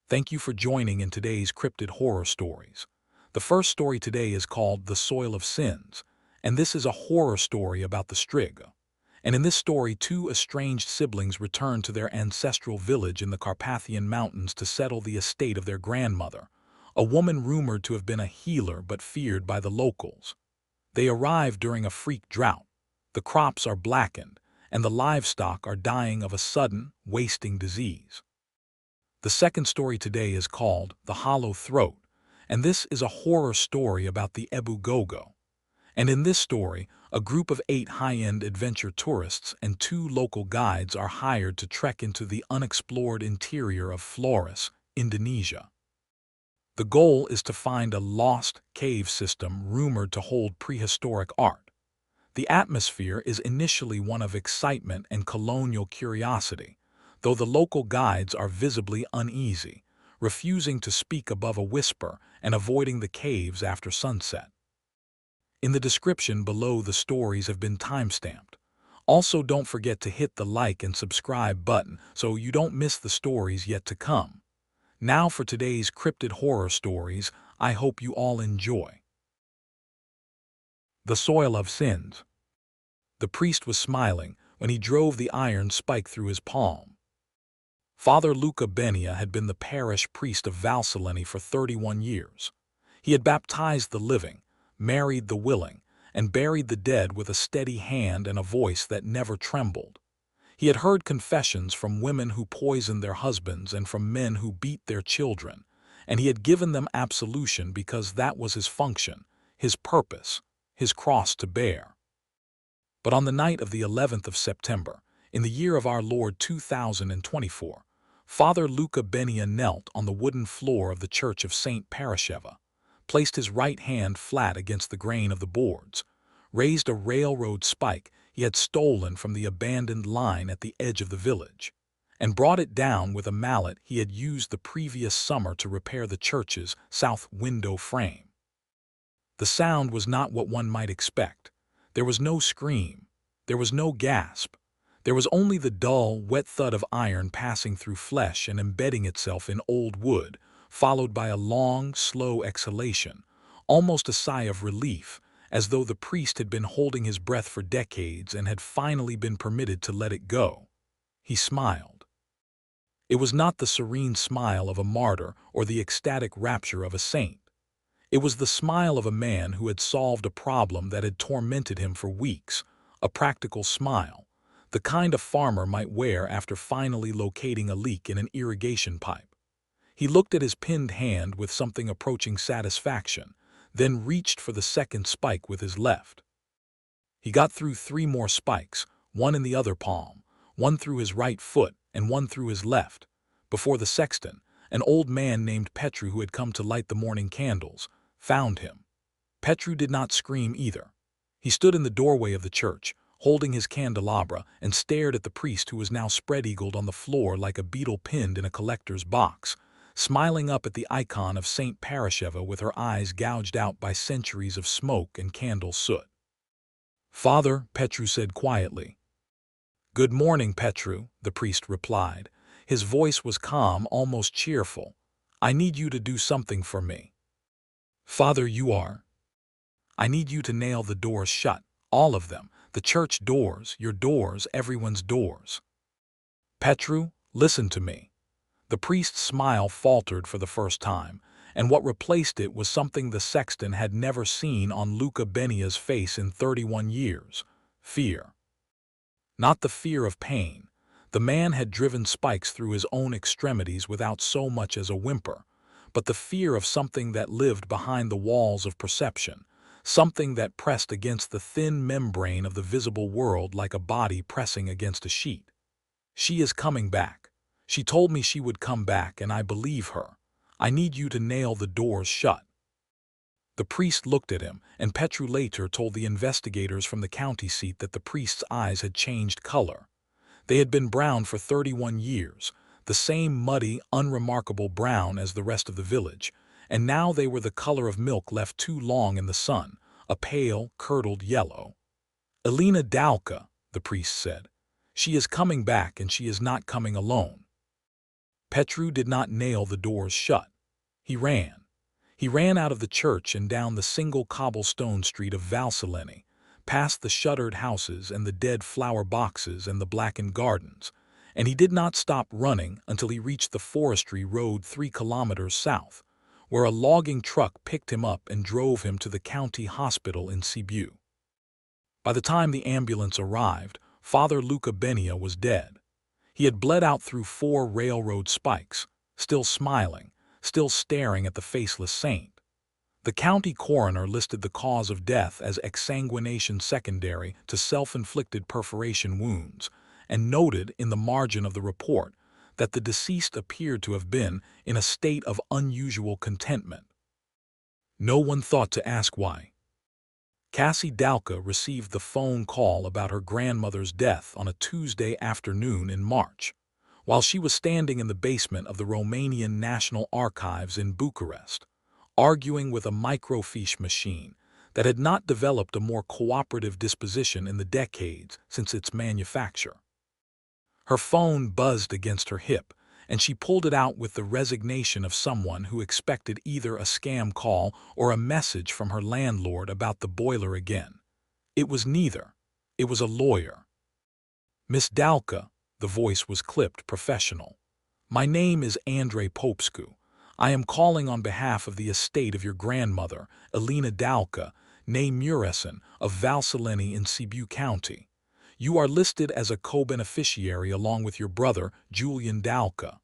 Thank you for joining in today's Cryptid horror stories. The first story today is called The Soil of Sins, and this is a horror story about the Strigoi. And in this story, two estranged siblings return to their ancestral village in the Carpathian Mountains to settle the estate of their grandmother, a woman rumored to have been a healer but feared by the locals. They arrive during a freak drought. The crops are blackened, and the livestock are dying of a sudden, wasting disease. The second story today is called The Hollow Throat, and this is a horror story about the Ebu Gogo. And in this story, a group of 8 high-end adventure tourists and 2 local guides are hired to trek into the unexplored interior of Flores, Indonesia. The goal is to find a lost cave system rumored to hold prehistoric art. The atmosphere is initially one of excitement and colonial curiosity, though the local guides are visibly uneasy, refusing to speak above a whisper and avoiding the caves after sunset. In the description below, the stories have been timestamped. Also, don't forget to hit the like and subscribe button so you don't miss the stories yet to come. Now for today's cryptid horror stories, I hope you all enjoy. The Soil of Sins. The priest was smiling when he drove the iron spike through his palm. Father Luca Benia had been the parish priest of Valsaleni for 31 years. He had baptized the living, married the willing, and buried the dead with a steady hand and a voice that never trembled. He had heard confessions from women who poisoned their husbands and from men who beat their children, and he had given them absolution because that was his function, his purpose, his cross to bear. But on the night of the 11th of September, in the year of our Lord 2024, Father Luca Benia knelt on the wooden floor of the Church of St. Parasheva, placed his right hand flat against the grain of the boards, raised a railroad spike he had stolen from the abandoned line at the edge of the village, and brought it down with a mallet he had used the previous summer to repair the church's south window frame. The sound was not what one might expect. There was no scream. There was no gasp. There was only the dull, wet thud of iron passing through flesh and embedding itself in old wood, followed by a long, slow exhalation, almost a sigh of relief, as though the priest had been holding his breath for decades and had finally been permitted to let it go. He smiled. It was not the serene smile of a martyr or the ecstatic rapture of a saint. It was the smile of a man who had solved a problem that had tormented him for weeks, a practical smile, the kind a farmer might wear after finally locating a leak in an irrigation pipe. He looked at his pinned hand with something approaching satisfaction, then reached for the second spike with his left. He got through 3 more spikes, one in the other palm, one through his right foot and one through his left, before the sexton, an old man named Petru who had come to light the morning candles, found him. Petru did not scream either. He stood in the doorway of the church, holding his candelabra, and stared at the priest who was now spread-eagled on the floor like a beetle pinned in a collector's box, smiling up at the icon of St. Parasheva with her eyes gouged out by centuries of smoke and candle soot. "Father," Petru said quietly. "Good morning, Petru," the priest replied. His voice was calm, almost cheerful. "I need you to do something for me." "Father, you are." "I need you to nail the doors shut, all of them, the church doors, your doors, everyone's doors." "Petru, listen to me." The priest's smile faltered for the first time, and what replaced it was something the sexton had never seen on Luca Benia's face in 31 years: fear. Not the fear of pain. The man had driven spikes through his own extremities without so much as a whimper, but the fear of something that lived behind the walls of perception, something that pressed against the thin membrane of the visible world like a body pressing against a sheet. "She is coming back. She told me she would come back, and I believe her. I need you to nail the doors shut." The priest looked at him, and Petru later told the investigators from the county seat that the priest's eyes had changed color. They had been brown for 31 years, the same muddy, unremarkable brown as the rest of the village, and now they were the color of milk left too long in the sun, a pale, curdled yellow. "Elena Dalka," the priest said. "She is coming back, and she is not coming alone." Petru did not nail the doors shut. He ran. He ran out of the church and down the single cobblestone street of Valsellini, past the shuttered houses and the dead flower boxes and the blackened gardens, and he did not stop running until he reached the forestry road 3 kilometers south, where a logging truck picked him up and drove him to the county hospital in Cebu. By the time the ambulance arrived, Father Luca Benia was dead. He had bled out through 4 railroad spikes, still smiling, still staring at the faceless saint. The county coroner listed the cause of death as exsanguination secondary to self-inflicted perforation wounds, and noted in the margin of the report that the deceased appeared to have been in a state of unusual contentment. No one thought to ask why. Cassie Dalka received the phone call about her grandmother's death on a Tuesday afternoon in March, while she was standing in the basement of the Romanian National Archives in Bucharest, arguing with a microfiche machine that had not developed a more cooperative disposition in the decades since its manufacture. Her phone buzzed against her hip, and she pulled it out with the resignation of someone who expected either a scam call or a message from her landlord about the boiler again. It was neither. It was a lawyer. "Miss Dalka," the voice was clipped professional. "My name is Andrei Popescu. I am calling on behalf of the estate of your grandmother, Elena Dalka, née Muresan, of Valsellini in Cebu County. You are listed as a co-beneficiary along with your brother, Julian Dalka."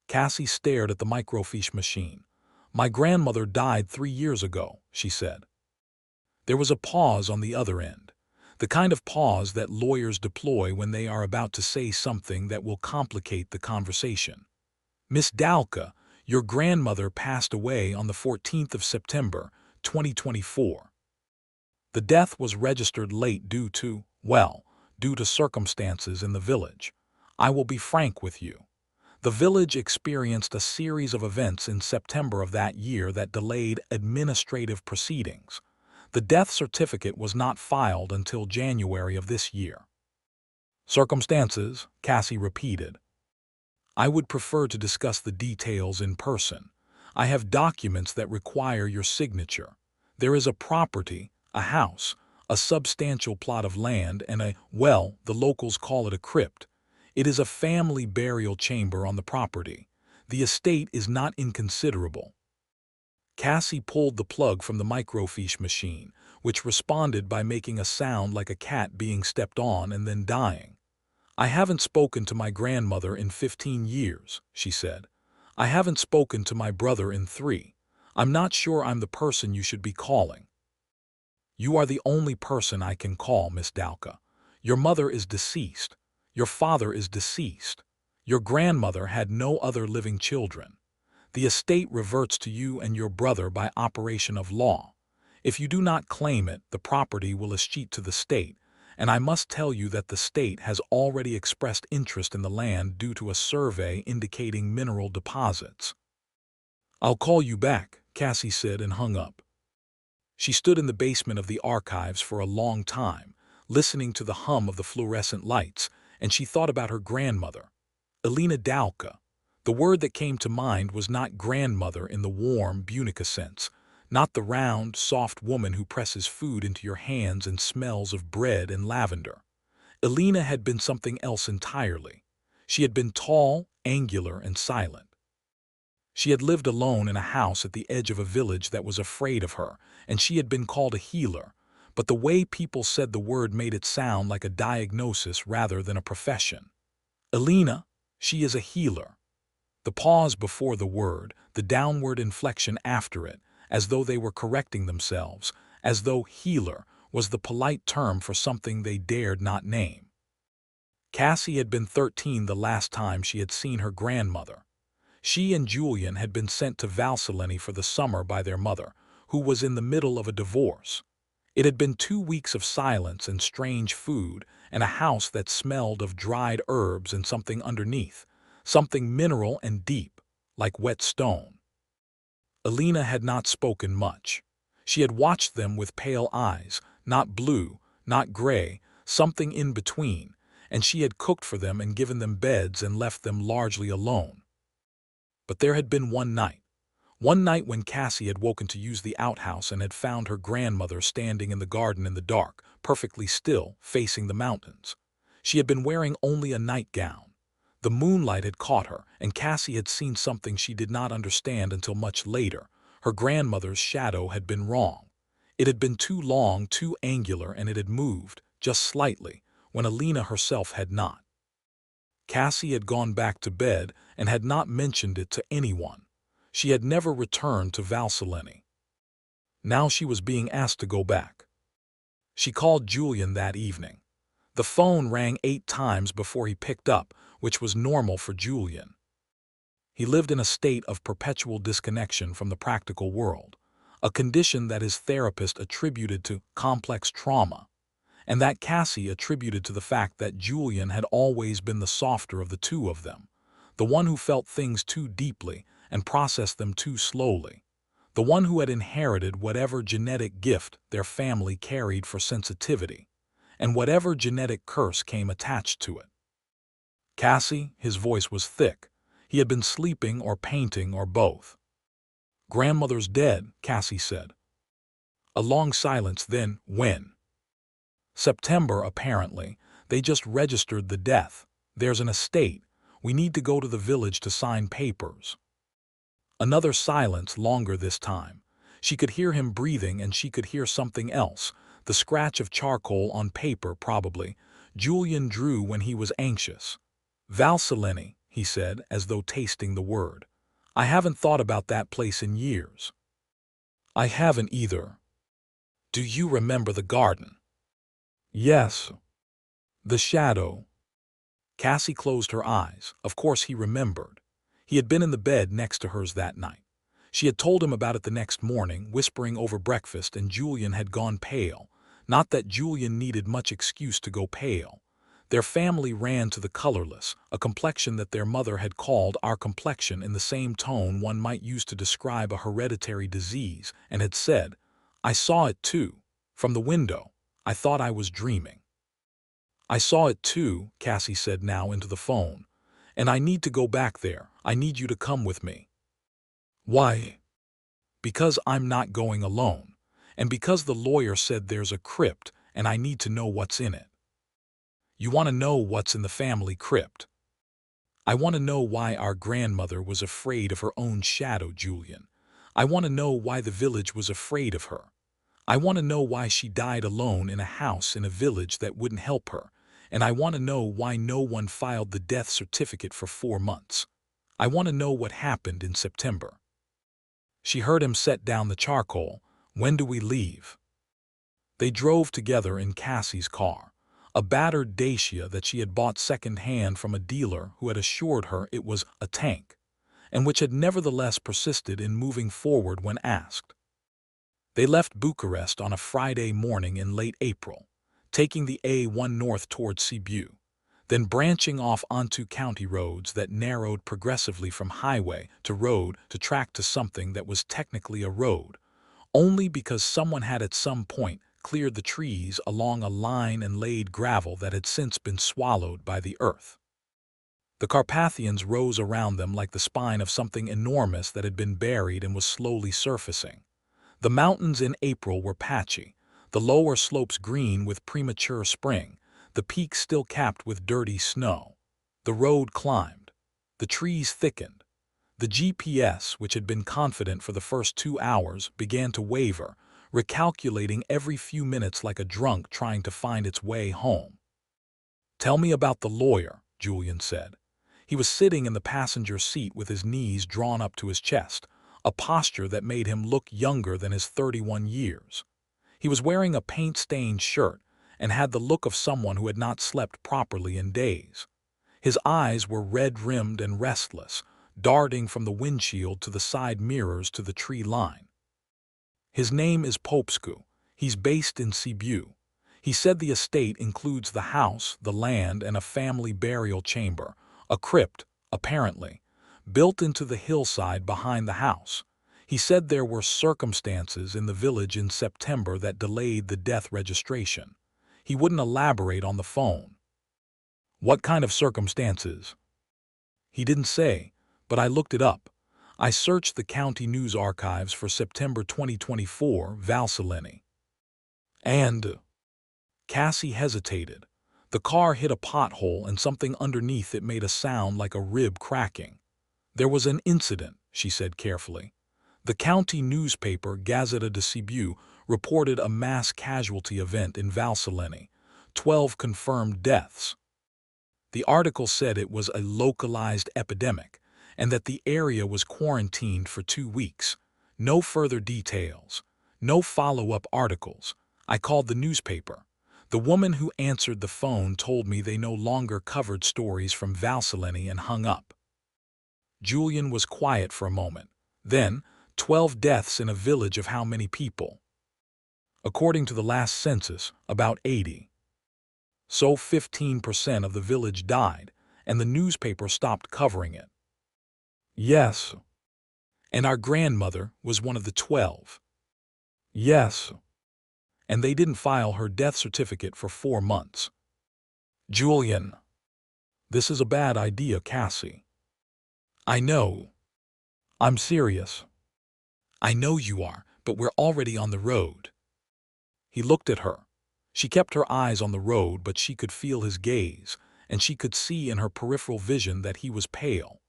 Cassie stared at the microfiche machine. "My grandmother died 3 years ago," she said. There was a pause on the other end, the kind of pause that lawyers deploy when they are about to say something that will complicate the conversation. "Miss Dalka, your grandmother passed away on the 14th of September, 2024. The death was registered late due to circumstances in the village. I will be frank with you. The village experienced a series of events in September of that year that delayed administrative proceedings. The death certificate was not filed until January of this year." "Circumstances," Cassie repeated. "I would prefer to discuss the details in person. I have documents that require your signature. There is a property, a house, a substantial plot of land, and the locals call it a crypt. It is a family burial chamber on the property. The estate is not inconsiderable." Cassie pulled the plug from the microfiche machine, which responded by making a sound like a cat being stepped on and then dying. "I haven't spoken to my grandmother in 15 years, she said. "I haven't spoken to my brother in 3. I'm not sure I'm the person you should be calling." "You are the only person I can call, Miss Dalka. Your mother is deceased. Your father is deceased. Your grandmother had no other living children. The estate reverts to you and your brother by operation of law. If you do not claim it, the property will escheat to the state, and I must tell you that the state has already expressed interest in the land due to a survey indicating mineral deposits." "I'll call you back," Cassie said and hung up. She stood in the basement of the archives for a long time, listening to the hum of the fluorescent lights, and she thought about her grandmother, Elena Dalka. The word that came to mind was not grandmother in the warm Bunica sense, not the round, soft woman who presses food into your hands and smells of bread and lavender. Elena had been something else entirely. She had been tall, angular, and silent. She had lived alone in a house at the edge of a village that was afraid of her, and she had been called a healer, but the way people said the word made it sound like a diagnosis rather than a profession. "Elena, she is a healer." The pause before the word, the downward inflection after it, as though they were correcting themselves, as though healer was the polite term for something they dared not name. Cassie had been 13 the last time she had seen her grandmother. She and Julian had been sent to Valsellini for the summer by their mother, who was in the middle of a divorce. It had been 2 weeks of silence and strange food, and a house that smelled of dried herbs and something underneath, something mineral and deep, like wet stone. Elena had not spoken much. She had watched them with pale eyes, not blue, not gray, something in between, and she had cooked for them and given them beds and left them largely alone. But there had been one night. One night when Cassie had woken to use the outhouse and had found her grandmother standing in the garden in the dark, perfectly still, facing the mountains. She had been wearing only a nightgown. The moonlight had caught her, and Cassie had seen something she did not understand until much later. Her grandmother's shadow had been wrong. It had been too long, too angular, and it had moved, just slightly, when Alina herself had not. Cassie had gone back to bed and had not mentioned it to anyone. She had never returned to Valsellini. Now she was being asked to go back. She called Julian that evening. The phone rang 8 times before he picked up, which was normal for Julian. He lived in a state of perpetual disconnection from the practical world, a condition that his therapist attributed to complex trauma, and that Cassie attributed to the fact that Julian had always been the softer of the two of them, the one who felt things too deeply and processed them too slowly, the one who had inherited whatever genetic gift their family carried for sensitivity, and whatever genetic curse came attached to it. Cassie, his voice was thick. He had been sleeping or painting or both. Grandmother's dead, Cassie said. A long silence, then, when? September, apparently. They just registered the death. There's an estate. We need to go to the village to sign papers. Another silence, longer this time. She could hear him breathing, and she could hear something else, the scratch of charcoal on paper, probably. Julian drew when he was anxious. Valsellini, he said, as though tasting the word. I haven't thought about that place in years. I haven't either. Do you remember the garden? Yes. The shadow. Cassie closed her eyes. Of course he remembered. He had been in the bed next to hers that night. She had told him about it the next morning, whispering over breakfast, and Julian had gone pale. Not that Julian needed much excuse to go pale. Their family ran to the colorless, a complexion that their mother had called our complexion in the same tone one might use to describe a hereditary disease, and had said, I saw it too. From the window. I thought I was dreaming. I saw it too, Cassie said now into the phone. And I need to go back there. I need you to come with me. Why? Because I'm not going alone. And because the lawyer said there's a crypt, and I need to know what's in it. You want to know what's in the family crypt? I want to know why our grandmother was afraid of her own shadow, Julian. I want to know why the village was afraid of her. I want to know why she died alone in a house in a village that wouldn't help her. And I want to know why no one filed the death certificate for 4 months. I want to know what happened in September. She heard him set down the charcoal. When do we leave? They drove together in Cassie's car, a battered Dacia that she had bought second-hand from a dealer who had assured her it was a tank, and which had nevertheless persisted in moving forward when asked. They left Bucharest on a Friday morning in late April, taking the A1 north towards Sibiu, then branching off onto county roads that narrowed progressively from highway to road to track to something that was technically a road, only because someone had at some point cleared the trees along a line and laid gravel that had since been swallowed by the earth. The Carpathians rose around them like the spine of something enormous that had been buried and was slowly surfacing. The mountains in April were patchy, the lower slopes green with premature spring, the peaks still capped with dirty snow. The road climbed. The trees thickened. The GPS, which had been confident for the first 2 hours, began to waver, recalculating every few minutes like a drunk trying to find its way home. Tell me about the lawyer, Julian said. He was sitting in the passenger seat with his knees drawn up to his chest, a posture that made him look younger than his 31 years. He was wearing a paint-stained shirt and had the look of someone who had not slept properly in days. His eyes were red-rimmed and restless, darting from the windshield to the side mirrors to the tree line. His name is Popescu. He's based in Sibiu. He said the estate includes the house, the land, and a family burial chamber, a crypt, apparently, built into the hillside behind the house. He said there were circumstances in the village in September that delayed the death registration. He wouldn't elaborate on the phone. What kind of circumstances? He didn't say, but I looked it up. I searched the county news archives for September 2024, Valsellini. And Cassie hesitated. The car hit a pothole and something underneath it made a sound like a rib cracking. There was an incident, she said carefully. The county newspaper Gazzetta de Cebu reported a mass casualty event in Valsellini, 12 confirmed deaths. The article said it was a localized epidemic and that the area was quarantined for 2 weeks. No further details, no follow-up articles. I called the newspaper. The woman who answered the phone told me they no longer covered stories from Valsellini and hung up. Julian was quiet for a moment. Then, 12 deaths in a village of how many people? According to the last census, about 80. So 15% of the village died, and the newspaper stopped covering it. Yes. And our grandmother was one of the 12. Yes. And they didn't file her death certificate for 4 months. Julian. This is a bad idea, Cassie. I know. I'm serious. I know you are, but we're already on the road. He looked at her. She kept her eyes on the road, but she could feel his gaze, and she could see in her peripheral vision that he was pale.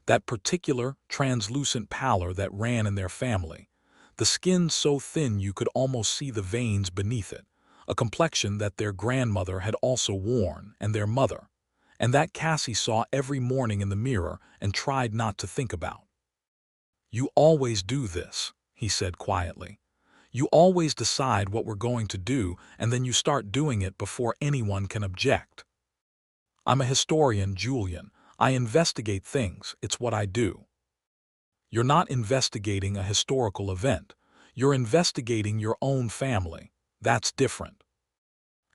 That particular, translucent pallor that ran in their family. The skin so thin you could almost see the veins beneath it, a complexion that their grandmother had also worn, and their mother, and that Cassie saw every morning in the mirror and tried not to think about. You always do this, he said quietly. You always decide what we're going to do, and then you start doing it before anyone can object. I'm a historian, Julian. I investigate things, it's what I do. You're not investigating a historical event. You're investigating your own family. That's different.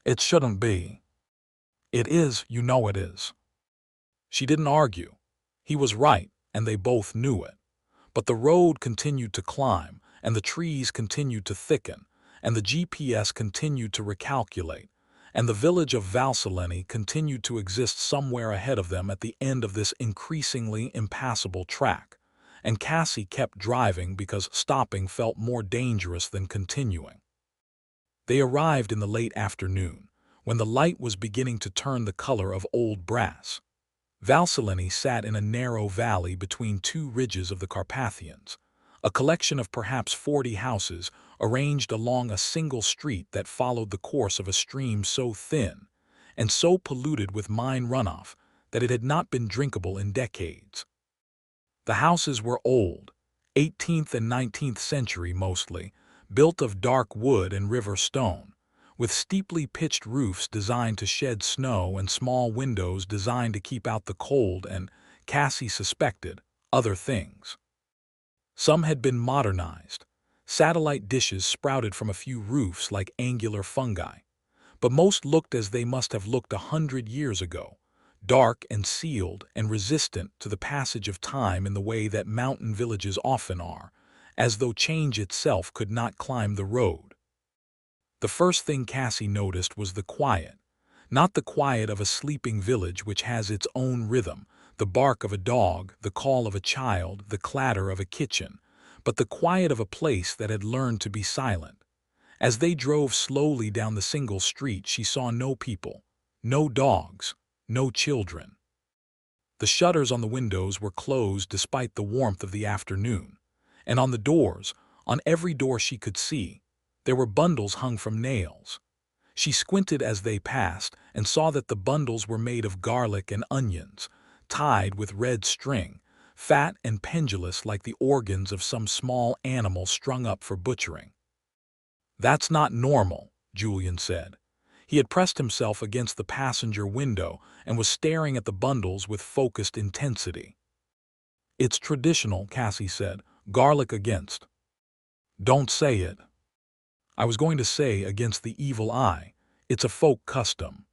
It shouldn't be. It is, you know it is. She didn't argue. He was right, and they both knew it. But the road continued to climb, and the trees continued to thicken, and the GPS continued to recalculate, and the village of Valsellini continued to exist somewhere ahead of them at the end of this increasingly impassable track. And Cassie kept driving because stopping felt more dangerous than continuing. They arrived in the late afternoon, when the light was beginning to turn the color of old brass. Valsellini sat in a narrow valley between 2 ridges of the Carpathians, a collection of perhaps 40 houses arranged along a single street that followed the course of a stream so thin and so polluted with mine runoff that it had not been drinkable in decades. The houses were old, 18th and 19th century mostly, built of dark wood and river stone, with steeply pitched roofs designed to shed snow and small windows designed to keep out the cold and, Cassie suspected, other things. Some had been modernized. Satellite dishes sprouted from a few roofs like angular fungi, but most looked as they must have looked 100 years ago, dark and sealed and resistant to the passage of time in the way that mountain villages often are, as though change itself could not climb the road. The first thing Cassie noticed was the quiet, not the quiet of a sleeping village which has its own rhythm, the bark of a dog, the call of a child, the clatter of a kitchen, but the quiet of a place that had learned to be silent. As they drove slowly down the single street, she saw no people, no dogs, no children. The shutters on the windows were closed despite the warmth of the afternoon, and on the doors, on every door she could see, there were bundles hung from nails. She squinted as they passed and saw that the bundles were made of garlic and onions, tied with red string, fat and pendulous like the organs of some small animal strung up for butchering. That's not normal, Julian said. He had pressed himself against the passenger window and was staring at the bundles with focused intensity. It's traditional, Cassie said, garlic against. Don't say it. I was going to say against the evil eye. It's a folk custom.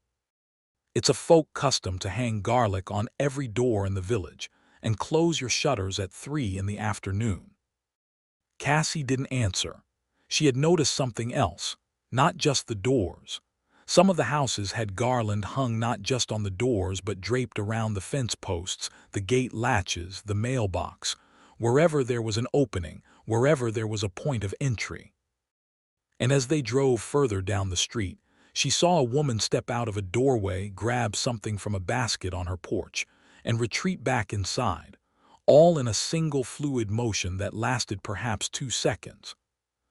It's a folk custom to hang garlic on every door in the village and close your shutters at 3 in the afternoon. Cassie didn't answer. She had noticed something else, not just the doors. Some of the houses had garland hung not just on the doors but draped around the fence posts, the gate latches, the mailbox, wherever there was an opening, wherever there was a point of entry. And as they drove further down the street, she saw a woman step out of a doorway, grab something from a basket on her porch, and retreat back inside, all in a single fluid motion that lasted perhaps 2 seconds.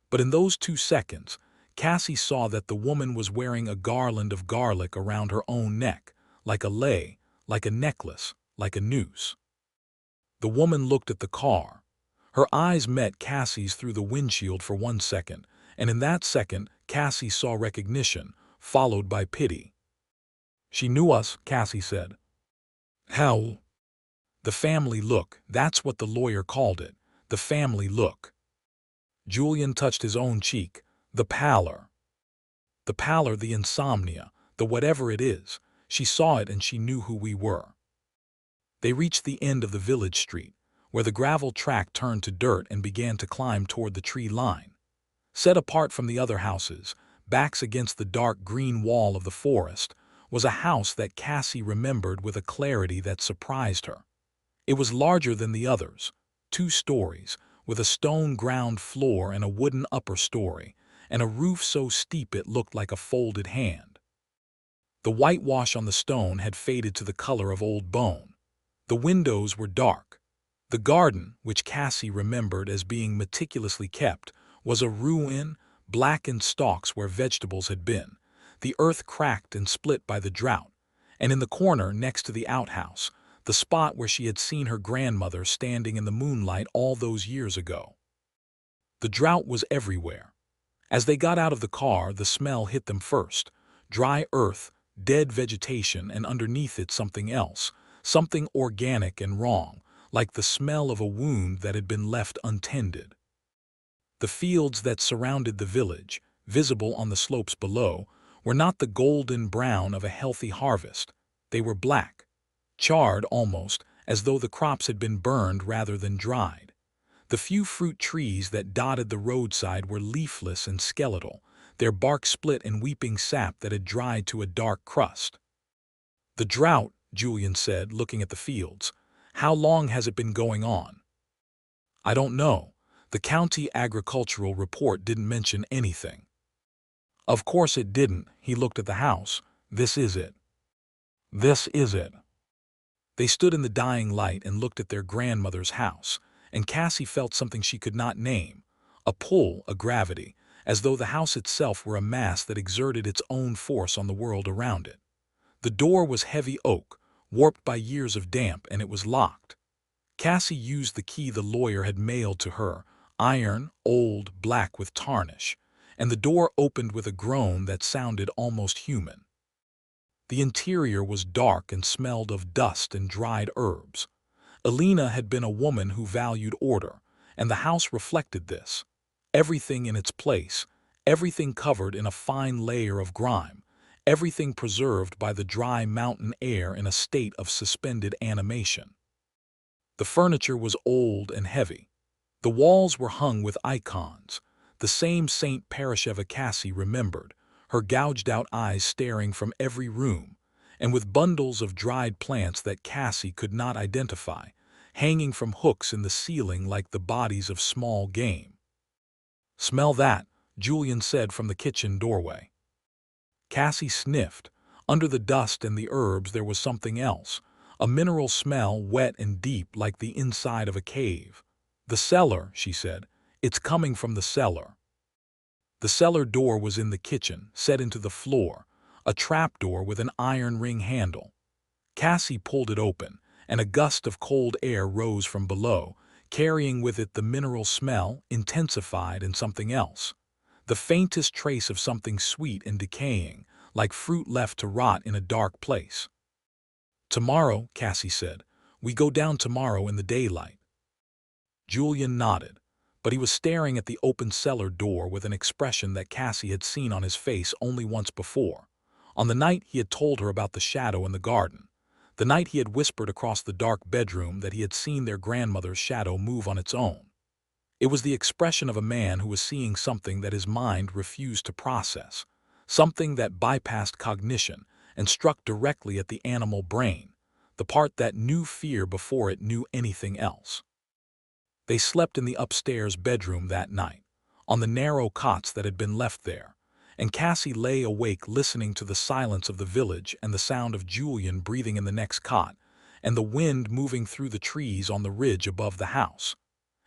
But in those 2 seconds, Cassie saw that the woman was wearing a garland of garlic around her own neck, like a lei, like a necklace, like a noose. The woman looked at the car. Her eyes met Cassie's through the windshield for 1 second, and in that second, Cassie saw recognition, followed by pity. "She knew us," Cassie said. "How?" "The family look, that's what the lawyer called it, the family look." Julian touched his own cheek. The pallor. The pallor, the insomnia, the whatever it is. She saw it and she knew who we were. They reached the end of the village street, where the gravel track turned to dirt and began to climb toward the tree line. Set apart from the other houses, backs against the dark green wall of the forest, was a house that Cassie remembered with a clarity that surprised her. It was larger than the others, 2 stories, with a stone ground floor and a wooden upper story, and a roof so steep it looked like a folded hand. The whitewash on the stone had faded to the color of old bone. The windows were dark. The garden, which Cassie remembered as being meticulously kept, was a ruin, blackened stalks where vegetables had been, the earth cracked and split by the drought, and in the corner next to the outhouse, the spot where she had seen her grandmother standing in the moonlight all those years ago. The drought was everywhere. As they got out of the car, the smell hit them first. Dry earth, dead vegetation, and underneath it something else, something organic and wrong, like the smell of a wound that had been left untended. The fields that surrounded the village, visible on the slopes below, were not the golden brown of a healthy harvest. They were black, charred almost, as though the crops had been burned rather than dried. The few fruit trees that dotted the roadside were leafless and skeletal, their bark split and weeping sap that had dried to a dark crust. "The drought," Julian said, looking at the fields. "How long has it been going on?" "I don't know. The county agricultural report didn't mention anything." "Of course it didn't." He looked at the house. "This is it. This is it." They stood in the dying light and looked at their grandmother's house, and Cassie felt something she could not name, a pull, a gravity, as though the house itself were a mass that exerted its own force on the world around it. The door was heavy oak, warped by years of damp, and it was locked. Cassie used the key the lawyer had mailed to her, iron, old, black with tarnish, and the door opened with a groan that sounded almost human. The interior was dark and smelled of dust and dried herbs. Elena had been a woman who valued order, and the house reflected this. Everything in its place, everything covered in a fine layer of grime, everything preserved by the dry mountain air in a state of suspended animation. The furniture was old and heavy. The walls were hung with icons, the same Saint Parasheva Cassie remembered, her gouged-out eyes staring from every room, and with bundles of dried plants that Cassie could not identify, hanging from hooks in the ceiling like the bodies of small game. "Smell that," Julian said from the kitchen doorway. Cassie sniffed. Under the dust and the herbs there was something else, a mineral smell wet and deep like the inside of a cave. "The cellar," she said. "It's coming from the cellar." The cellar door was in the kitchen, set into the floor, a trapdoor with an iron ring handle. Cassie pulled it open, and a gust of cold air rose from below, carrying with it the mineral smell, intensified, and something else. The faintest trace of something sweet and decaying, like fruit left to rot in a dark place. "Tomorrow," Cassie said. "We go down tomorrow in the daylight." Julian nodded, but he was staring at the open cellar door with an expression that Cassie had seen on his face only once before, on the night he had told her about the shadow in the garden, the night he had whispered across the dark bedroom that he had seen their grandmother's shadow move on its own. It was the expression of a man who was seeing something that his mind refused to process, something that bypassed cognition and struck directly at the animal brain, the part that knew fear before it knew anything else. They slept in the upstairs bedroom that night, on the narrow cots that had been left there, and Cassie lay awake listening to the silence of the village and the sound of Julian breathing in the next cot, and the wind moving through the trees on the ridge above the house.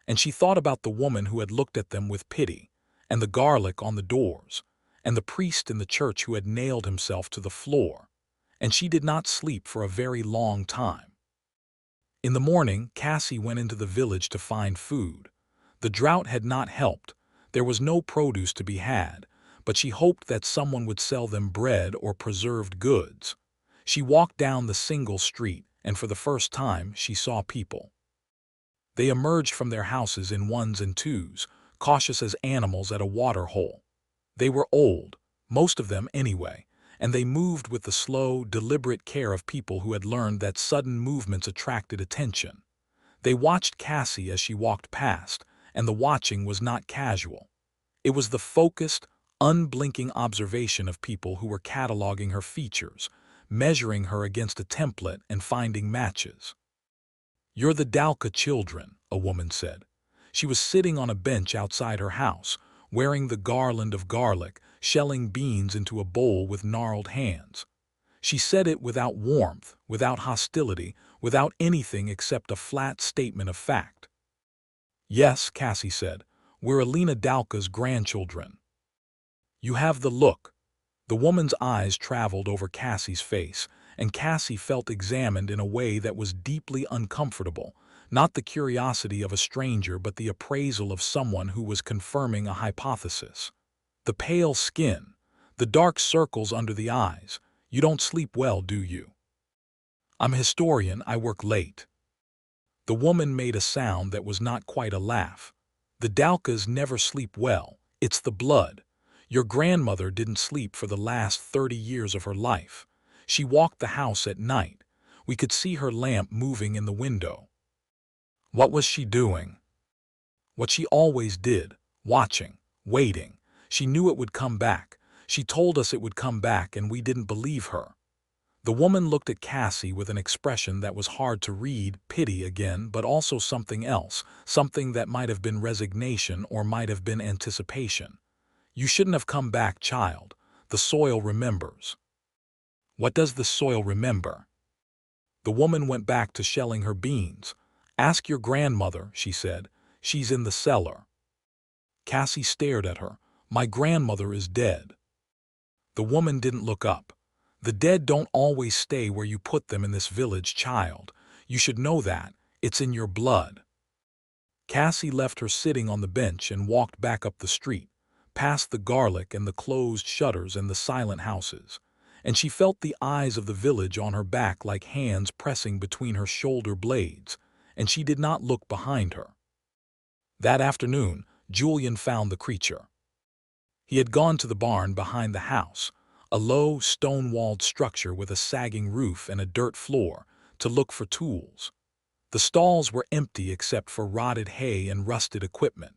And she thought about the woman who had looked at them with pity, and the garlic on the doors, and the priest in the church who had nailed himself to the floor, and she did not sleep for a very long time. In the morning, Cassie went into the village to find food. The drought had not helped. There was no produce to be had, but she hoped that someone would sell them bread or preserved goods. She walked down the single street, and for the first time she saw people. They emerged from their houses in ones and twos, cautious as animals at a water hole. They were old, most of them anyway, and they moved with the slow, deliberate care of people who had learned that sudden movements attracted attention. They watched Cassie as she walked past, and the watching was not casual. It was the focused, unblinking observation of people who were cataloging her features, measuring her against a template and finding matches. "You're the Dalka children," a woman said. She was sitting on a bench outside her house, wearing the garland of garlic, shelling beans into a bowl with gnarled hands. She said it without warmth, without hostility, without anything except a flat statement of fact. "Yes," Cassie said, "we're Alina Dalka's grandchildren." "You have the look." The woman's eyes traveled over Cassie's face, and Cassie felt examined in a way that was deeply uncomfortable, not the curiosity of a stranger but the appraisal of someone who was confirming a hypothesis. "The pale skin, the dark circles under the eyes. You don't sleep well, do you?" "I'm a historian, I work late." The woman made a sound that was not quite a laugh. "The Dalkas never sleep well, it's the blood. Your grandmother didn't sleep for the last 30 years of her life. She walked the house at night. We could see her lamp moving in the window." "What was she doing?" "What she always did, watching, waiting. She knew it would come back. She told us it would come back and we didn't believe her." The woman looked at Cassie with an expression that was hard to read, pity again, but also something else, something that might have been resignation or might have been anticipation. "You shouldn't have come back, child. The soil remembers." "What does the soil remember?" The woman went back to shelling her beans. "Ask your grandmother," she said. "She's in the cellar." Cassie stared at her. "My grandmother is dead." The woman didn't look up. "The dead don't always stay where you put them in this village, child. You should know that. It's in your blood." Cassie left her sitting on the bench and walked back up the street, past the garlic and the closed shutters and the silent houses, and she felt the eyes of the village on her back like hands pressing between her shoulder blades, and she did not look behind her. That afternoon, Julian found the creature. He had gone to the barn behind the house, a low, stone-walled structure with a sagging roof and a dirt floor, to look for tools. The stalls were empty except for rotted hay and rusted equipment.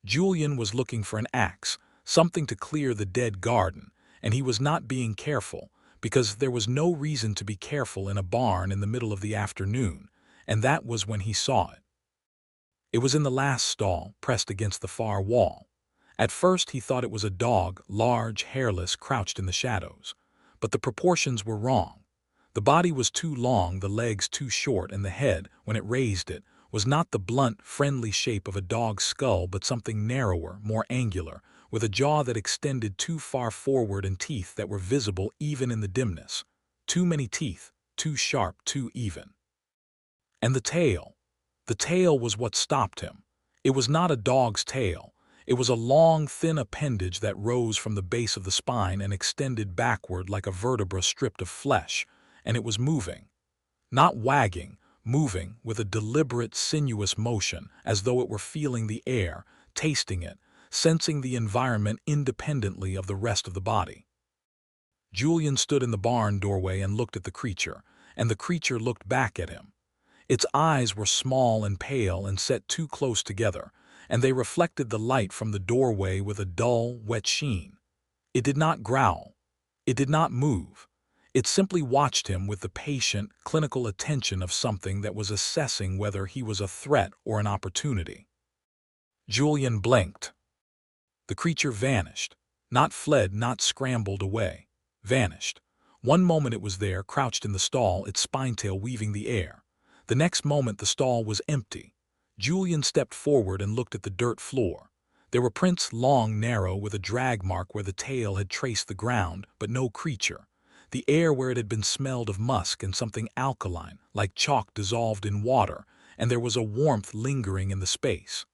Julian was looking for an axe, something to clear the dead garden, and he was not being careful, because there was no reason to be careful in a barn in the middle of the afternoon, and that was when he saw it. It was in the last stall, pressed against the far wall. At first he thought it was a dog, large, hairless, crouched in the shadows. But the proportions were wrong. The body was too long, the legs too short, and the head, when it raised it, was not the blunt, friendly shape of a dog's skull but something narrower, more angular, with a jaw that extended too far forward and teeth that were visible even in the dimness. Too many teeth, too sharp, too even. And the tail. The tail was what stopped him. It was not a dog's tail. It was a long, thin appendage that rose from the base of the spine and extended backward like a vertebra stripped of flesh, and it was moving. Not wagging, moving with a deliberate, sinuous motion, as though it were feeling the air, tasting it, sensing the environment independently of the rest of the body. Julian stood in the barn doorway and looked at the creature, and the creature looked back at him. Its eyes were small and pale and set too close together, and they reflected the light from the doorway with a dull, wet sheen. It did not growl. It did not move. It simply watched him with the patient, clinical attention of something that was assessing whether he was a threat or an opportunity. Julian blinked. The creature vanished. Not fled, not scrambled away. Vanished. One moment it was there, crouched in the stall, its spine-tail weaving the air. The next moment the stall was empty. Julian stepped forward and looked at the dirt floor. There were prints, long, narrow, with a drag mark where the tail had traced the ground, but no creature. The air where it had been smelled of musk and something alkaline, like chalk dissolved in water, and there was a warmth lingering in the space.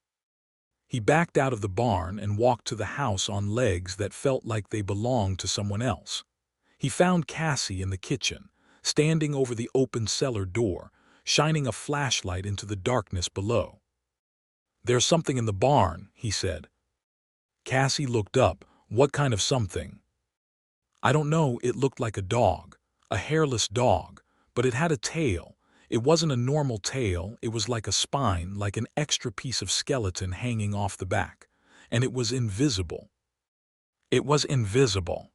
He backed out of the barn and walked to the house on legs that felt like they belonged to someone else. He found Cassie in the kitchen, standing over the open cellar door, shining a flashlight into the darkness below. "There's something in the barn," he said. Cassie looked up. "What kind of something?" "I don't know, it looked like a dog, a hairless dog, but it had a tail. It wasn't a normal tail, it was like a spine, like an extra piece of skeleton hanging off the back. And it was invisible." It was invisible.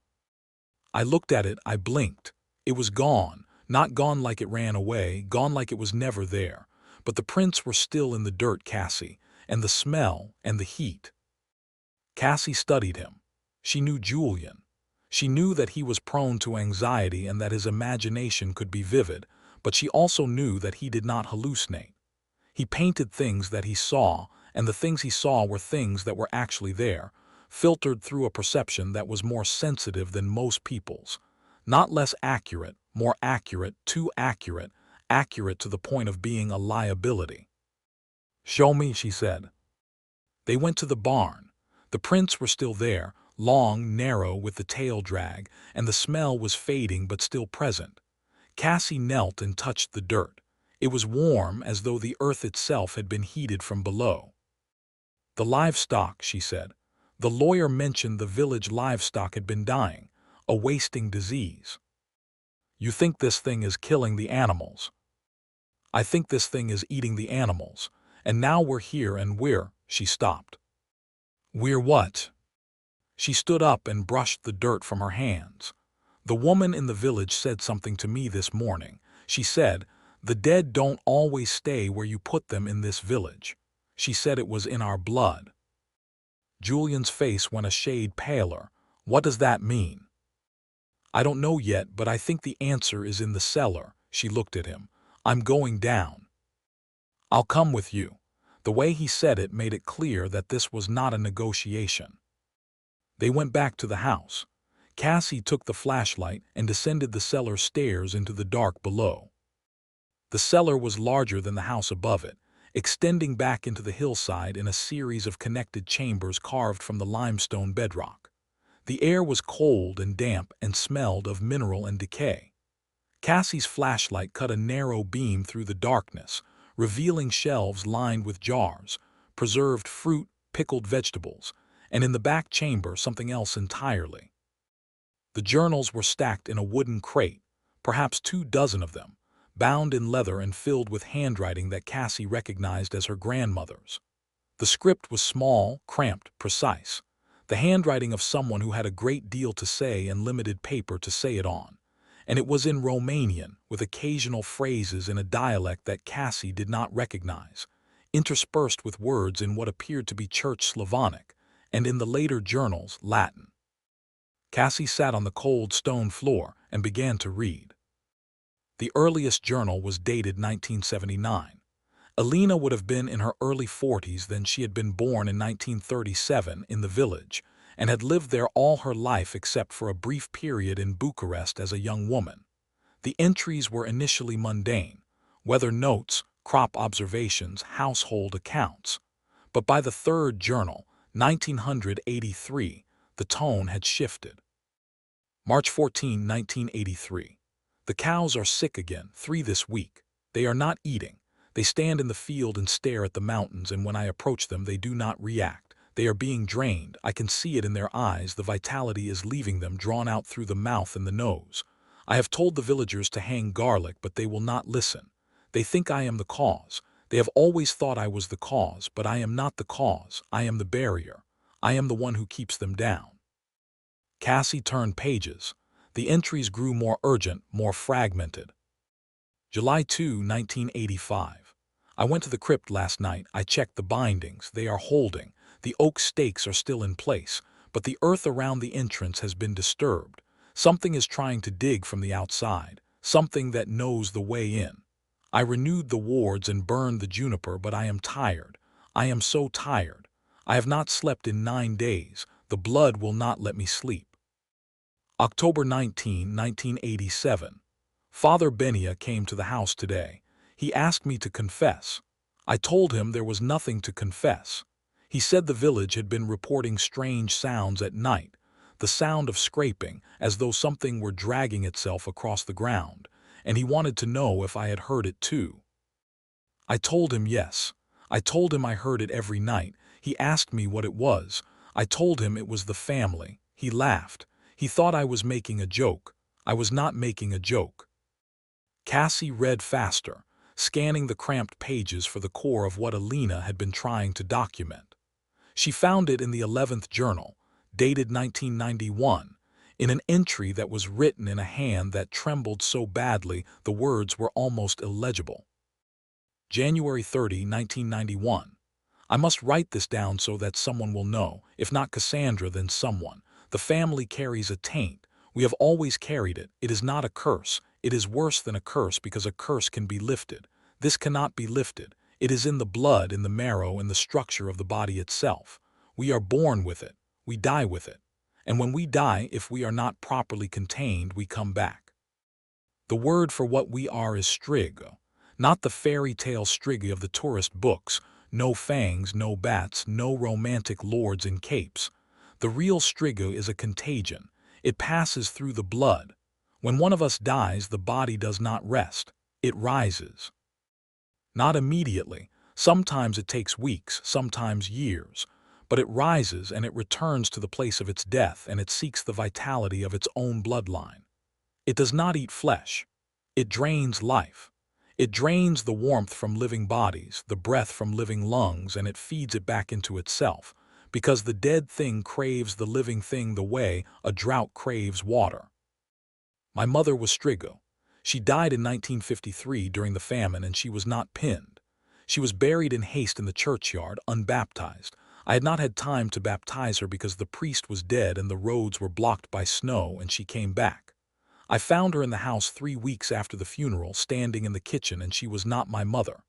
I looked at it, I blinked. It was gone, not gone like it ran away, gone like it was never there. But the prints were still in the dirt, Cassie, and the smell, and the heat. Cassie studied him. She knew Julian. She knew that he was prone to anxiety and that his imagination could be vivid, but she also knew that he did not hallucinate. He painted things that he saw, and the things he saw were things that were actually there, filtered through a perception that was more sensitive than most people's. Not less accurate, more accurate, too accurate, accurate to the point of being a liability. "Show me," she said. They went to the barn. The prints were still there, long, narrow, with the tail drag, and the smell was fading but still present. Cassie knelt and touched the dirt. It was warm, as though the earth itself had been heated from below. "The livestock," she said. "The lawyer mentioned the village livestock had been dying, a wasting disease." "You think this thing is killing the animals?" "I think this thing is eating the animals. And now we're here and she stopped. "We're what?" She stood up and brushed the dirt from her hands. "The woman in the village said something to me this morning. She said, 'The dead don't always stay where you put them in this village.' She said it was in our blood." Julian's face went a shade paler. "What does that mean?" "I don't know yet, but I think the answer is in the cellar." She looked at him. "I'm going down." "I'll come with you." The way he said it made it clear that this was not a negotiation. They went back to the house. Cassie took the flashlight and descended the cellar stairs into the dark below. The cellar was larger than the house above it, extending back into the hillside in a series of connected chambers carved from the limestone bedrock. The air was cold and damp and smelled of mineral and decay. Cassie's flashlight cut a narrow beam through the darkness, revealing shelves lined with jars, preserved fruit, pickled vegetables, and in the back chamber something else entirely. The journals were stacked in a wooden crate, perhaps 24 of them, bound in leather and filled with handwriting that Cassie recognized as her grandmother's. The script was small, cramped, precise, the handwriting of someone who had a great deal to say and limited paper to say it on. And it was in Romanian, with occasional phrases in a dialect that Cassie did not recognize, interspersed with words in what appeared to be Church Slavonic, and in the later journals, Latin. Cassie sat on the cold stone floor and began to read. The earliest journal was dated 1979. Alina would have been in her early 40s then. She had been born in 1937 in the village, and had lived there all her life except for a brief period in Bucharest as a young woman. The entries were initially mundane, weather notes, crop observations, household accounts. But by the third journal, 1983, the tone had shifted. March 14, 1983. The cows are sick again, 3 this week. They are not eating. They stand in the field and stare at the mountains, and when I approach them they do not react. They are being drained. I can see it in their eyes. The vitality is leaving them, drawn out through the mouth and the nose. I have told the villagers to hang garlic, but they will not listen. They think I am the cause. They have always thought I was the cause, but I am not the cause. I am the barrier. I am the one who keeps them down. Cassie turned pages. The entries grew more urgent, more fragmented. July 2, 1985. I went to the crypt last night. I checked the bindings. They are holding. The oak stakes are still in place, but the earth around the entrance has been disturbed. Something is trying to dig from the outside, something that knows the way in. I renewed the wards and burned the juniper, but I am tired. I am so tired. I have not slept in 9 days. The blood will not let me sleep. October 19, 1987. Father Benia came to the house today. He asked me to confess. I told him there was nothing to confess. He said the village had been reporting strange sounds at night, the sound of scraping, as though something were dragging itself across the ground, and he wanted to know if I had heard it too. I told him yes. I told him I heard it every night. He asked me what it was. I told him it was the family. He laughed. He thought I was making a joke. I was not making a joke. Cassie read faster, scanning the cramped pages for the core of what Alina had been trying to document. She found it in the 11th journal, dated 1991, in an entry that was written in a hand that trembled so badly the words were almost illegible. January 30, 1991. I must write this down so that someone will know, if not Cassandra, then someone. The family carries a taint. We have always carried it. It is not a curse. It is worse than a curse because a curse can be lifted. This cannot be lifted. It is in the blood, in the marrow, in the structure of the body itself. We are born with it. We die with it. And when we die, if we are not properly contained, we come back. The word for what we are is Strigoi, not the fairy tale Strigoi of the tourist books. No fangs, no bats, no romantic lords in capes. The real Strigoi is a contagion. It passes through the blood. When one of us dies, the body does not rest. It rises. Not immediately. Sometimes it takes weeks, sometimes years. But it rises and it returns to the place of its death, and it seeks the vitality of its own bloodline. It does not eat flesh. It drains life. It drains the warmth from living bodies, the breath from living lungs, and it feeds it back into itself, because the dead thing craves the living thing the way a drought craves water. My mother was Strigoi. She died in 1953 during the famine, and she was not pinned. She was buried in haste in the churchyard, unbaptized. I had not had time to baptize her because the priest was dead and the roads were blocked by snow, and she came back. I found her in the house 3 weeks after the funeral, standing in the kitchen, and she was not my mother.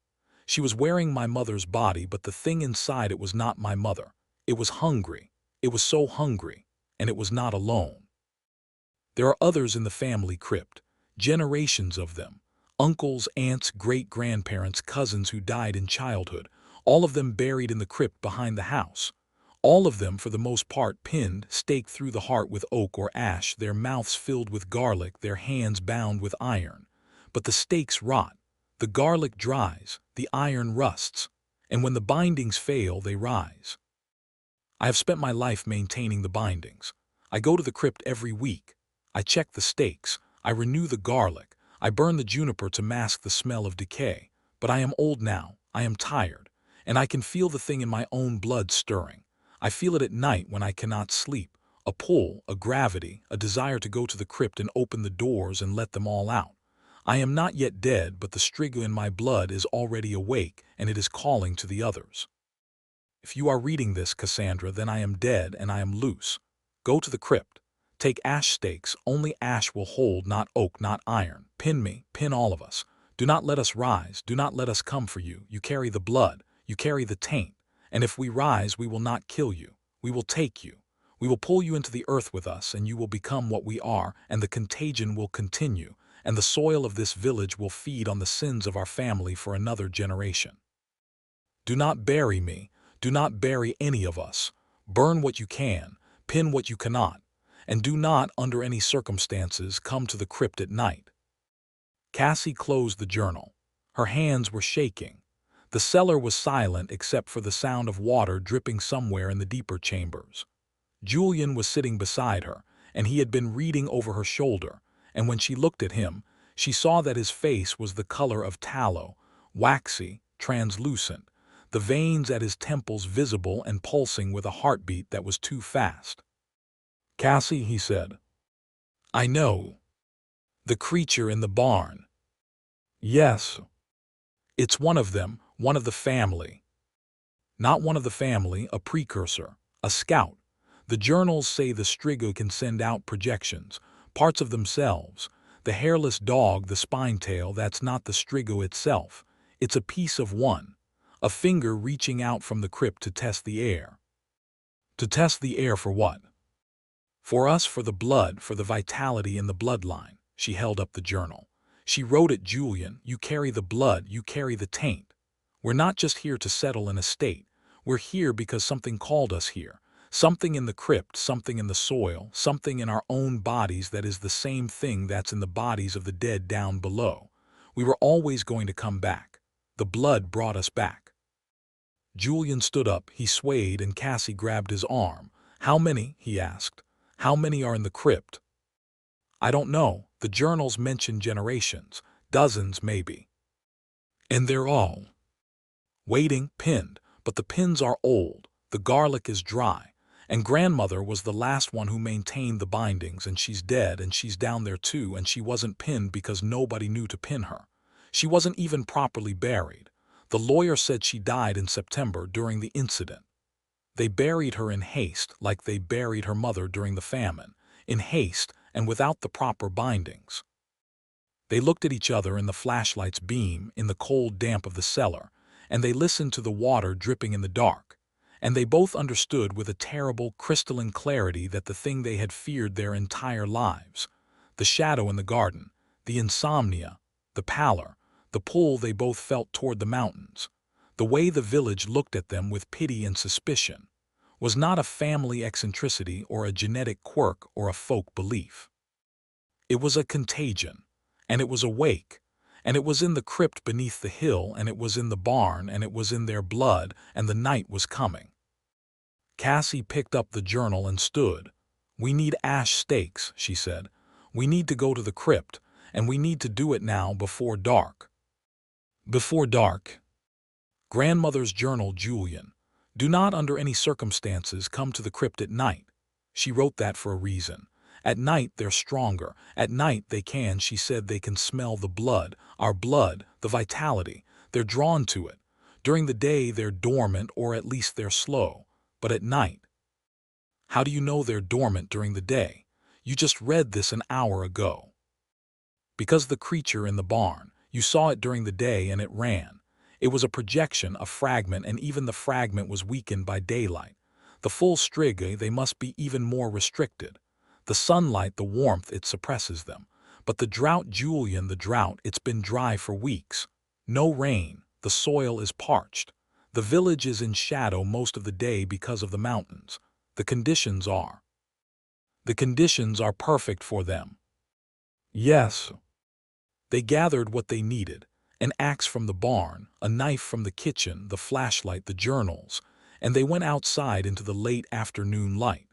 She was wearing my mother's body, but the thing inside it was not my mother. It was hungry. It was so hungry, and it was not alone. There are others in the family crypt, generations of them, uncles, aunts, great-grandparents, cousins who died in childhood, all of them buried in the crypt behind the house. All of them, for the most part, pinned, staked through the heart with oak or ash, their mouths filled with garlic, their hands bound with iron. But the stakes rot, the garlic dries, the iron rusts, and when the bindings fail, they rise. I have spent my life maintaining the bindings. I go to the crypt every week. I check the stakes. I renew the garlic. I burn the juniper to mask the smell of decay. But I am old now. I am tired. And I can feel the thing in my own blood stirring. I feel it at night when I cannot sleep. A pull, a gravity, a desire to go to the crypt and open the doors and let them all out. I am not yet dead, but the Strigoi in my blood is already awake, and it is calling to the others. If you are reading this, Cassandra, then I am dead and I am loose. Go to the crypt. Take ash stakes. Only ash will hold, not oak, not iron. Pin me, pin all of us. Do not let us rise. Do not let us come for you. You carry the blood. You carry the taint. And if we rise, we will not kill you. We will take you. We will pull you into the earth with us, and you will become what we are, and the contagion will continue, and the soil of this village will feed on the sins of our family for another generation. Do not bury me. Do not bury any of us. Burn what you can. Pin what you cannot. And do not, under any circumstances, come to the crypt at night. Cassie closed the journal. Her hands were shaking. The cellar was silent except for the sound of water dripping somewhere in the deeper chambers. Julian was sitting beside her, and he had been reading over her shoulder, and when she looked at him, she saw that his face was the color of tallow, waxy, translucent, the veins at his temples visible and pulsing with a heartbeat that was too fast. "Cassie," he said. I know. The creature in the barn. Yes. It's one of them, one of the family. Not one of the family, a precursor, a scout. The journals say the Strigoi can send out projections, parts of themselves. The hairless dog, the spine tail, that's not the Strigoi itself. It's a piece of one. A finger reaching out from the crypt to test the air. To test the air for what? For us, for the blood, for the vitality in the bloodline. She held up the journal. She wrote it, Julian, you carry the blood, you carry the taint. We're not just here to settle an estate. We're here because something called us here. Something in the crypt, something in the soil, something in our own bodies that is the same thing that's in the bodies of the dead down below. We were always going to come back. The blood brought us back. Julian stood up, he swayed, and Cassie grabbed his arm. How many? He asked. How many are in the crypt? I don't know. The journals mention generations. Dozens, maybe. And they're all waiting, pinned. But the pins are old. The garlic is dry. And grandmother was the last one who maintained the bindings, and she's dead, and she's down there too, and she wasn't pinned because nobody knew to pin her. She wasn't even properly buried. The lawyer said she died in September during the incident. They buried her in haste, like they buried her mother during the famine, in haste and without the proper bindings. They looked at each other in the flashlight's beam, in the cold damp of the cellar, and they listened to the water dripping in the dark, and they both understood with a terrible, crystalline clarity that the thing they had feared their entire lives, the shadow in the garden, the insomnia, the pallor, the pull they both felt toward the mountains, the way the village looked at them with pity and suspicion, was not a family eccentricity or a genetic quirk or a folk belief. It was a contagion, and it was awake, and it was in the crypt beneath the hill, and it was in the barn, and it was in their blood, and the night was coming. Cassie picked up the journal and stood. We need ash stakes, she said. We need to go to the crypt, and we need to do it now before dark. Before dark. Grandmother's journal, Julian. Do not under any circumstances come to the crypt at night. She wrote that for a reason. At night they're stronger. At night they can, she said, they can smell the blood, our blood, the vitality. They're drawn to it. During the day they're dormant, or at least they're slow. But at night. How do you know they're dormant during the day? You just read this an hour ago. Because the creature in the barn, you saw it during the day and it ran. It was a projection, a fragment, and even the fragment was weakened by daylight. The full Strigoi, they must be even more restricted. The sunlight, the warmth, it suppresses them. But the drought, Julian, the drought, it's been dry for weeks. No rain, the soil is parched. The village is in shadow most of the day because of the mountains. The conditions are perfect for them. Yes. They gathered what they needed. An axe from the barn, a knife from the kitchen, the flashlight, the journals, and they went outside into the late afternoon light.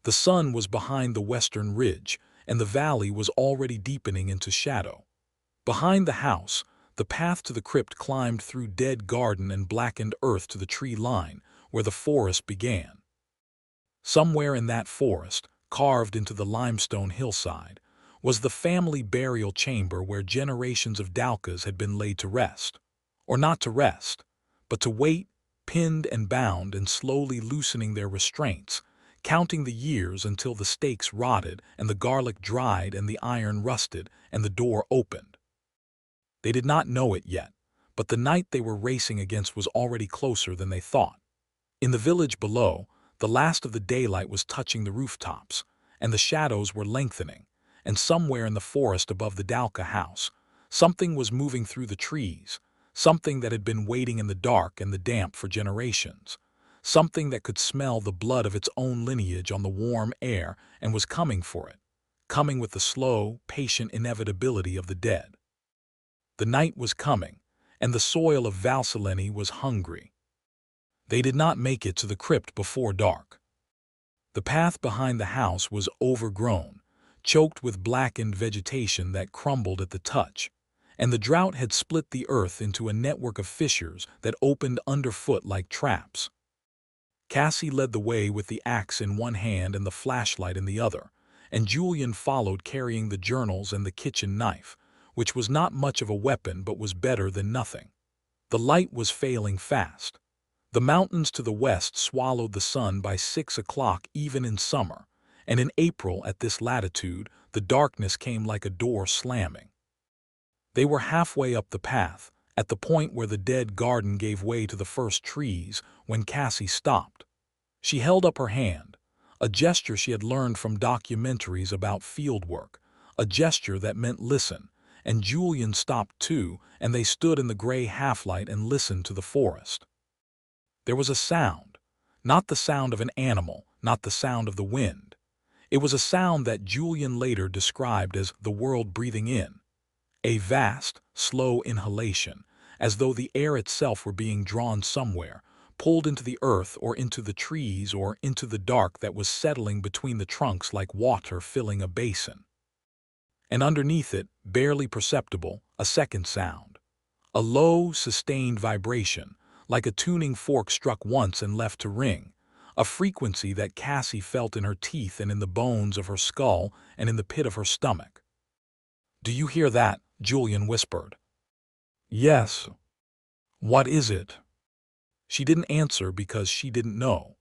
The sun was behind the western ridge, and the valley was already deepening into shadow. Behind the house, the path to the crypt climbed through dead garden and blackened earth to the tree line, where the forest began. Somewhere in that forest, carved into the limestone hillside, was the family burial chamber where generations of Dalkas had been laid to rest. Or not to rest, but to wait, pinned and bound and slowly loosening their restraints, counting the years until the stakes rotted and the garlic dried and the iron rusted and the door opened. They did not know it yet, but the night they were racing against was already closer than they thought. In the village below, the last of the daylight was touching the rooftops, and the shadows were lengthening, and somewhere in the forest above the Dalka house, something was moving through the trees, something that had been waiting in the dark and the damp for generations, something that could smell the blood of its own lineage on the warm air and was coming for it, coming with the slow, patient inevitability of the dead. The night was coming, and the soil of Valsaleni was hungry. They did not make it to the crypt before dark. The path behind the house was overgrown, choked with blackened vegetation that crumbled at the touch, and the drought had split the earth into a network of fissures that opened underfoot like traps. Cassie led the way with the axe in one hand and the flashlight in the other, and Julian followed carrying the journals and the kitchen knife, which was not much of a weapon but was better than nothing. The light was failing fast. The mountains to the west swallowed the sun by 6 o'clock even in summer, and in April at this latitude the darkness came like a door slamming. They were halfway up the path, at the point where the dead garden gave way to the first trees, when Cassie stopped. She held up her hand, a gesture she had learned from documentaries about fieldwork, a gesture that meant listen, and Julian stopped too, and they stood in the gray half-light and listened to the forest. There was a sound, not the sound of an animal, not the sound of the wind. It was a sound that Julian later described as the world breathing in, a vast, slow inhalation, as though the air itself were being drawn somewhere, pulled into the earth or into the trees or into the dark that was settling between the trunks like water filling a basin. And underneath it, barely perceptible, a second sound, a low, sustained vibration, like a tuning fork struck once and left to ring, a frequency that Cassie felt in her teeth and in the bones of her skull and in the pit of her stomach. "Do you hear that?" Julian whispered. "Yes." "What is it?" She didn't answer because she didn't know.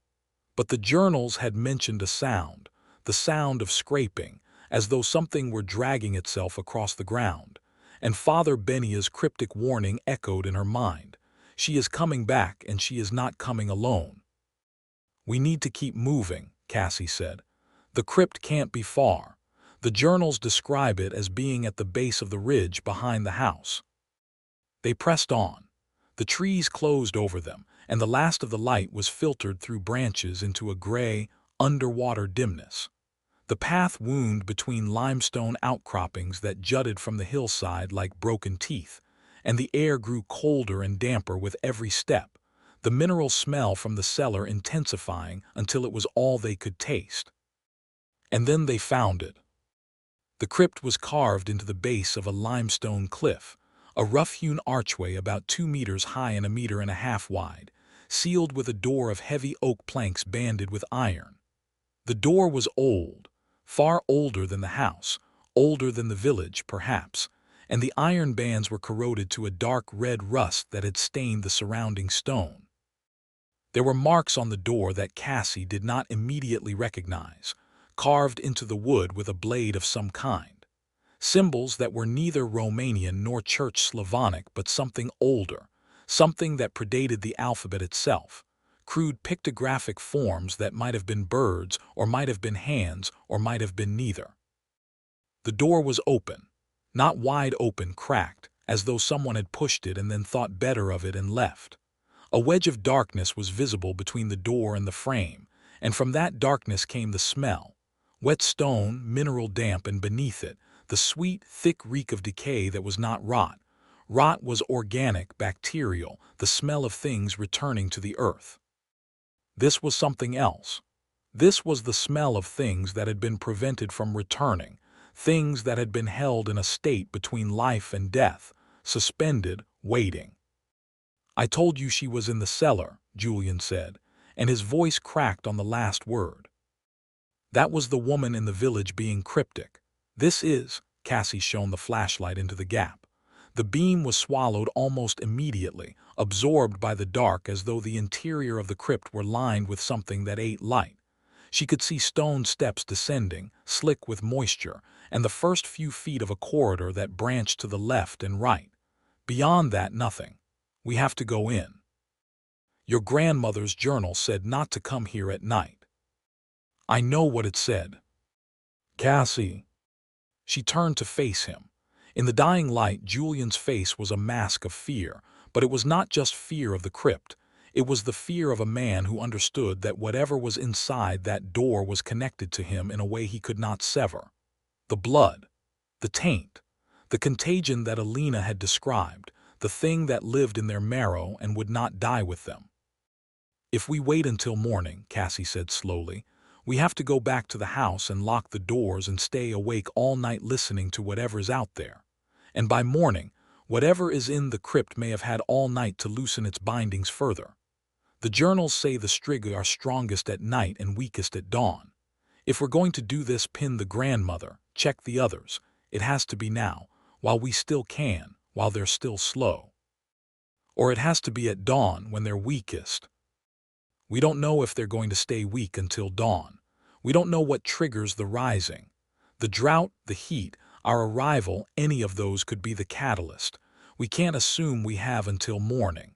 But the journals had mentioned a sound, the sound of scraping, as though something were dragging itself across the ground, and Father Benia's cryptic warning echoed in her mind. She is coming back, and she is not coming alone. "We need to keep moving," Cassie said. "The crypt can't be far. The journals describe it as being at the base of the ridge behind the house." They pressed on. The trees closed over them, and the last of the light was filtered through branches into a gray, underwater dimness. The path wound between limestone outcroppings that jutted from the hillside like broken teeth, and the air grew colder and damper with every step, the mineral smell from the cellar intensifying until it was all they could taste. And then they found it. The crypt was carved into the base of a limestone cliff, a rough-hewn archway about 2 meters high and 1.5 meters wide, sealed with a door of heavy oak planks banded with iron. The door was old, far older than the house, older than the village, perhaps, and the iron bands were corroded to a dark red rust that had stained the surrounding stone. There were marks on the door that Cassie did not immediately recognize, carved into the wood with a blade of some kind. Symbols that were neither Romanian nor Church Slavonic but something older, something that predated the alphabet itself, crude pictographic forms that might have been birds or might have been hands or might have been neither. The door was open, not wide open, cracked, as though someone had pushed it and then thought better of it and left. A wedge of darkness was visible between the door and the frame, and from that darkness came the smell, wet stone, mineral damp, and beneath it, the sweet, thick reek of decay that was not rot. Rot was organic, bacterial, the smell of things returning to the earth. This was something else. This was the smell of things that had been prevented from returning, things that had been held in a state between life and death, suspended, waiting. "I told you she was in the cellar," Julian said, and his voice cracked on the last word. "That was the woman in the village being cryptic. This is," Cassie shone the flashlight into the gap. The beam was swallowed almost immediately, absorbed by the dark as though the interior of the crypt were lined with something that ate light. She could see stone steps descending, slick with moisture, and the first few feet of a corridor that branched to the left and right. Beyond that, nothing. "We have to go in. Your grandmother's journal said not to come here at night." "I know what it said." "Cassie." She turned to face him. In the dying light, Julian's face was a mask of fear, but it was not just fear of the crypt. It was the fear of a man who understood that whatever was inside that door was connected to him in a way he could not sever. The blood, the taint, the contagion that Alina had described, the thing that lived in their marrow and would not die with them. "If we wait until morning," Cassie said slowly, "we have to go back to the house and lock the doors and stay awake all night listening to whatever's out there. And by morning, whatever is in the crypt may have had all night to loosen its bindings further. The journals say the Strigoi are strongest at night and weakest at dawn. If we're going to do this, pin the grandmother, check the others. It has to be now, while we still can, while they're still slow. Or it has to be at dawn when they're weakest. We don't know if they're going to stay weak until dawn. We don't know what triggers the rising. The drought, the heat, our arrival, any of those could be the catalyst. We can't assume we have until morning.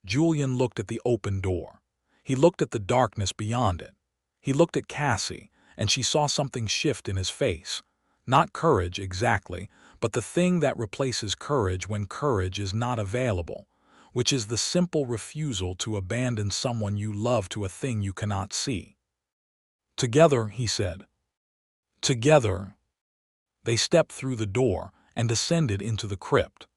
Julian looked at the open door. He looked at the darkness beyond it. He looked at Cassie, and she saw something shift in his face. Not courage exactly, but the thing that replaces courage when courage is not available, which is the simple refusal to abandon someone you love to a thing you cannot see. Together, he said. Together. They stepped through the door and descended into the crypt.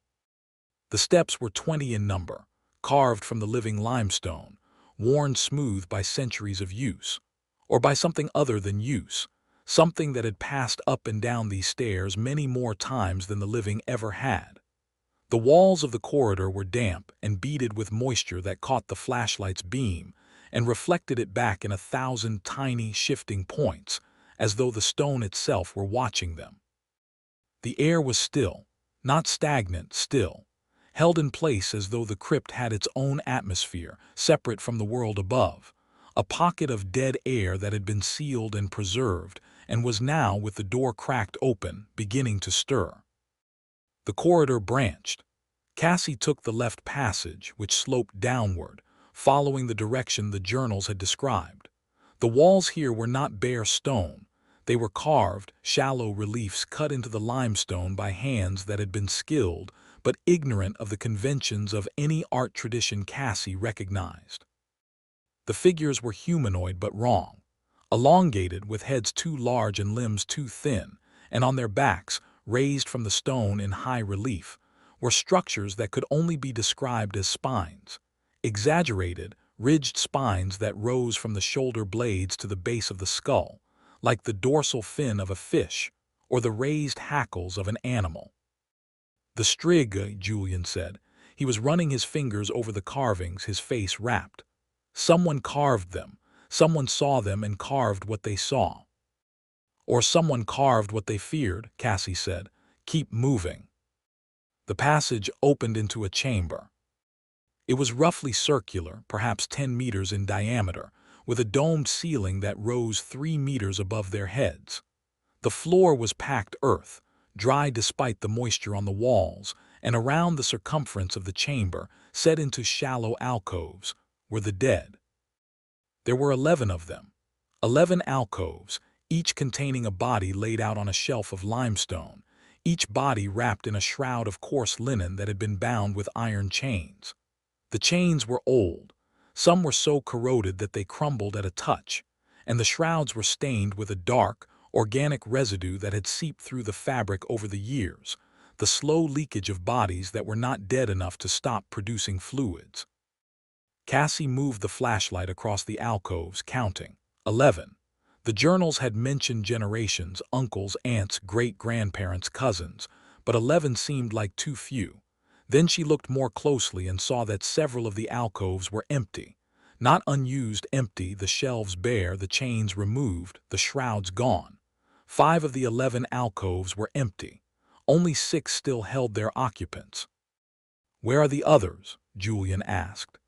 The steps were 20 in number, carved from the living limestone, worn smooth by centuries of use, or by something other than use, something that had passed up and down these stairs many more times than the living ever had. The walls of the corridor were damp and beaded with moisture that caught the flashlight's beam and reflected it back in 1,000 tiny, shifting points, as though the stone itself were watching them. The air was still, not stagnant, still, held in place as though the crypt had its own atmosphere, separate from the world above, a pocket of dead air that had been sealed and preserved and was now, with the door cracked open, beginning to stir. The corridor branched. Cassie took the left passage, which sloped downward, following the direction the journals had described. The walls here were not bare stone. They were carved, shallow reliefs cut into the limestone by hands that had been skilled but ignorant of the conventions of any art tradition Cassie recognized. The figures were humanoid but wrong, elongated with heads too large and limbs too thin, and on their backs, raised from the stone in high relief, were structures that could only be described as spines, exaggerated, ridged spines that rose from the shoulder blades to the base of the skull, like the dorsal fin of a fish or the raised hackles of an animal. The Strigoi, Julian said. He was running his fingers over the carvings, his face rapt. Someone carved them. Someone saw them and carved what they saw. Or someone carved what they feared, Cassie said. Keep moving. The passage opened into a chamber. It was roughly circular, perhaps 10 meters in diameter, with a domed ceiling that rose 3 meters above their heads. The floor was packed earth, dry despite the moisture on the walls, and around the circumference of the chamber, set into shallow alcoves, were the dead. There were 11 of them, 11 alcoves, each containing a body laid out on a shelf of limestone, each body wrapped in a shroud of coarse linen that had been bound with iron chains. The chains were old. Some were so corroded that they crumbled at a touch, and the shrouds were stained with a dark, organic residue that had seeped through the fabric over the years, the slow leakage of bodies that were not dead enough to stop producing fluids. Cassie moved the flashlight across the alcoves, counting. 11. The journals had mentioned generations, uncles, aunts, great-grandparents, cousins, but 11 seemed like too few. Then she looked more closely and saw that several of the alcoves were empty. Not unused, empty, the shelves bare, the chains removed, the shrouds gone. 5 of the 11 alcoves were empty. Only 6 still held their occupants. "Where are the others?" Julian asked.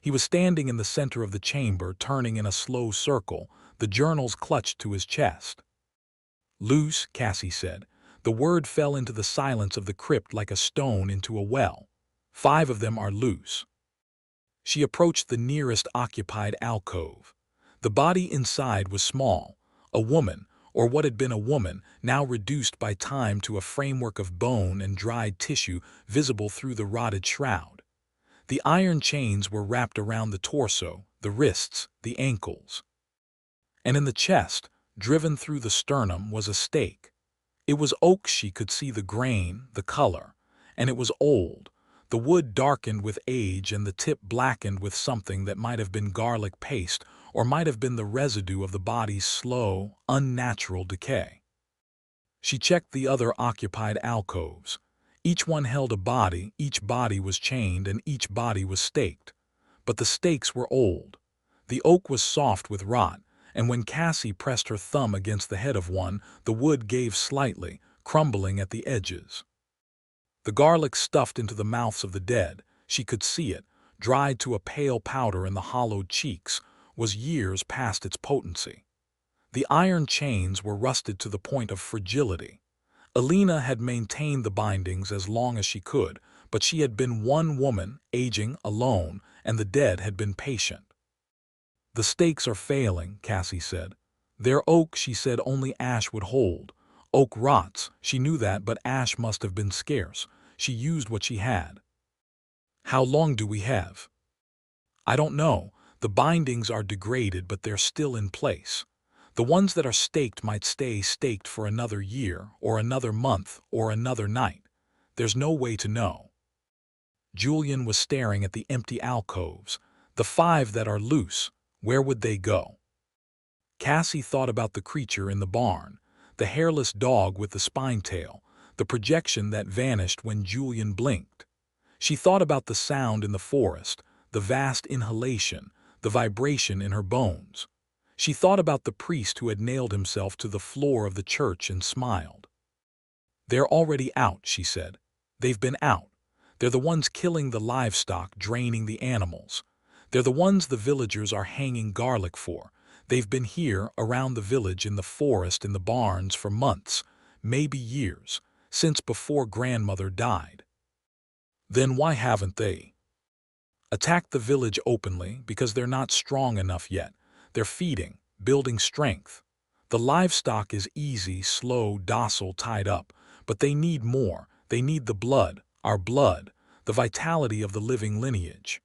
He was standing in the center of the chamber, turning in a slow circle, the journals clutched to his chest. "Loose," Cassie said. The word fell into the silence of the crypt like a stone into a well. 5 of them are loose. She approached the nearest occupied alcove. The body inside was small, a woman, or what had been a woman, now reduced by time to a framework of bone and dried tissue visible through the rotted shroud. The iron chains were wrapped around the torso, the wrists, the ankles. And in the chest, driven through the sternum, was a stake. It was oak. She could see the grain, the color, and it was old. The wood darkened with age and the tip blackened with something that might have been garlic paste or might have been the residue of the body's slow, unnatural decay. She checked the other occupied alcoves. Each one held a body, each body was chained, and each body was staked. But the stakes were old. The oak was soft with rot, and when Cassie pressed her thumb against the head of one, the wood gave slightly, crumbling at the edges. The garlic stuffed into the mouths of the dead, she could see it, dried to a pale powder in the hollowed cheeks, was years past its potency. The iron chains were rusted to the point of fragility. Alina had maintained the bindings as long as she could, but she had been one woman, aging, alone, and the dead had been patient. "The stakes are failing," Cassie said. "They're oak," she said, "only ash would hold. Oak rots, she knew that, but ash must have been scarce. She used what she had." "How long do we have?" "I don't know. The bindings are degraded, but they're still in place. The ones that are staked might stay staked for another year, or another month, or another night. There's no way to know." Julian was staring at the empty alcoves. "The 5 that are loose, where would they go?" Cassie thought about the creature in the barn, the hairless dog with the spine tail, the projection that vanished when Julian blinked. She thought about the sound in the forest, the vast inhalation, the vibration in her bones. She thought about the priest who had nailed himself to the floor of the church and smiled. "They're already out," she said. "They've been out. They're the ones killing the livestock, draining the animals. They're the ones the villagers are hanging garlic for. They've been here, around the village, in the forest, in the barns, for months, maybe years, since before grandmother died." "Then why haven't they attacked the village openly?" "Because they're not strong enough yet. They're feeding, building strength. The livestock is easy, slow, docile, tied up, but they need more. They need the blood, our blood, the vitality of the living lineage."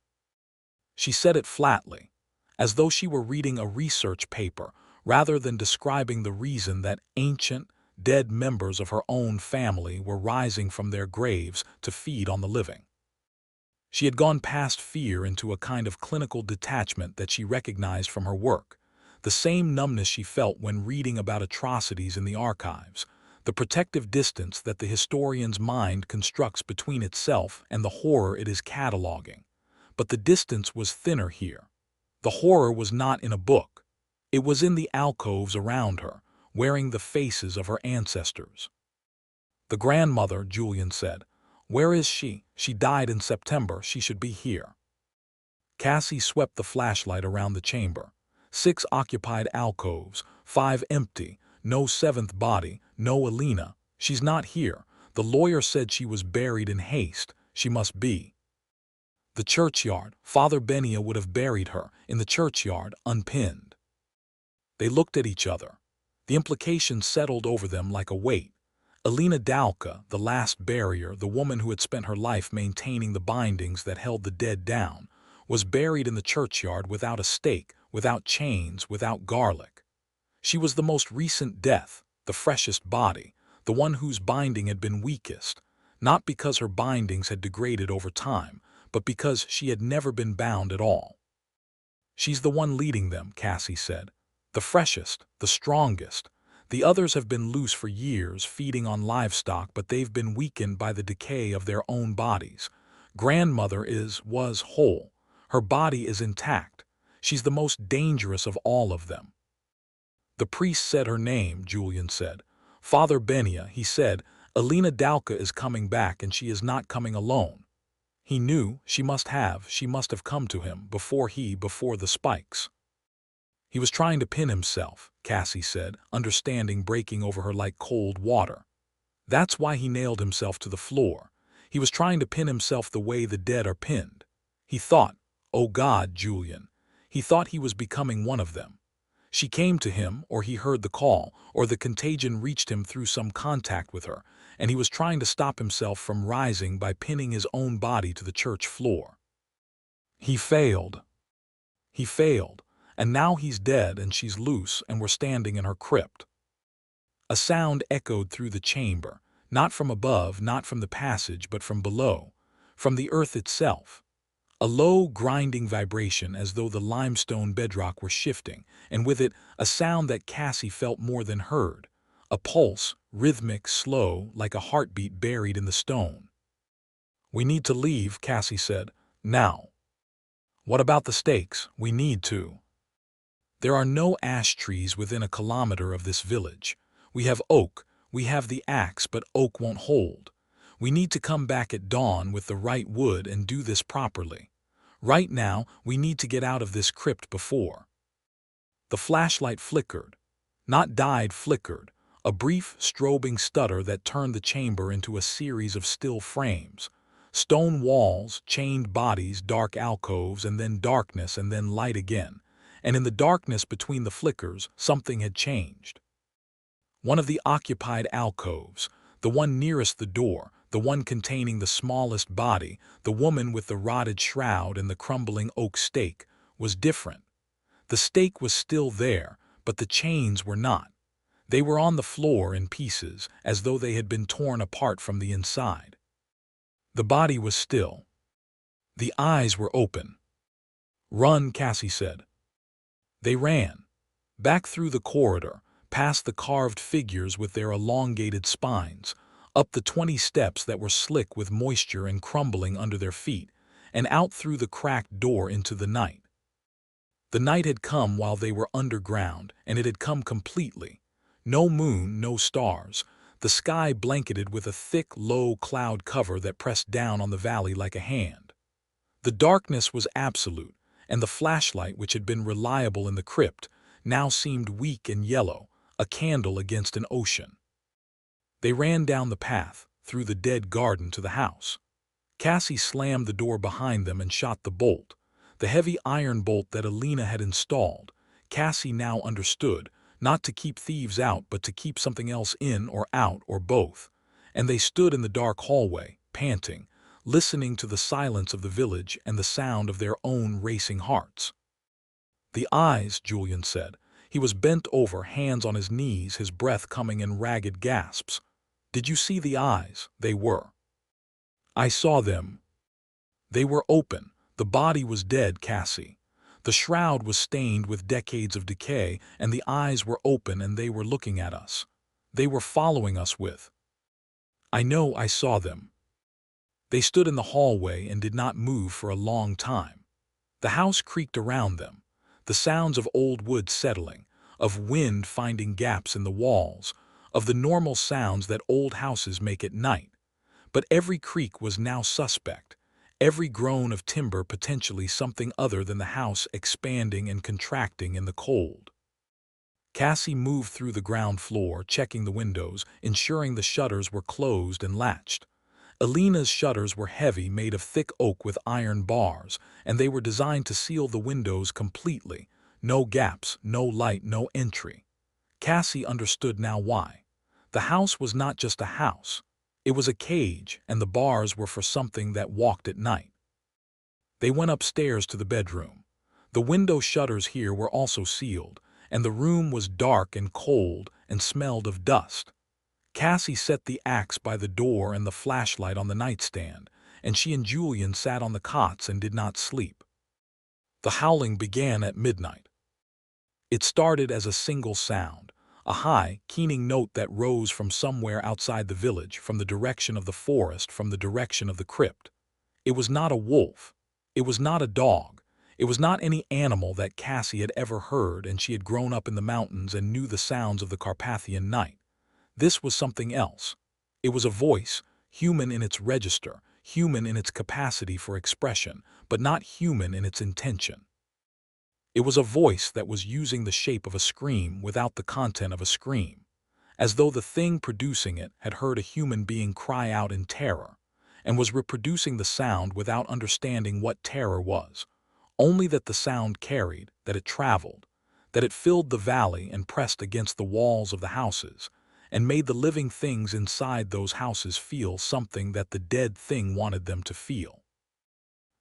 She said it flatly, as though she were reading a research paper rather than describing the reason that ancient, dead members of her own family were rising from their graves to feed on the living. She had gone past fear into a kind of clinical detachment that she recognized from her work, the same numbness she felt when reading about atrocities in the archives, the protective distance that the historian's mind constructs between itself and the horror it is cataloging. But the distance was thinner here. The horror was not in a book. It was in the alcoves around her, wearing the faces of her ancestors. "The grandmother," Julian said. "Where is she? She died in September. She should be here." Cassie swept the flashlight around the chamber. 6 occupied alcoves, 5 empty, no 7th body, no Alina. "She's not here. The lawyer said she was buried in haste. She must be." "The churchyard. Father Benia would have buried her, in the churchyard, unpinned." They looked at each other. The implication settled over them like a weight. Alina Dalka, the last barrier, the woman who had spent her life maintaining the bindings that held the dead down, was buried in the churchyard without a stake, without chains, without garlic. She was the most recent death, the freshest body, the one whose binding had been weakest, not because her bindings had degraded over time, but because she had never been bound at all. "She's the one leading them," Cassie said. "The freshest, the strongest. The others have been loose for years, feeding on livestock, but they've been weakened by the decay of their own bodies. Grandmother was whole. Her body is intact. She's the most dangerous of all of them." "The priest said her name," Julian said. "Father Benia, he said, Alina Dalka is coming back and she is not coming alone. He knew, she must have come to him before the spikes." "He was trying to pin himself," Cassie said, understanding breaking over her like cold water. "That's why he nailed himself to the floor. He was trying to pin himself the way the dead are pinned. He thought, oh God, Julian, he thought he was becoming one of them. She came to him, or he heard the call, or the contagion reached him through some contact with her, and he was trying to stop himself from rising by pinning his own body to the church floor. He failed. And now he's dead and she's loose and we're standing in her crypt." A sound echoed through the chamber, not from above, not from the passage, but from below, from the earth itself. A low, grinding vibration as though the limestone bedrock were shifting, and with it a sound that Cassie felt more than heard, a pulse, rhythmic, slow, like a heartbeat buried in the stone. "We need to leave," Cassie said. "Now." "What about the stakes? We need to." There are no ash trees within a kilometer of this village. We have oak, we have the axe, but oak won't hold. We need to come back at dawn with the right wood and do this properly. Right now, we need to get out of this crypt before. The flashlight flickered. Not died, flickered. A brief, strobing stutter that turned the chamber into a series of still frames. Stone walls, chained bodies, dark alcoves, and then darkness, and then light again. And in the darkness between the flickers, something had changed. One of the occupied alcoves, the one nearest the door, the one containing the smallest body, the woman with the rotted shroud and the crumbling oak stake, was different. The stake was still there, but the chains were not. They were on the floor in pieces, as though they had been torn apart from the inside. The body was still. The eyes were open. "Run," Cassie said. They ran. Back through the corridor, past the carved figures with their elongated spines, up the 20 steps that were slick with moisture and crumbling under their feet, and out through the cracked door into the night. The night had come while they were underground, and it had come completely. No moon, no stars, the sky blanketed with a thick, low cloud cover that pressed down on the valley like a hand. The darkness was absolute, and the flashlight, which had been reliable in the crypt, now seemed weak and yellow, a candle against an ocean. They ran down the path, through the dead garden to the house. Cassie slammed the door behind them and shot the bolt, the heavy iron bolt that Alina had installed. Cassie now understood, not to keep thieves out but to keep something else in or out or both, and they stood in the dark hallway, panting, listening to the silence of the village and the sound of their own racing hearts. "The eyes," Julian said. He was bent over, hands on his knees, his breath coming in ragged gasps. "Did you see the eyes?" "They were." "I saw them. They were open. The body was dead, Cassie. The shroud was stained with decades of decay, and the eyes were open and they were looking at us. They were following us with—" "I know, I saw them." They stood in the hallway and did not move for a long time. The house creaked around them, the sounds of old wood settling, of wind finding gaps in the walls, of the normal sounds that old houses make at night. But every creak was now suspect, every groan of timber potentially something other than the house expanding and contracting in the cold. Cassie moved through the ground floor, checking the windows, ensuring the shutters were closed and latched. Alina's shutters were heavy, made of thick oak with iron bars, and they were designed to seal the windows completely. No gaps, no light, no entry. Cassie understood now why. The house was not just a house. It was a cage, and the bars were for something that walked at night. They went upstairs to the bedroom. The window shutters here were also sealed, and the room was dark and cold and smelled of dust. Cassie set the axe by the door and the flashlight on the nightstand, and she and Julian sat on the cots and did not sleep. The howling began at midnight. It started as a single sound, a high, keening note that rose from somewhere outside the village, from the direction of the forest, from the direction of the crypt. It was not a wolf. It was not a dog. It was not any animal that Cassie had ever heard, and she had grown up in the mountains and knew the sounds of the Carpathian night. This was something else. It was a voice, human in its register, human in its capacity for expression, but not human in its intention. It was a voice that was using the shape of a scream without the content of a scream, as though the thing producing it had heard a human being cry out in terror, and was reproducing the sound without understanding what terror was, only that the sound carried, that it traveled, that it filled the valley and pressed against the walls of the houses, and made the living things inside those houses feel something that the dead thing wanted them to feel.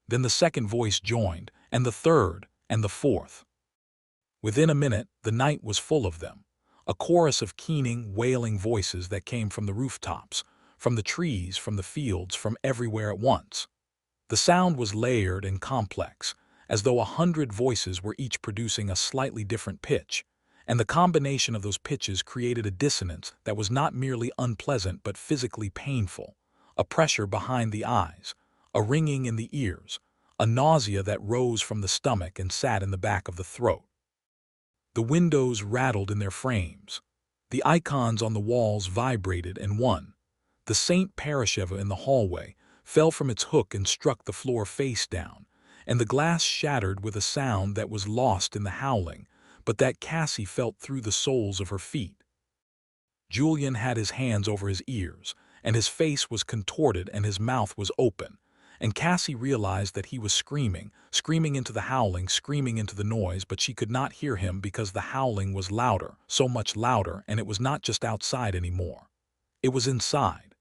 Then the second voice joined, and the third, and the fourth. Within a minute, the night was full of them, a chorus of keening, wailing voices that came from the rooftops, from the trees, from the fields, from everywhere at once. The sound was layered and complex, as though 100 voices were each producing a slightly different pitch, and the combination of those pitches created a dissonance that was not merely unpleasant but physically painful, a pressure behind the eyes, a ringing in the ears, a nausea that rose from the stomach and sat in the back of the throat. The windows rattled in their frames. The icons on the walls vibrated, and one, the Saint Parasheva in the hallway, fell from its hook and struck the floor face down, and the glass shattered with a sound that was lost in the howling, but that Cassie felt through the soles of her feet. Julian had his hands over his ears, and his face was contorted and his mouth was open, and Cassie realized that he was screaming into the howling, screaming into the noise, but she could not hear him because the howling was louder, so much louder, and it was not just outside anymore. It was inside.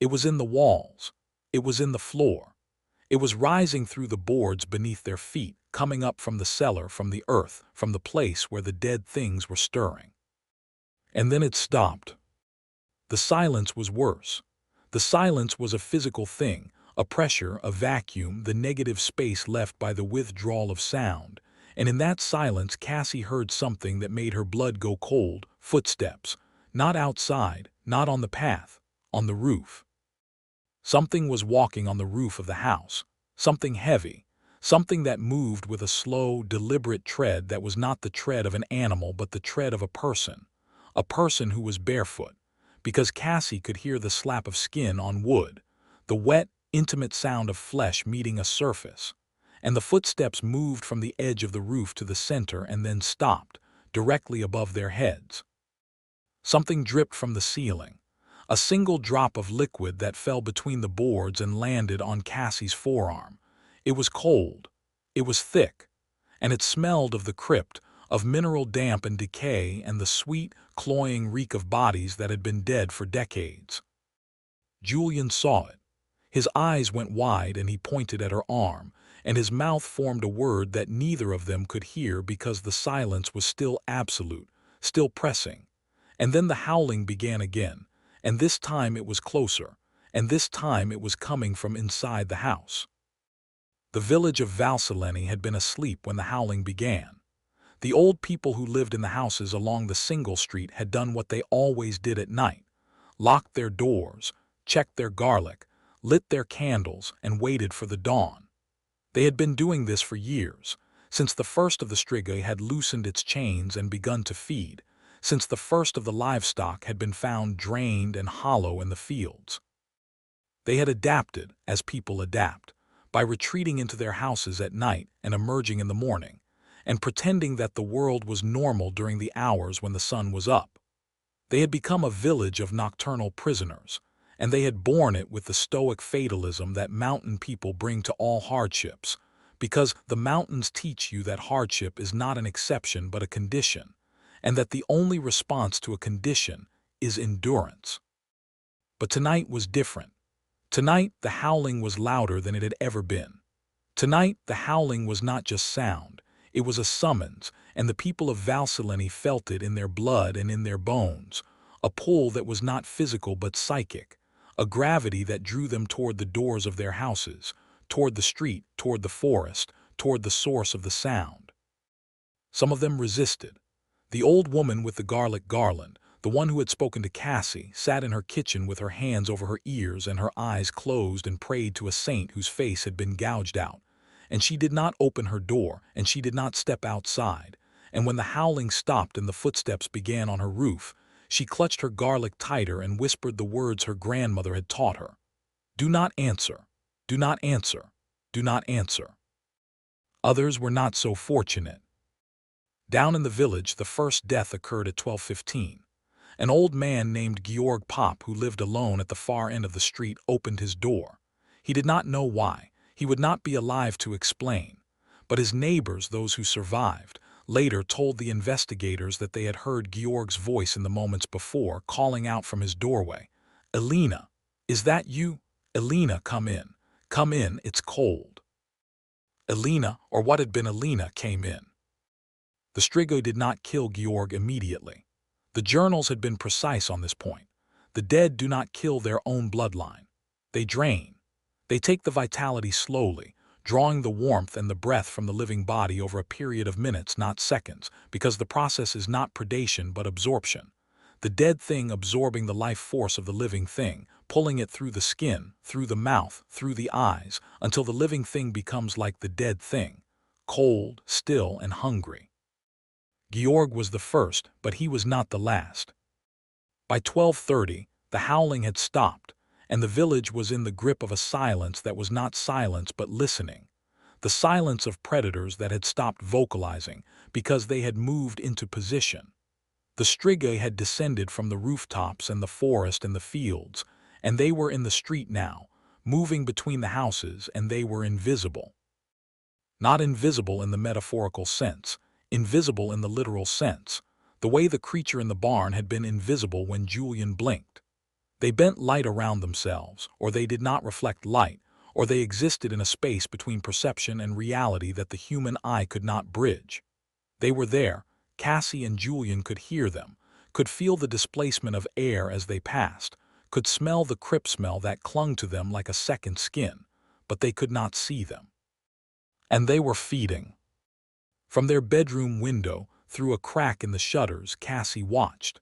It was in the walls. It was in the floor. It was rising through the boards beneath their feet, coming up from the cellar, from the earth, from the place where the dead things were stirring. And then it stopped. The silence was worse. The silence was a physical thing, a pressure, a vacuum, the negative space left by the withdrawal of sound, and in that silence Cassie heard something that made her blood go cold, footsteps, not outside, not on the path, on the roof. Something was walking on the roof of the house, something heavy, something that moved with a slow, deliberate tread that was not the tread of an animal but the tread of a person who was barefoot, because Cassie could hear the slap of skin on wood, the wet, intimate sound of flesh meeting a surface, and the footsteps moved from the edge of the roof to the center and then stopped, directly above their heads. Something dripped from the ceiling, a single drop of liquid that fell between the boards and landed on Cassie's forearm. It was cold, it was thick, and it smelled of the crypt, of mineral damp and decay and the sweet, cloying reek of bodies that had been dead for decades. Julian saw it. His eyes went wide and he pointed at her arm, and his mouth formed a word that neither of them could hear because the silence was still absolute, still pressing. And then the howling began again, and this time it was closer, and this time it was coming from inside the house. The village of Valsaleni had been asleep when the howling began. The old people who lived in the houses along the single street had done what they always did at night: locked their doors, checked their garlic, lit their candles, and waited for the dawn. They had been doing this for years, since the first of the Strigoi had loosened its chains and begun to feed, since the first of the livestock had been found drained and hollow in the fields. They had adapted, as people adapt, by retreating into their houses at night and emerging in the morning, and pretending that the world was normal during the hours when the sun was up. They had become a village of nocturnal prisoners, and they had borne it with the stoic fatalism that mountain people bring to all hardships, because the mountains teach you that hardship is not an exception but a condition, and that the only response to a condition is endurance. But tonight was different. Tonight the howling was louder than it had ever been. Tonight the howling was not just sound, it was a summons, and the people of Valsaleni felt it in their blood and in their bones, a pull that was not physical but psychic, a gravity that drew them toward the doors of their houses, toward the street, toward the forest, toward the source of the sound. Some of them resisted. The old woman with the garlic garland, the one who had spoken to Cassie, sat in her kitchen with her hands over her ears and her eyes closed and prayed to a saint whose face had been gouged out. And she did not open her door, and she did not step outside. And when the howling stopped and the footsteps began on her roof, she clutched her garlic tighter and whispered the words her grandmother had taught her. Do not answer. Do not answer. Do not answer. Others were not so fortunate. Down in the village, the first death occurred at 12:15. An old man named Georg Pop, who lived alone at the far end of the street, opened his door. He did not know why. He would not be alive to explain. But his neighbors, those who survived, later told the investigators that they had heard Georg's voice in the moments before, calling out from his doorway, "Elena, is that you? Elena, come in. Come in, it's cold." Elena, or what had been Elena, came in. The Strigoi did not kill Georg immediately. The journals had been precise on this point. The dead do not kill their own bloodline. They drain. They take the vitality slowly, drawing the warmth and the breath from the living body over a period of minutes, not seconds, because the process is not predation but absorption. The dead thing absorbing the life force of the living thing, pulling it through the skin, through the mouth, through the eyes, until the living thing becomes like the dead thing, cold, still, and hungry. Georg was the first, but he was not the last. By 12:30, the howling had stopped, and the village was in the grip of a silence that was not silence but listening. The silence of predators that had stopped vocalizing because they had moved into position. The Strigoi had descended from the rooftops and the forest and the fields, and they were in the street now, moving between the houses, and they were invisible. Not invisible in the metaphorical sense, invisible in the literal sense, the way the creature in the barn had been invisible when Julian blinked. They bent light around themselves, or they did not reflect light, or they existed in a space between perception and reality that the human eye could not bridge. They were there. Cassie and Julian could hear them, could feel the displacement of air as they passed, could smell the crypt smell that clung to them like a second skin, but they could not see them. And they were feeding. From their bedroom window, through a crack in the shutters, Cassie watched.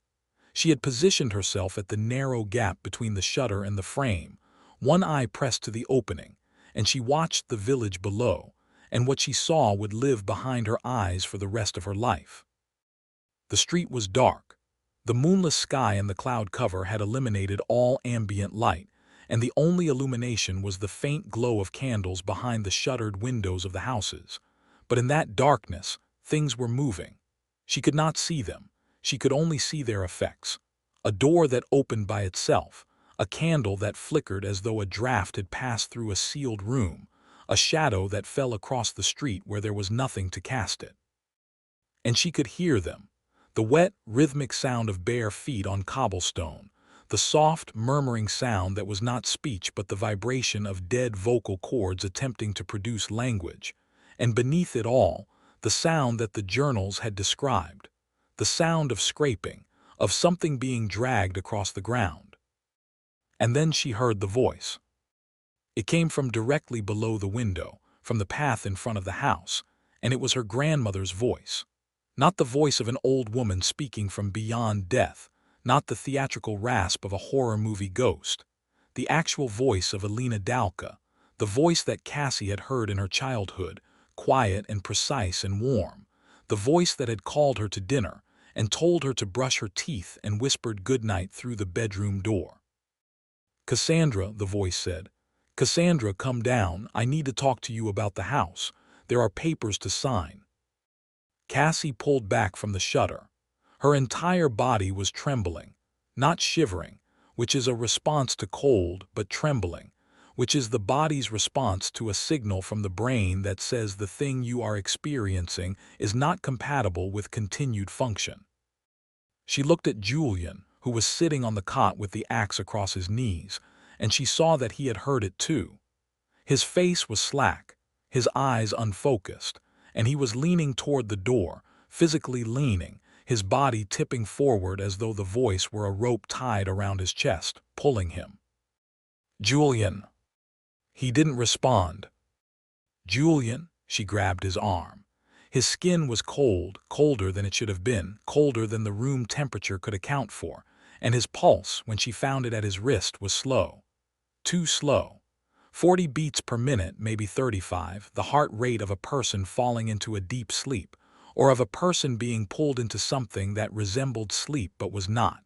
She had positioned herself at the narrow gap between the shutter and the frame, one eye pressed to the opening, and she watched the village below, and what she saw would live behind her eyes for the rest of her life. The street was dark. The moonless sky and the cloud cover had eliminated all ambient light, and the only illumination was the faint glow of candles behind the shuttered windows of the houses. But in that darkness, things were moving. She could not see them. She could only see their effects. A door that opened by itself, a candle that flickered as though a draft had passed through a sealed room, a shadow that fell across the street where there was nothing to cast it. And she could hear them. The wet, rhythmic sound of bare feet on cobblestone, the soft, murmuring sound that was not speech but the vibration of dead vocal cords attempting to produce language, and beneath it all, the sound that the journals had described, the sound of scraping, of something being dragged across the ground. And then she heard the voice. It came from directly below the window, from the path in front of the house, and it was her grandmother's voice. Not the voice of an old woman speaking from beyond death, not the theatrical rasp of a horror movie ghost. The actual voice of Alina Dalka, the voice that Cassie had heard in her childhood, quiet and precise and warm, the voice that had called her to dinner and told her to brush her teeth and whispered goodnight through the bedroom door. "Cassandra," the voice said. "Cassandra, come down. I need to talk to you about the house. There are papers to sign." Cassie pulled back from the shutter. Her entire body was trembling, not shivering, which is a response to cold, but trembling, which is the body's response to a signal from the brain that says the thing you are experiencing is not compatible with continued function. She looked at Julian, who was sitting on the cot with the axe across his knees, and she saw that he had heard it too. His face was slack, his eyes unfocused, and he was leaning toward the door, physically leaning, his body tipping forward as though the voice were a rope tied around his chest, pulling him. "Julian." He didn't respond. "Julian," she grabbed his arm. His skin was cold, colder than it should have been, colder than the room temperature could account for, and his pulse, when she found it at his wrist, was slow. Too slow. 40 beats per minute, maybe 35, the heart rate of a person falling into a deep sleep, or of a person being pulled into something that resembled sleep but was not.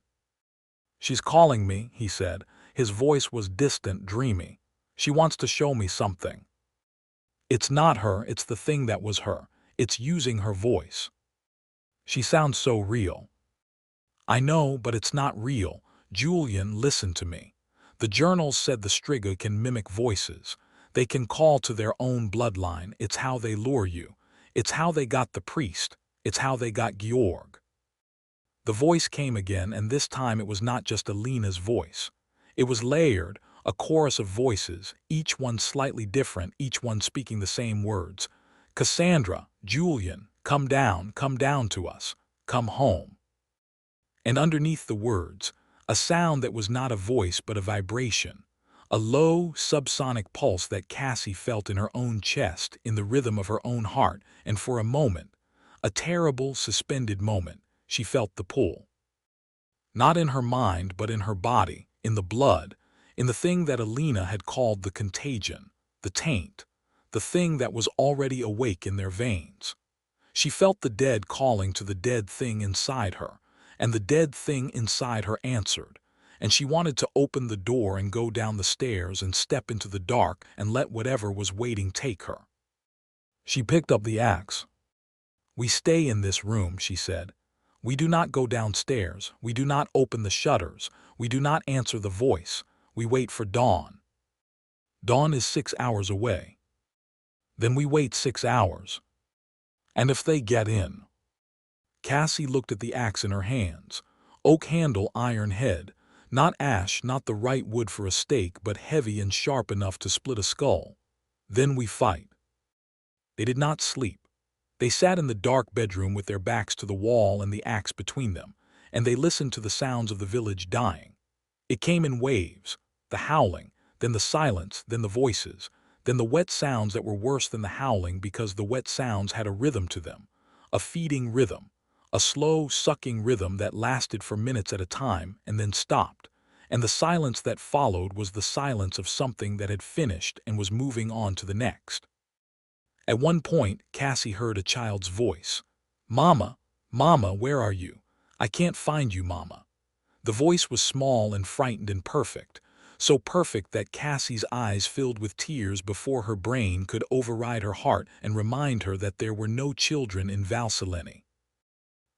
"She's calling me," he said. His voice was distant, dreamy. "She wants to show me something." "It's not her, it's the thing that was her. It's using her voice." "She sounds so real." "I know, but it's not real. Julian, listen to me. The journals said the Strigoi can mimic voices. They can call to their own bloodline. It's how they lure you. It's how they got the priest. It's how they got Georg." The voice came again, and this time it was not just Alina's voice. It was layered, a chorus of voices, each one slightly different, each one speaking the same words. "Cassandra, Julian, come down to us, come home." And underneath the words, a sound that was not a voice but a vibration, a low, subsonic pulse that Cassie felt in her own chest, in the rhythm of her own heart, and for a moment, a terrible, suspended moment, she felt the pull. Not in her mind, but in her body, in the blood, in the thing that Alina had called the contagion, the taint, the thing that was already awake in their veins. She felt the dead calling to the dead thing inside her, and the dead thing inside her answered, and she wanted to open the door and go down the stairs and step into the dark and let whatever was waiting take her. She picked up the axe. "We stay in this room," she said. "We do not go downstairs. We do not open the shutters. We do not answer the voice. We wait for dawn. Dawn is 6 hours away. Then we wait 6 hours. And if they get in?" Cassie looked at the axe in her hands. Oak handle, iron head. Not ash, not the right wood for a stake, but heavy and sharp enough to split a skull. "Then we fight." They did not sleep. They sat in the dark bedroom with their backs to the wall and the axe between them, and they listened to the sounds of the village dying. It came in waves, the howling, then the silence, then the voices, then the wet sounds that were worse than the howling because the wet sounds had a rhythm to them, a feeding rhythm, a slow, sucking rhythm that lasted for minutes at a time and then stopped, and the silence that followed was the silence of something that had finished and was moving on to the next. At one point, Cassie heard a child's voice. "Mama, Mama, where are you? I can't find you, Mama." The voice was small and frightened and perfect, so perfect that Cassie's eyes filled with tears before her brain could override her heart and remind her that there were no children in Valsellini.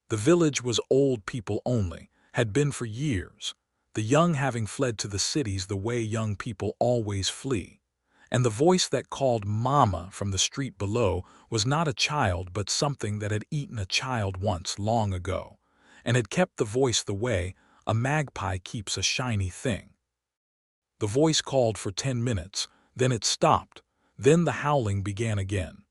The village was old people only, had been for years, the young having fled to the cities the way young people always flee. And the voice that called Mama from the street below was not a child but something that had eaten a child once long ago, and had kept the voice the way a magpie keeps a shiny thing. The voice called for 10 minutes, then it stopped, then the howling began again.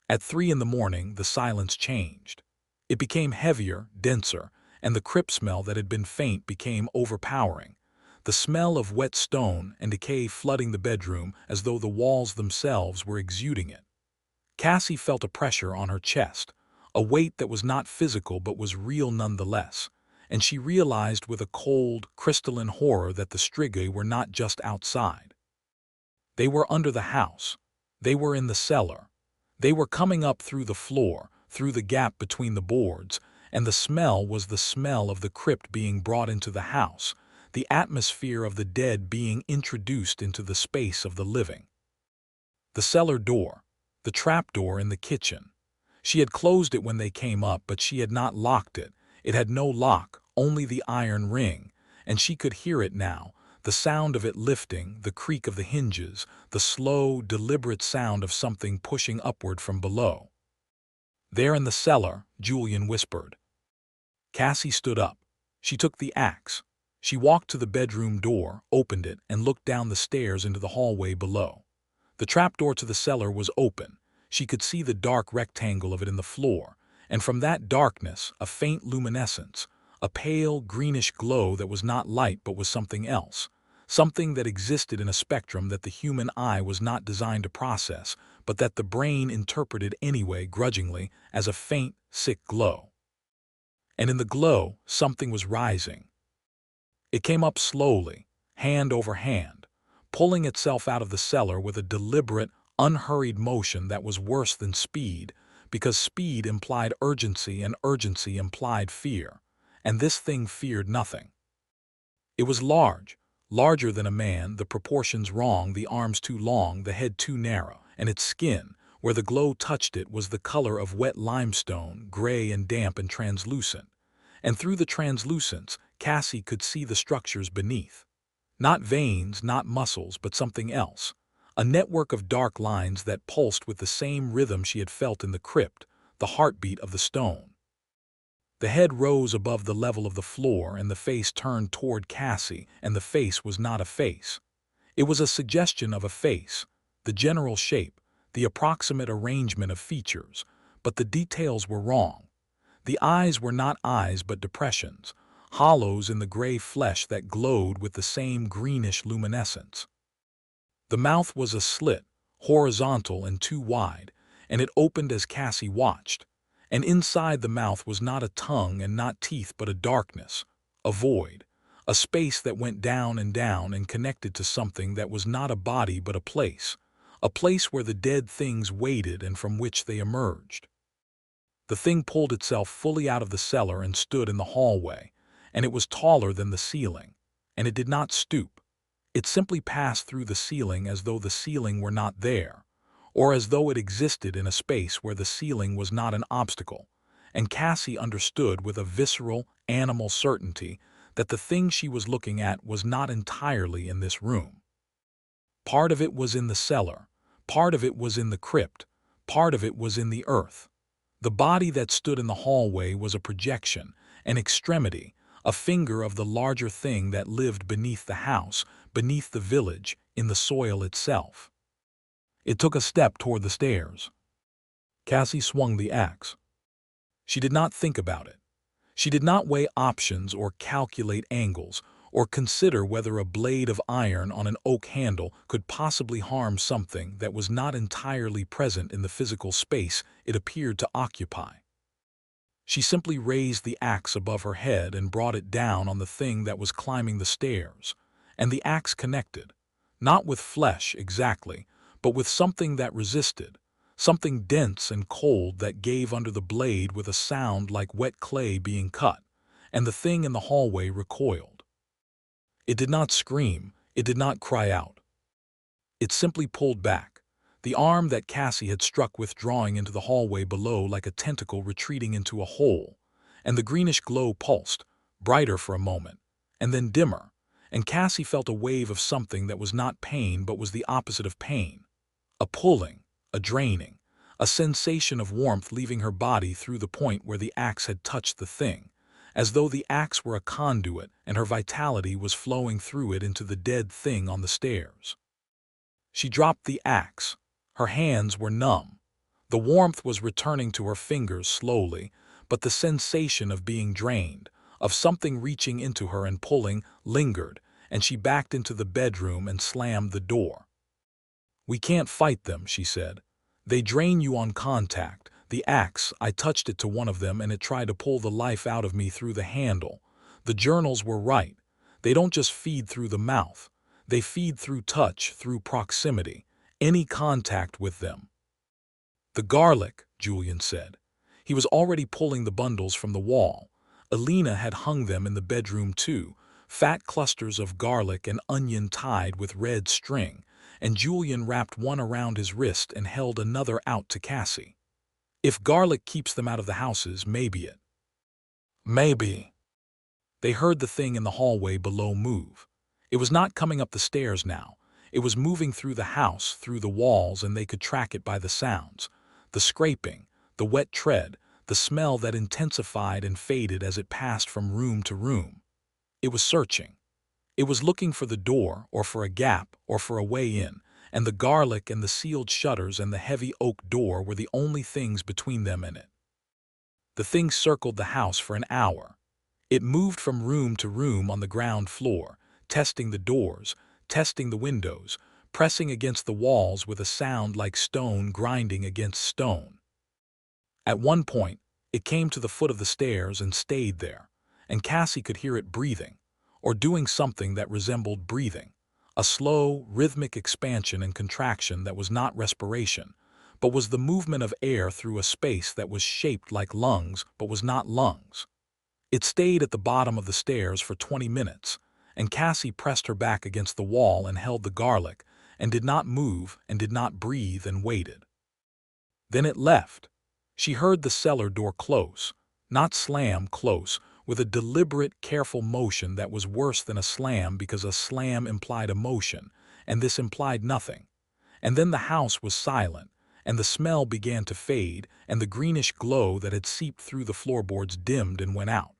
At 3 in the morning the silence changed. It became heavier, denser, and the crypt smell that had been faint became overpowering. The smell of wet stone and decay flooding the bedroom as though the walls themselves were exuding it. Cassie felt a pressure on her chest, a weight that was not physical but was real nonetheless, and she realized with a cold, crystalline horror that the Strigoi were not just outside. They were under the house. They were in the cellar. They were coming up through the floor, through the gap between the boards, and the smell was the smell of the crypt being brought into the house, the atmosphere of the dead being introduced into the space of the living. The cellar door, the trap door in the kitchen. She had closed it when they came up, but she had not locked it. It had no lock, only the iron ring, and she could hear it now, the sound of it lifting, the creak of the hinges, the slow, deliberate sound of something pushing upward from below. "There in the cellar," Julian whispered. Cassie stood up. She took the axe. She walked to the bedroom door, opened it, and looked down the stairs into the hallway below. The trapdoor to the cellar was open. She could see the dark rectangle of it in the floor, and from that darkness, a faint luminescence, a pale, greenish glow that was not light but was something else, something that existed in a spectrum that the human eye was not designed to process, but that the brain interpreted anyway grudgingly as a faint, sick glow. And in the glow, something was rising. It came up slowly, hand over hand, pulling itself out of the cellar with a deliberate, unhurried motion that was worse than speed, because speed implied urgency and urgency implied fear, and this thing feared nothing. It was large, larger than a man, the proportions wrong, the arms too long, the head too narrow, and its skin, where the glow touched it, was the color of wet limestone, gray and damp and translucent. And through the translucence, Cassie could see the structures beneath. Not veins, not muscles, but something else. A network of dark lines that pulsed with the same rhythm she had felt in the crypt, the heartbeat of the stone. The head rose above the level of the floor and the face turned toward Cassie, and the face was not a face. It was a suggestion of a face, the general shape, the approximate arrangement of features, but the details were wrong. The eyes were not eyes but depressions, hollows in the gray flesh that glowed with the same greenish luminescence. The mouth was a slit, horizontal and too wide, and it opened as Cassie watched. And inside the mouth was not a tongue and not teeth but a darkness, a void, a space that went down and connected to something that was not a body but a place where the dead things waited and from which they emerged. The thing pulled itself fully out of the cellar and stood in the hallway, and it was taller than the ceiling, and it did not stoop. It simply passed through the ceiling as though the ceiling were not there, or as though it existed in a space where the ceiling was not an obstacle, and Cassie understood with a visceral, animal certainty that the thing she was looking at was not entirely in this room. Part of it was in the cellar, part of it was in the crypt, part of it was in the earth. The body that stood in the hallway was a projection, an extremity, a finger of the larger thing that lived beneath the house, beneath the village, in the soil itself. It took a step toward the stairs. Cassie swung the axe. She did not think about it. She did not weigh options or calculate angles, or consider whether a blade of iron on an oak handle could possibly harm something that was not entirely present in the physical space it appeared to occupy. She simply raised the axe above her head and brought it down on the thing that was climbing the stairs, and the axe connected, not with flesh exactly, but with something that resisted, something dense and cold that gave under the blade with a sound like wet clay being cut, and the thing in the hallway recoiled. It did not scream, it did not cry out. It simply pulled back, the arm that Cassie had struck withdrawing into the hallway below like a tentacle retreating into a hole, and the greenish glow pulsed, brighter for a moment, and then dimmer, and Cassie felt a wave of something that was not pain but was the opposite of pain, a pulling, a draining, a sensation of warmth leaving her body through the point where the axe had touched the thing, as though the axe were a conduit and her vitality was flowing through it into the dead thing on the stairs. She dropped the axe. Her hands were numb. The warmth was returning to her fingers slowly, but the sensation of being drained, of something reaching into her and pulling, lingered, and she backed into the bedroom and slammed the door. "We can't fight them," she said. "They drain you on contact. The axe, I touched it to one of them and it tried to pull the life out of me through the handle. The journals were right. They don't just feed through the mouth. They feed through touch, through proximity, any contact with them." "The garlic," Julian said. He was already pulling the bundles from the wall. Alina had hung them in the bedroom too, fat clusters of garlic and onion tied with red string, and Julian wrapped one around his wrist and held another out to Cassie. "If garlic keeps them out of the houses, maybe it." "Maybe." They heard the thing in the hallway below move. It was not coming up the stairs now. It was moving through the house, through the walls, and they could track it by the sounds. The scraping, the wet tread, the smell that intensified and faded as it passed from room to room. It was searching. It was looking for the door, or for a gap, or for a way in, and the garlic and the sealed shutters and the heavy oak door were the only things between them and it. The thing circled the house for an hour. It moved from room to room on the ground floor, testing the doors, testing the windows, pressing against the walls with a sound like stone grinding against stone. At one point, it came to the foot of the stairs and stayed there, and Cassie could hear it breathing, or doing something that resembled breathing, a slow, rhythmic expansion and contraction that was not respiration, but was the movement of air through a space that was shaped like lungs but was not lungs. It stayed at the bottom of the stairs for 20 minutes, and Cassie pressed her back against the wall and held the garlic, and did not move and did not breathe and waited. Then it left. She heard the cellar door close, not slam close, with a deliberate, careful motion that was worse than a slam because a slam implied a motion, and this implied nothing. And then the house was silent, and the smell began to fade, and the greenish glow that had seeped through the floorboards dimmed and went out.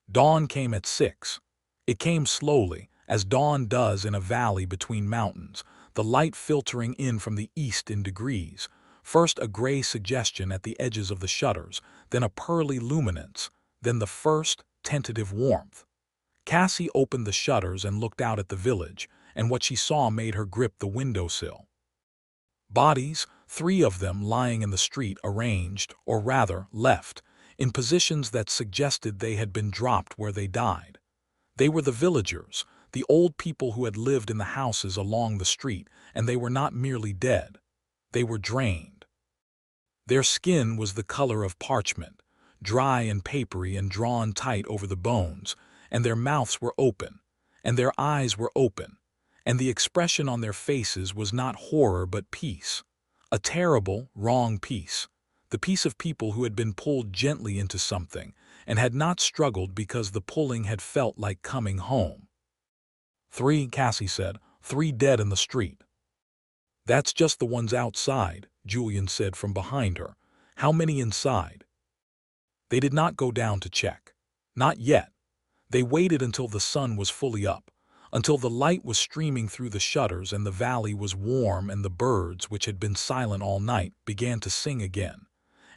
Dawn came at 6. It came slowly, as dawn does in a valley between mountains, the light filtering in from the east in degrees, first a gray suggestion at the edges of the shutters, then a pearly luminance, then the first tentative warmth. Cassie opened the shutters and looked out at the village, and what she saw made her grip the windowsill. Bodies, 3 of them lying in the street arranged, or rather, left, in positions that suggested they had been dropped where they died. They were the villagers, the old people who had lived in the houses along the street, and they were not merely dead. They were drained. Their skin was the color of parchment, dry and papery and drawn tight over the bones, and their mouths were open, and their eyes were open, and the expression on their faces was not horror but peace. A terrible, wrong peace. The peace of people who had been pulled gently into something and had not struggled because the pulling had felt like coming home. 3, Cassie said, 3 dead in the street. That's just the ones outside, Julian said from behind her. How many inside? They did not go down to check. Not yet. They waited until the sun was fully up, until the light was streaming through the shutters and the valley was warm and the birds, which had been silent all night, began to sing again.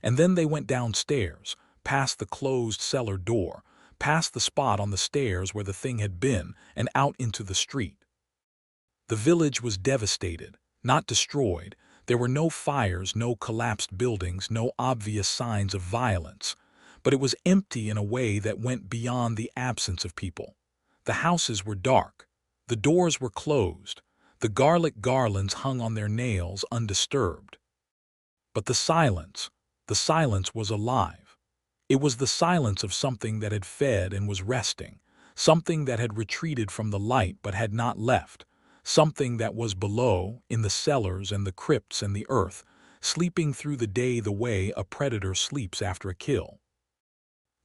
And then they went downstairs, past the closed cellar door, past the spot on the stairs where the thing had been, and out into the street. The village was devastated, not destroyed. There were no fires, no collapsed buildings, no obvious signs of violence. But it was empty in a way that went beyond the absence of people. The houses were dark. The doors were closed. The garlic garlands hung on their nails undisturbed. But the silence was alive. It was the silence of something that had fed and was resting, something that had retreated from the light but had not left, something that was below, in the cellars and the crypts and the earth, sleeping through the day the way a predator sleeps after a kill.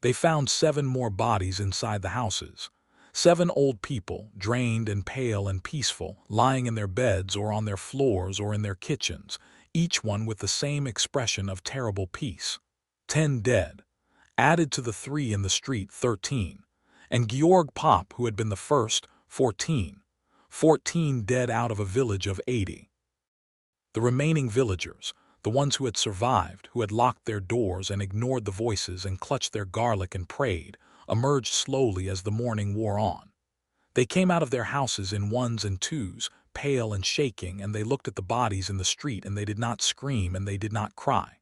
They found 7 more bodies inside the houses. 7 old people, drained and pale and peaceful, lying in their beds or on their floors or in their kitchens, each one with the same expression of terrible peace. 10 dead. Added to the 3 in the street, 13. And Georg Pop, who had been the first, 14. 14 dead out of a village of 80. The remaining villagers, the ones who had survived, who had locked their doors and ignored the voices and clutched their garlic and prayed, emerged slowly as the morning wore on. They came out of their houses in 1s and 2s, pale and shaking, and they looked at the bodies in the street and they did not scream and they did not cry.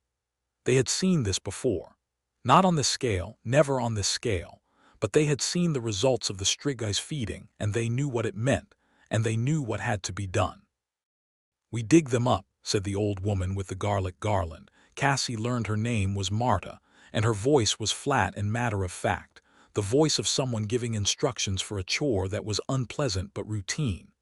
They had seen this before. Not on this scale, never on this scale, but they had seen the results of the Strigoi's feeding, and they knew what it meant, and they knew what had to be done. "We dig them up," said the old woman with the garlic garland. Cassie learned her name was Marta, and her voice was flat and matter-of-fact, the voice of someone giving instructions for a chore that was unpleasant but routine.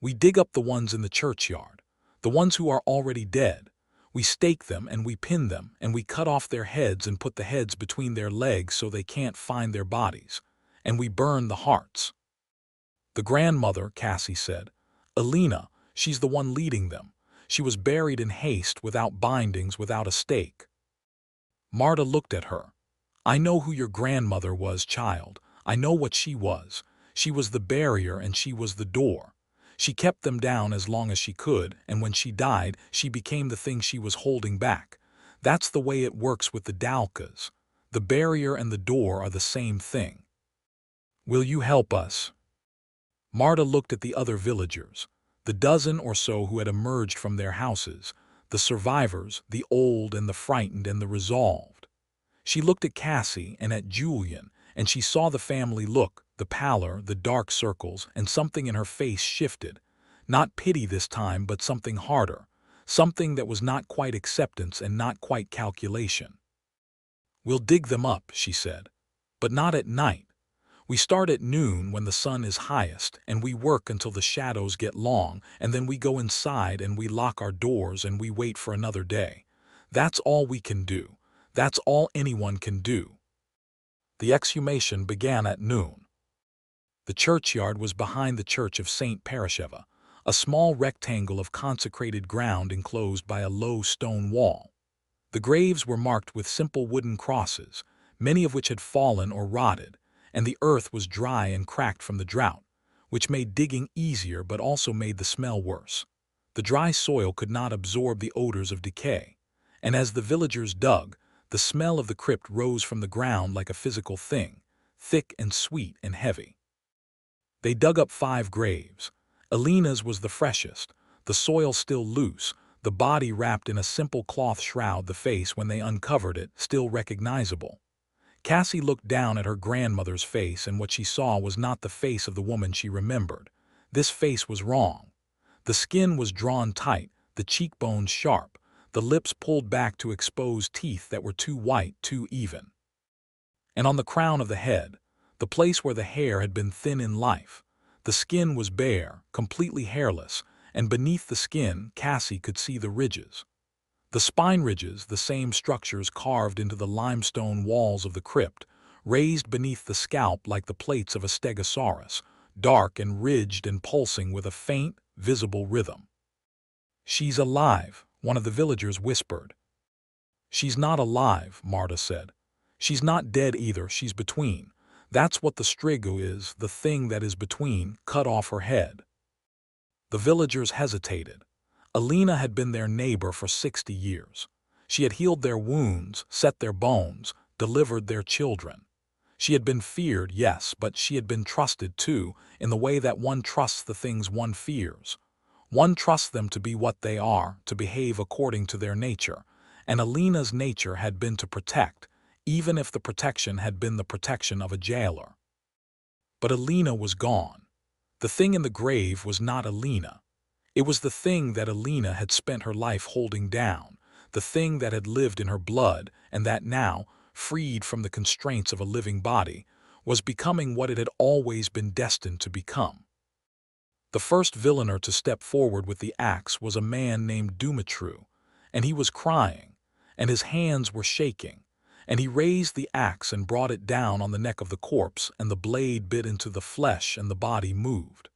"We dig up the ones in the churchyard, the ones who are already dead. We stake them and we pin them and we cut off their heads and put the heads between their legs so they can't find their bodies. And we burn the hearts." "The grandmother," Cassie said. "Alina, she's the one leading them. She was buried in haste, without bindings, without a stake." Marta looked at her. "I know who your grandmother was, child. I know what she was. She was the barrier and she was the door. She kept them down as long as she could, and when she died, she became the thing she was holding back. That's the way it works with the Dalkas. The barrier and the door are the same thing. Will you help us?" Marta looked at the other villagers, the dozen or so who had emerged from their houses, the survivors, the old and the frightened and the resolved. She looked at Cassie and at Julian, and she saw the family look, the pallor, the dark circles, and something in her face shifted. Not pity this time, but something harder, something that was not quite acceptance and not quite calculation. "We'll dig them up," she said, "but not at night. We start at noon when the sun is highest, and we work until the shadows get long, and then we go inside and we lock our doors and we wait for another day. That's all we can do. That's all anyone can do." The exhumation began at noon. The churchyard was behind the church of St. Parasheva, a small rectangle of consecrated ground enclosed by a low stone wall. The graves were marked with simple wooden crosses, many of which had fallen or rotted, and the earth was dry and cracked from the drought, which made digging easier but also made the smell worse. The dry soil could not absorb the odors of decay, and as the villagers dug, the smell of the crypt rose from the ground like a physical thing, thick and sweet and heavy. They dug up 5 graves. Alina's was the freshest, the soil still loose, the body wrapped in a simple cloth shroud, the face, when they uncovered it, still recognizable. Cassie looked down at her grandmother's face, and what she saw was not the face of the woman she remembered. This face was wrong. The skin was drawn tight, the cheekbones sharp, the lips pulled back to expose teeth that were too white, too even. And on the crown of the head, the place where the hair had been thin in life, the skin was bare, completely hairless, and beneath the skin, Cassie could see the ridges. The spine ridges, the same structures carved into the limestone walls of the crypt, raised beneath the scalp like the plates of a stegosaurus, dark and ridged and pulsing with a faint, visible rhythm. "She's alive," one of the villagers whispered. "She's not alive," Marta said. "She's not dead either, she's between. That's what the Strigoi is, the thing that is between, cut off her head." The villagers hesitated. Alina had been their neighbor for 60 years. She had healed their wounds, set their bones, delivered their children. She had been feared, yes, but she had been trusted too, in the way that one trusts the things one fears. One trusts them to be what they are, to behave according to their nature, and Alina's nature had been to protect, even if the protection had been the protection of a jailer. But Alina was gone. The thing in the grave was not Alina. It was the thing that Alina had spent her life holding down, the thing that had lived in her blood and that now, freed from the constraints of a living body, was becoming what it had always been destined to become. The first villainer to step forward with the axe was a man named Dumitru, and he was crying, and his hands were shaking, and he raised the axe and brought it down on the neck of the corpse, and the blade bit into the flesh and the body moved.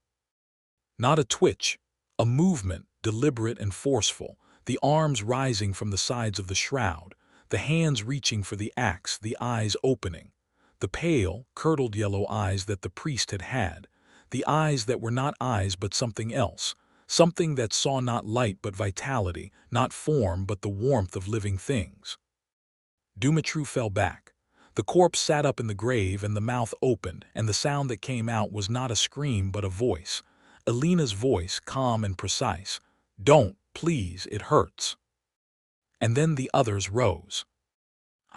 Not a twitch, a movement, deliberate and forceful, the arms rising from the sides of the shroud, the hands reaching for the axe, the eyes opening, the pale, curdled yellow eyes that the priest had had, the eyes that were not eyes but something else, something that saw not light but vitality, not form but the warmth of living things. Dumitru fell back. The corpse sat up in the grave and the mouth opened, and the sound that came out was not a scream but a voice. Alina's voice, calm and precise. "Don't, please, it hurts." And then the others rose.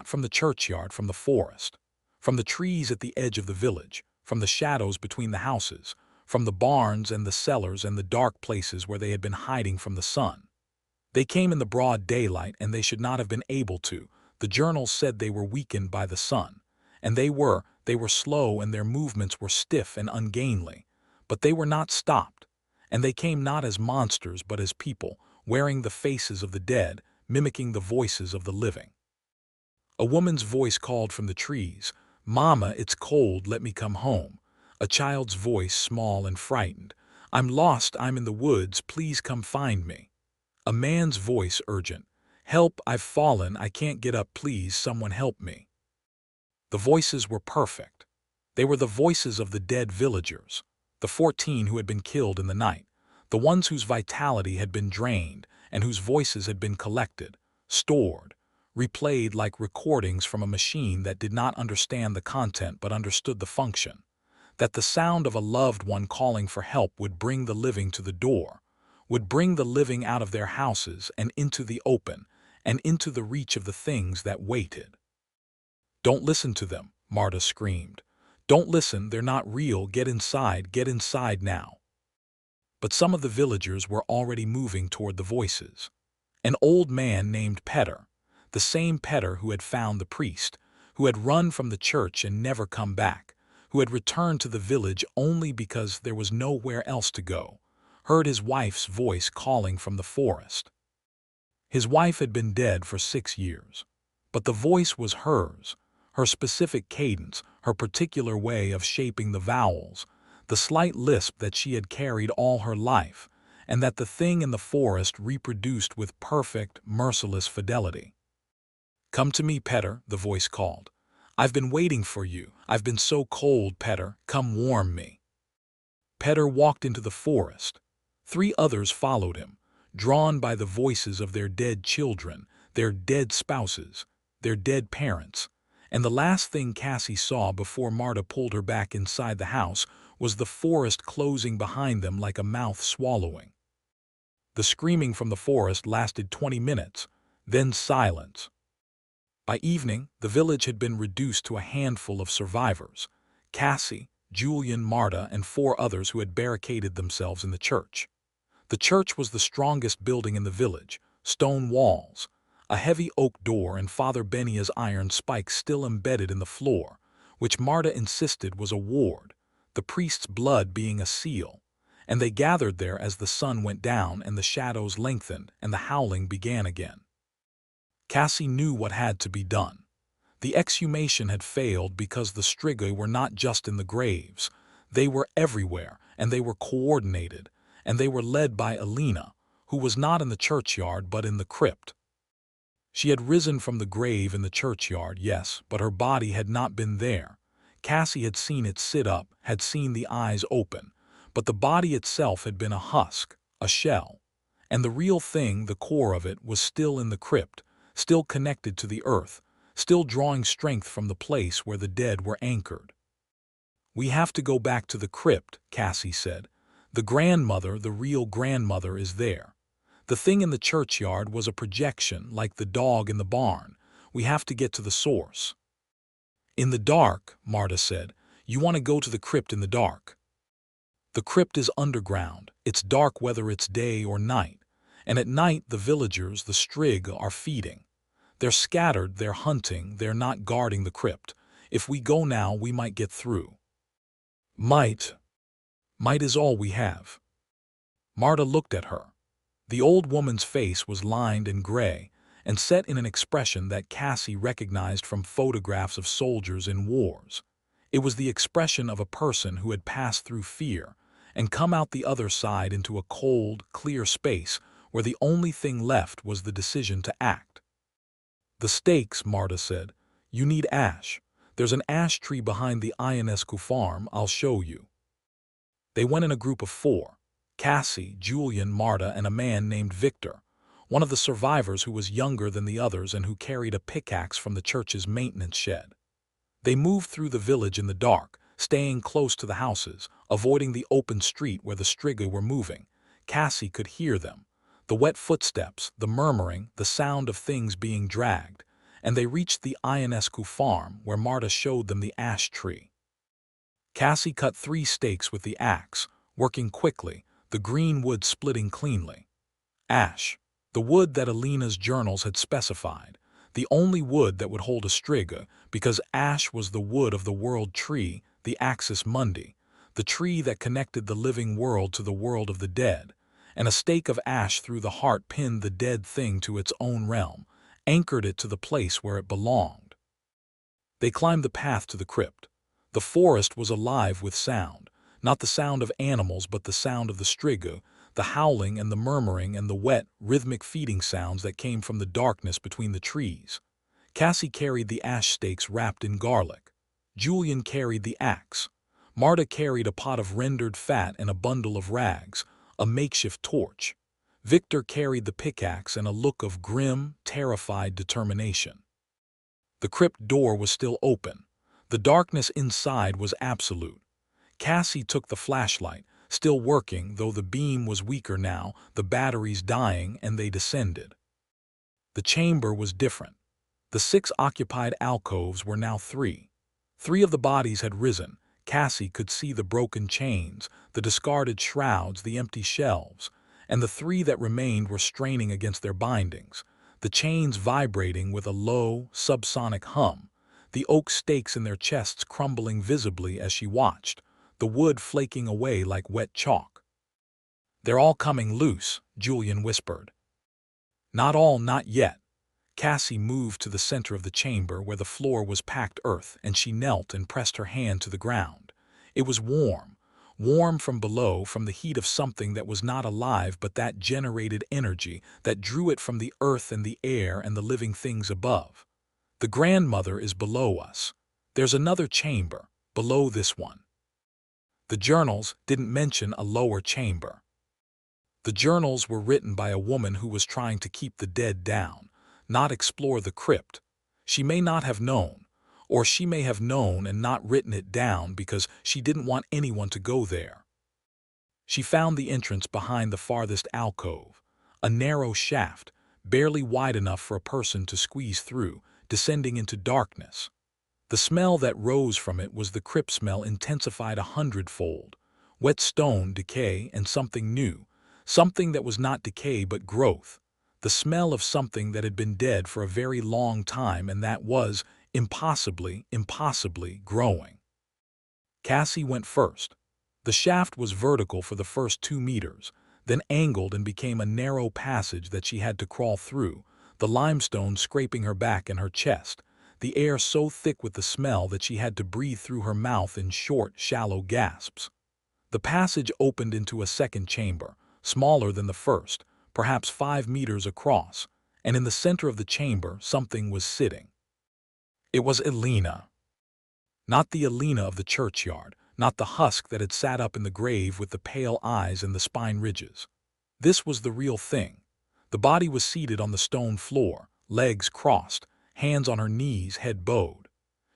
From the churchyard, from the forest, from the trees at the edge of the village, from the shadows between the houses, from the barns and the cellars and the dark places where they had been hiding from the sun. They came in the broad daylight, and they should not have been able to. The journals said they were weakened by the sun. And they were slow, and their movements were stiff and ungainly. But they were not stopped. And they came not as monsters but as people, wearing the faces of the dead, mimicking the voices of the living. A woman's voice called from the trees, "Mama, it's cold, let me come home." A child's voice, small and frightened, "I'm lost, I'm in the woods, please come find me." A man's voice, urgent, "Help, I've fallen, I can't get up, please, someone help me." The voices were perfect. They were the voices of the dead villagers, the 14 who had been killed in the night, the ones whose vitality had been drained and whose voices had been collected, stored, replayed like recordings from a machine that did not understand the content but understood the function, that the sound of a loved one calling for help would bring the living to the door, would bring the living out of their houses and into the open, and into the reach of the things that waited. "Don't listen to them," Marta screamed. "Don't listen, they're not real, get inside now." But some of the villagers were already moving toward the voices. An old man named Petter, the same Petter who had found the priest, who had run from the church and never come back, who had returned to the village only because there was nowhere else to go, heard his wife's voice calling from the forest. His wife had been dead for 6 years, but the voice was hers, her specific cadence, her particular way of shaping the vowels, the slight lisp that she had carried all her life, and that the thing in the forest reproduced with perfect, merciless fidelity. "Come to me, Petter," the voice called. "I've been waiting for you. I've been so cold, Petter. Come warm me." Petter walked into the forest. 3 others followed him, drawn by the voices of their dead children, their dead spouses, their dead parents. And the last thing Cassie saw before Marta pulled her back inside the house was the forest closing behind them like a mouth swallowing. The screaming from the forest lasted 20 minutes, then silence. By evening, the village had been reduced to a handful of survivors: Cassie, Julian, Marta, and 4 others who had barricaded themselves in the church. The church was the strongest building in the village, stone walls, a heavy oak door, and Father Benia's iron spike still embedded in the floor, which Marta insisted was a ward, the priest's blood being a seal, and they gathered there as the sun went down and the shadows lengthened and the howling began again. Cassie knew what had to be done. The exhumation had failed because the Strigoi were not just in the graves. They were everywhere, and they were coordinated, and they were led by Alina, who was not in the churchyard but in the crypt. She had risen from the grave in the churchyard, yes, but her body had not been there. Cassie had seen it sit up, had seen the eyes open, but the body itself had been a husk, a shell. And the real thing, the core of it, was still in the crypt, still connected to the earth, still drawing strength from the place where the dead were anchored. "We have to go back to the crypt," Cassie said. "The grandmother, the real grandmother, is there. The thing in the churchyard was a projection, like the dog in the barn. We have to get to the source." "In the dark," Marta said. "You want to go to the crypt in the dark." "The crypt is underground. It's dark whether it's day or night. And at night the villagers, the Strig, are feeding. They're scattered, they're hunting, they're not guarding the crypt. If we go now, we might get through." "Might. Might is all we have." Marta looked at her. The old woman's face was lined and gray, and set in an expression that Cassie recognized from photographs of soldiers in wars. It was the expression of a person who had passed through fear and come out the other side into a cold, clear space where the only thing left was the decision to act. "The stakes," Marta said. "You need ash. There's an ash tree behind the Ionescu farm. I'll show you." They went in a group of 4. Cassie, Julian, Marta, and a man named Victor, one of the survivors who was younger than the others and who carried a pickaxe from the church's maintenance shed. They moved through the village in the dark, staying close to the houses, avoiding the open street where the Strigoi were moving. Cassie could hear them, the wet footsteps, the murmuring, the sound of things being dragged, and they reached the Ionescu farm where Marta showed them the ash tree. Cassie cut 3 stakes with the axe, working quickly, the green wood splitting cleanly. Ash, the wood that Alina's journals had specified, the only wood that would hold a Strigoi, because ash was the wood of the world tree, the Axis Mundi, the tree that connected the living world to the world of the dead, and a stake of ash through the heart pinned the dead thing to its own realm, anchored it to the place where it belonged. They climbed the path to the crypt. The forest was alive with sound, not the sound of animals but the sound of the Strigoi, the howling and the murmuring and the wet, rhythmic feeding sounds that came from the darkness between the trees. Cassie carried the ash stakes wrapped in garlic. Julian carried the axe. Marta carried a pot of rendered fat and a bundle of rags, a makeshift torch. Victor carried the pickaxe and a look of grim, terrified determination. The crypt door was still open. The darkness inside was absolute. Cassie took the flashlight, still working, though the beam was weaker now, the batteries dying, and they descended. The chamber was different. The 6 occupied alcoves were now 3. 3 of the bodies had risen. Cassie could see the broken chains, the discarded shrouds, the empty shelves, and the 3 that remained were straining against their bindings, the chains vibrating with a low, subsonic hum, the oak stakes in their chests crumbling visibly as she watched, the wood flaking away like wet chalk. "They're all coming loose," Julian whispered. "Not all, not yet." Cassie moved to the center of the chamber where the floor was packed earth, and she knelt and pressed her hand to the ground. It was warm, warm from below, from the heat of something that was not alive but that generated energy, that drew it from the earth and the air and the living things above. "The grandmother is below us. There's another chamber, below this one." The journals didn't mention a lower chamber. The journals were written by a woman who was trying to keep the dead down, not explore the crypt. She may not have known, or she may have known and not written it down because she didn't want anyone to go there. She found the entrance behind the farthest alcove, a narrow shaft, barely wide enough for a person to squeeze through, descending into darkness. The smell that rose from it was the crypt smell intensified 100-fold, wet stone, decay, and something new, something that was not decay but growth. the smell of something that had been dead for a very long time and that was, impossibly, growing. Cassie went first. The shaft was vertical for the first 2 meters, then angled and became a narrow passage that she had to crawl through, the limestone scraping her back and her chest, the air so thick with the smell that she had to breathe through her mouth in short, shallow gasps. The passage opened into a second chamber, smaller than the first, perhaps 5 meters across, and in the center of the chamber something was sitting. It was Elena. Not the Elena of the churchyard, not the husk that had sat up in the grave with the pale eyes and the spine ridges. This was the real thing. The body was seated on the stone floor, legs crossed, hands on her knees, head bowed.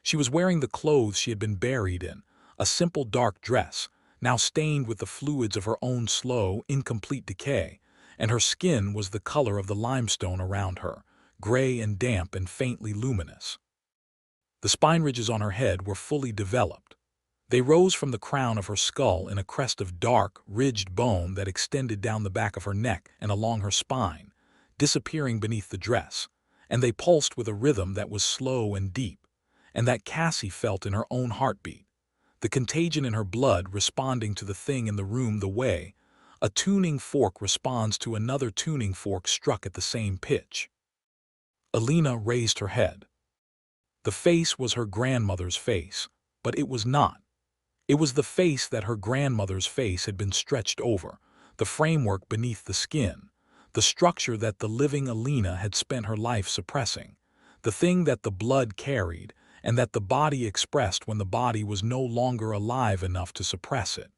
She was wearing the clothes she had been buried in, a simple dark dress, now stained with the fluids of her own slow, incomplete decay, and her skin was the color of the limestone around her, gray and damp and faintly luminous. The spine ridges on her head were fully developed. They rose from the crown of her skull in a crest of dark, ridged bone that extended down the back of her neck and along her spine, disappearing beneath the dress, and they pulsed with a rhythm that was slow and deep, and that Cassie felt in her own heartbeat, the contagion in her blood responding to the thing in the room the way a tuning fork responds to another tuning fork struck at the same pitch. Elena raised her head. The face was her grandmother's face, but it was not. It was the face that her grandmother's face had been stretched over, the framework beneath the skin, the structure that the living Elena had spent her life suppressing, the thing that the blood carried and that the body expressed when the body was no longer alive enough to suppress it.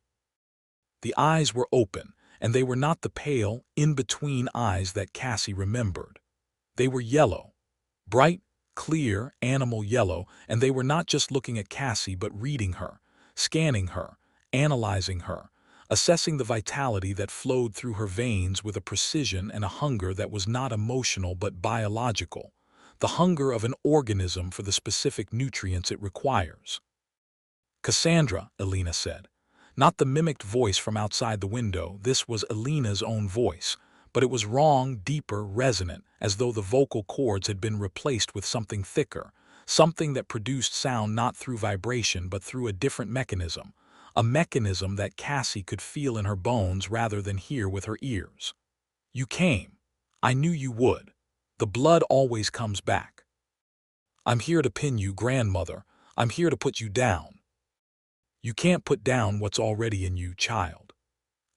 The eyes were open, and they were not the pale, in-between eyes that Cassie remembered. They were yellow, bright, clear, animal yellow, and they were not just looking at Cassie but reading her, scanning her, analyzing her, assessing the vitality that flowed through her veins with a precision and a hunger that was not emotional but biological, the hunger of an organism for the specific nutrients it requires. "Cassandra," Elena said. Not the mimicked voice from outside the window, this was Elena's own voice, but it was wrong, deeper, resonant, as though the vocal cords had been replaced with something thicker, something that produced sound not through vibration but through a different mechanism, a mechanism that Cassie could feel in her bones rather than hear with her ears. "You came. I knew you would. The blood always comes back. I'm here to pin you, grandmother. I'm here to put you down. You can't put down what's already in you, child."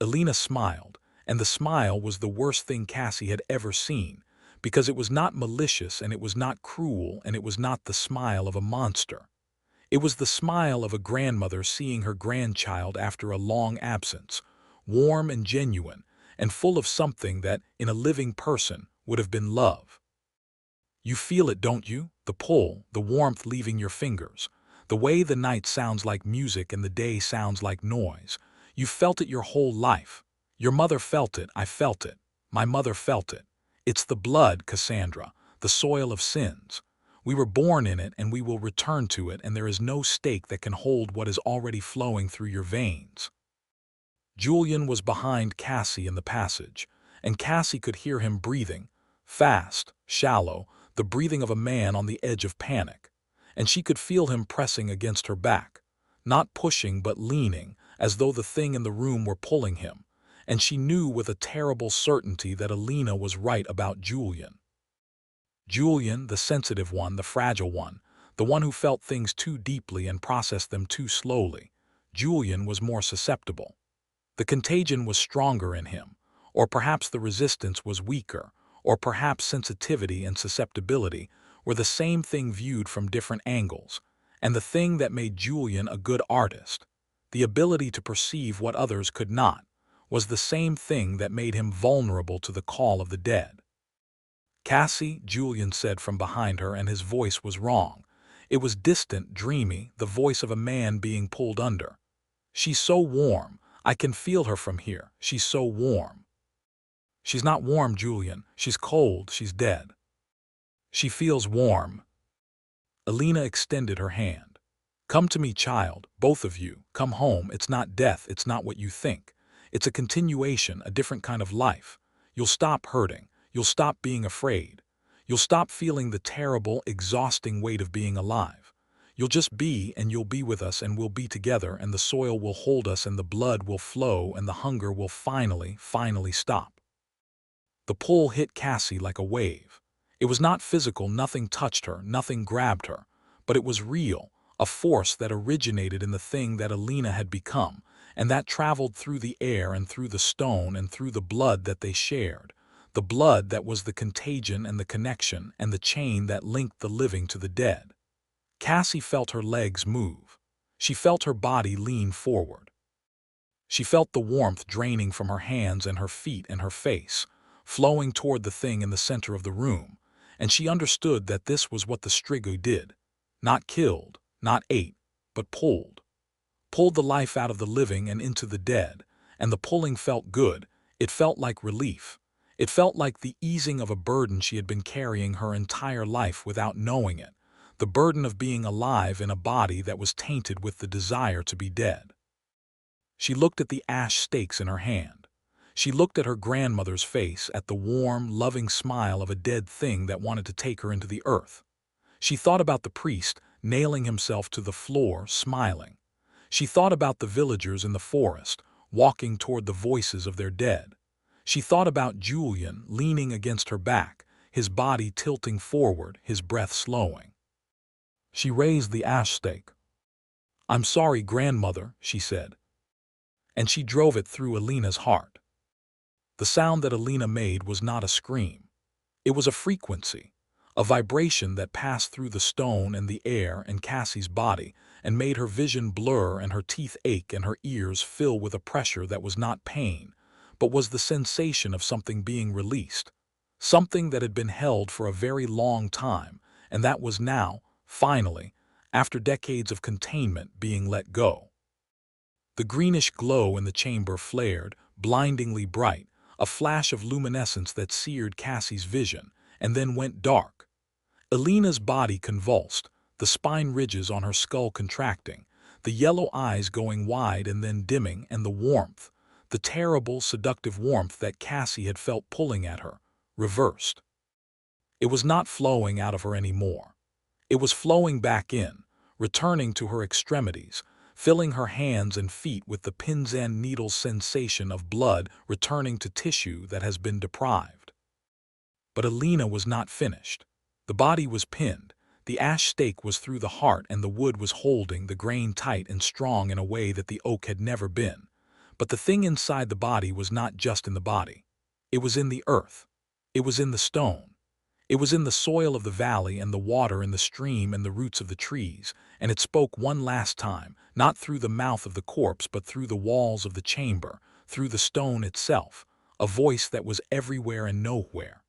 Elena smiled, and the smile was the worst thing Cassie had ever seen, because it was not malicious and it was not cruel and it was not the smile of a monster. It was the smile of a grandmother seeing her grandchild after a long absence, warm and genuine, and full of something that, in a living person, would have been love. "You feel it, don't you? The pull, the warmth leaving your fingers. The way the night sounds like music and the day sounds like noise. You felt it your whole life. Your mother felt it, I felt it. My mother felt it. It's the blood, Cassandra, the soil of sins. We were born in it and we will return to it, and there is no stake that can hold what is already flowing through your veins." Julian was behind Cassie in the passage, and Cassie could hear him breathing, fast, shallow, the breathing of a man on the edge of panic. And she could feel him pressing against her back, not pushing but leaning, as though the thing in the room were pulling him, and she knew with a terrible certainty that Elena was right about Julian. Julian, the sensitive one, the fragile one, the one who felt things too deeply and processed them too slowly, Julian was more susceptible. The contagion was stronger in him, or perhaps the resistance was weaker, or perhaps sensitivity and susceptibility were the same thing viewed from different angles, and the thing that made Julian a good artist, the ability to perceive what others could not, was the same thing that made him vulnerable to the call of the dead. "Cassie," Julian said from behind her, and his voice was wrong. It was distant, dreamy, the voice of a man being pulled under. "She's so warm. I can feel her from here. She's so warm." "She's not warm, Julian. She's cold. She's dead." "She feels warm." Elena extended her hand. "Come to me, child, both of you. Come home. It's not death. It's not what you think. It's a continuation, a different kind of life. You'll stop hurting. You'll stop being afraid. You'll stop feeling the terrible, exhausting weight of being alive. You'll just be, and you'll be with us, and we'll be together, and the soil will hold us, and the blood will flow, and the hunger will finally stop. The pull hit Cassie like a wave. It was not physical, nothing touched her, nothing grabbed her, but it was real, a force that originated in the thing that Alina had become, and that traveled through the air and through the stone and through the blood that they shared, the blood that was the contagion and the connection and the chain that linked the living to the dead. Cassie felt her legs move. She felt her body lean forward. She felt the warmth draining from her hands and her feet and her face, flowing toward the thing in the center of the room, and she understood that this was what the Strigoi did. Not killed, not ate, but pulled. Pulled the life out of the living and into the dead, and the pulling felt good. It felt like relief. It felt like the easing of a burden she had been carrying her entire life without knowing it, the burden of being alive in a body that was tainted with the desire to be dead. She looked at the ash stakes in her hand. She looked at her grandmother's face, at the warm, loving smile of a dead thing that wanted to take her into the earth. She thought about the priest, nailing himself to the floor, smiling. She thought about the villagers in the forest, walking toward the voices of their dead. She thought about Julian, leaning against her back, his body tilting forward, his breath slowing. She raised the ash stake. "I'm sorry, grandmother," she said. And she drove it through Alina's heart. The sound that Alina made was not a scream. It was a frequency, a vibration that passed through the stone and the air and Cassie's body and made her vision blur and her teeth ache and her ears fill with a pressure that was not pain, but was the sensation of something being released, something that had been held for a very long time, and that was now, finally, after decades of containment, being let go. The greenish glow in the chamber flared, blindingly bright, a flash of luminescence that seared Cassie's vision, and then went dark. Alina's body convulsed, the spine ridges on her skull contracting, the yellow eyes going wide and then dimming, and the warmth, the terrible, seductive warmth that Cassie had felt pulling at her, reversed. It was not flowing out of her anymore. It was flowing back in, returning to her extremities, filling her hands and feet with the pins and needles sensation of blood returning to tissue that has been deprived. But Alina was not finished. The body was pinned, the ash stake was through the heart, and the wood was holding the grain tight and strong in a way that the oak had never been. But the thing inside the body was not just in the body. It was in the earth. It was in the stone. It was in the soil of the valley and the water in the stream and the roots of the trees, and it spoke one last time, not through the mouth of the corpse but through the walls of the chamber, through the stone itself, a voice that was everywhere and nowhere.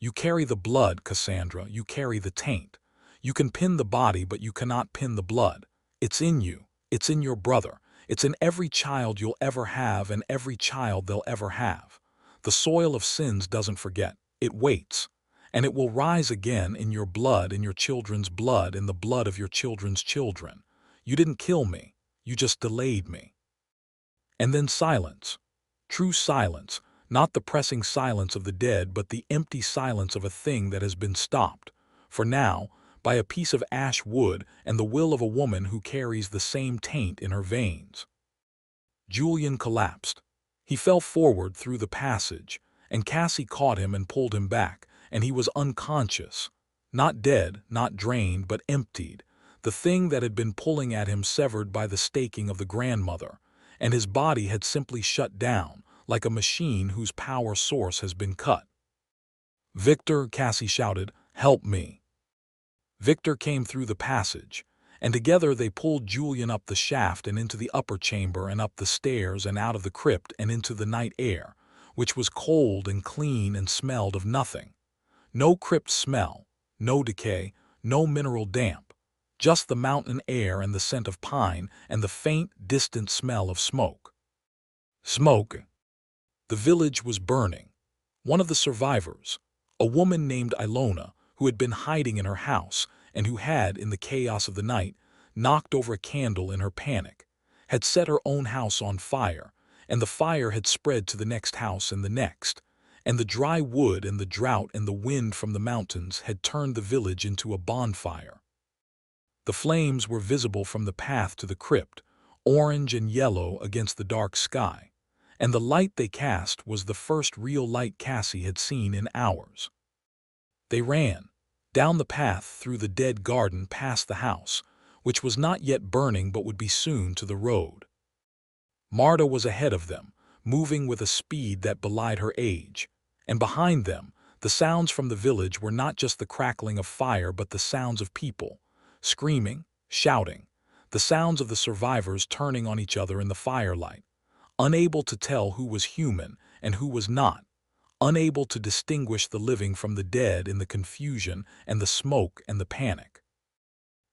"You carry the blood, Cassandra, you carry the taint. You can pin the body but you cannot pin the blood. It's in you, it's in your brother, it's in every child you'll ever have and every child they'll ever have. The soil of sins doesn't forget, it waits. And it will rise again in your blood, in your children's blood, in the blood of your children's children. You didn't kill me, you just delayed me." And then silence. True silence, not the pressing silence of the dead, but the empty silence of a thing that has been stopped, for now, by a piece of ash wood and the will of a woman who carries the same taint in her veins. Julian collapsed. He fell forward through the passage, and Cassie caught him and pulled him back, and he was unconscious, not dead, not drained, but emptied, the thing that had been pulling at him severed by the staking of the grandmother, and his body had simply shut down, like a machine whose power source has been cut. "Victor," Cassie shouted, "help me." Victor came through the passage, and together they pulled Julian up the shaft and into the upper chamber and up the stairs and out of the crypt and into the night air, which was cold and clean and smelled of nothing. No crypt smell, no decay, no mineral damp, just the mountain air and the scent of pine and the faint, distant smell of smoke. Smoke. The village was burning. One of the survivors, a woman named Ilona, who had been hiding in her house and who had, in the chaos of the night, knocked over a candle in her panic, had set her own house on fire, and the fire had spread to the next house and the next, and the dry wood and the drought and the wind from the mountains had turned the village into a bonfire. The flames were visible from the path to the crypt, orange and yellow against the dark sky, and the light they cast was the first real light Cassie had seen in hours. They ran down the path through the dead garden past the house, which was not yet burning but would be soon, to the road. Marta was ahead of them, moving with a speed that belied her age, and behind them, the sounds from the village were not just the crackling of fire but the sounds of people, screaming, shouting, the sounds of the survivors turning on each other in the firelight, unable to tell who was human and who was not, unable to distinguish the living from the dead in the confusion and the smoke and the panic.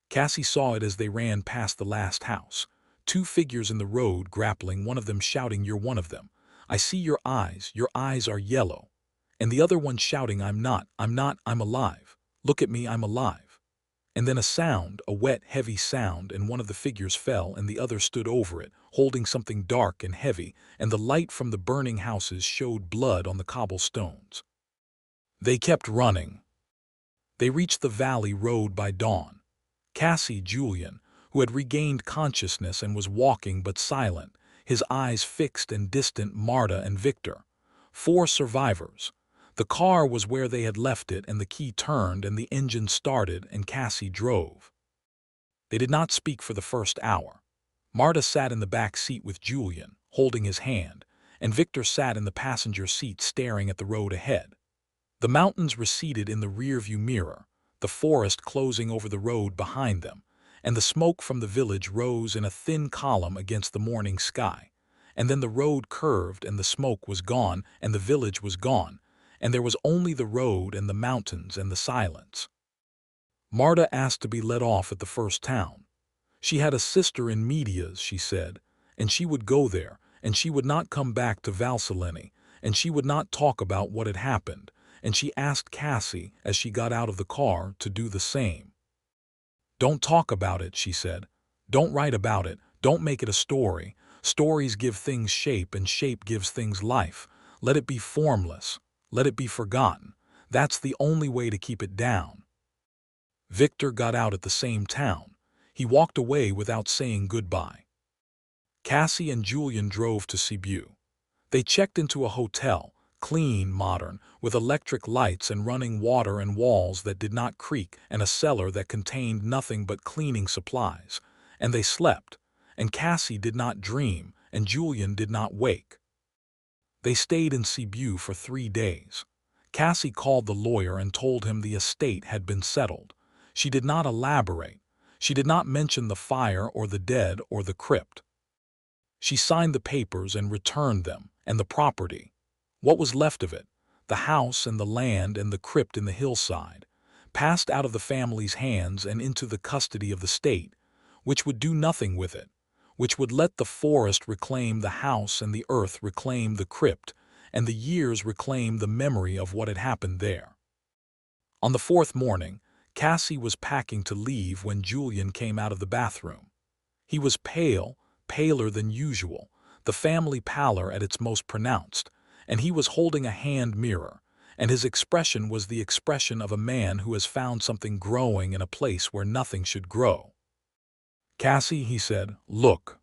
Cassie saw it as they ran past the last house, two figures in the road grappling, one of them shouting, "You're one of them. I see your eyes are yellow." And the other one shouting, I'm not, I'm alive. Look at me, I'm alive." And then a sound, a wet, heavy sound, and one of the figures fell and the other stood over it, holding something dark and heavy, and the light from the burning houses showed blood on the cobblestones. They kept running. They reached the valley road by dawn. Cassie, Julian, who had regained consciousness and was walking but silent, his eyes fixed and distant, Marta and Victor. 4 survivors. The car was where they had left it, and the key turned and the engine started and Cassie drove. They did not speak for the first hour. Marta sat in the back seat with Julian, holding his hand, and Victor sat in the passenger seat staring at the road ahead. The mountains receded in the rearview mirror, the forest closing over the road behind them, and the smoke from the village rose in a thin column against the morning sky. And then the road curved and the smoke was gone and the village was gone, and there was only the road and the mountains and the silence. Marta asked to be let off at the first town. She had a sister in Medias, she said, and she would go there, and she would not come back to Valsellini, and she would not talk about what had happened, and she asked Cassie, as she got out of the car, to do the same. "Don't talk about it," she said. "Don't write about it, don't make it a story. Stories give things shape and shape gives things life. Let it be formless. Let it be forgotten. That's the only way to keep it down." Victor got out at the same town. He walked away without saying goodbye. Cassie and Julian drove to Cebu. They checked into a hotel, clean, modern, with electric lights and running water and walls that did not creak and a cellar that contained nothing but cleaning supplies. And they slept, and Cassie did not dream, and Julian did not wake. They stayed in Cebu for 3 days. Cassie called the lawyer and told him the estate had been settled. She did not elaborate. She did not mention the fire or the dead or the crypt. She signed the papers and returned them, and the property. What was left of it, the house and the land and the crypt in the hillside, passed out of the family's hands and into the custody of the state, which would do nothing with it, which would let the forest reclaim the house and the earth reclaim the crypt, and the years reclaim the memory of what had happened there. On the 4th morning, Cassie was packing to leave when Julian came out of the bathroom. He was pale, paler than usual, the family pallor at its most pronounced, and he was holding a hand mirror, and his expression was the expression of a man who has found something growing in a place where nothing should grow. "Cassie," he said, "look."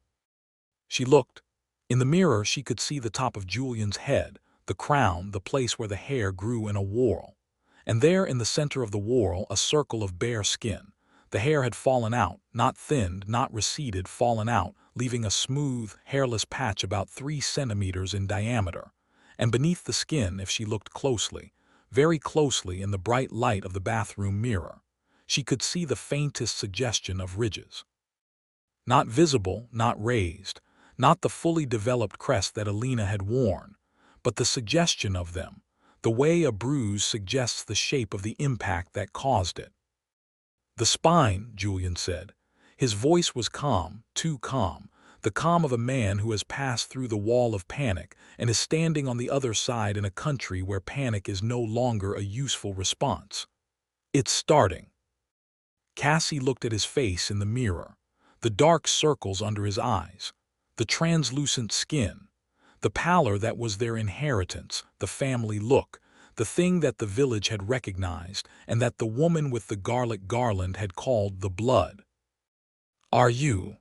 She looked. In the mirror she could see the top of Julian's head, the crown, the place where the hair grew in a whorl. And there in the center of the whorl a circle of bare skin. The hair had fallen out, not thinned, not receded, fallen out, leaving a smooth, hairless patch about 3 centimeters in diameter. And beneath the skin, if she looked closely, very closely in the bright light of the bathroom mirror, she could see the faintest suggestion of ridges. Not visible, not raised, not the fully developed crest that Alina had worn, but the suggestion of them, the way a bruise suggests the shape of the impact that caused it. "The spine," Julian said. His voice was calm, too calm, the calm of a man who has passed through the wall of panic and is standing on the other side in a country where panic is no longer a useful response. "It's starting." Cassie looked at his face in the mirror, the dark circles under his eyes, the translucent skin, The pallor that was their inheritance, the family look, the thing that the village had recognized and that the woman with the garlic garland had called the blood. "Are you?"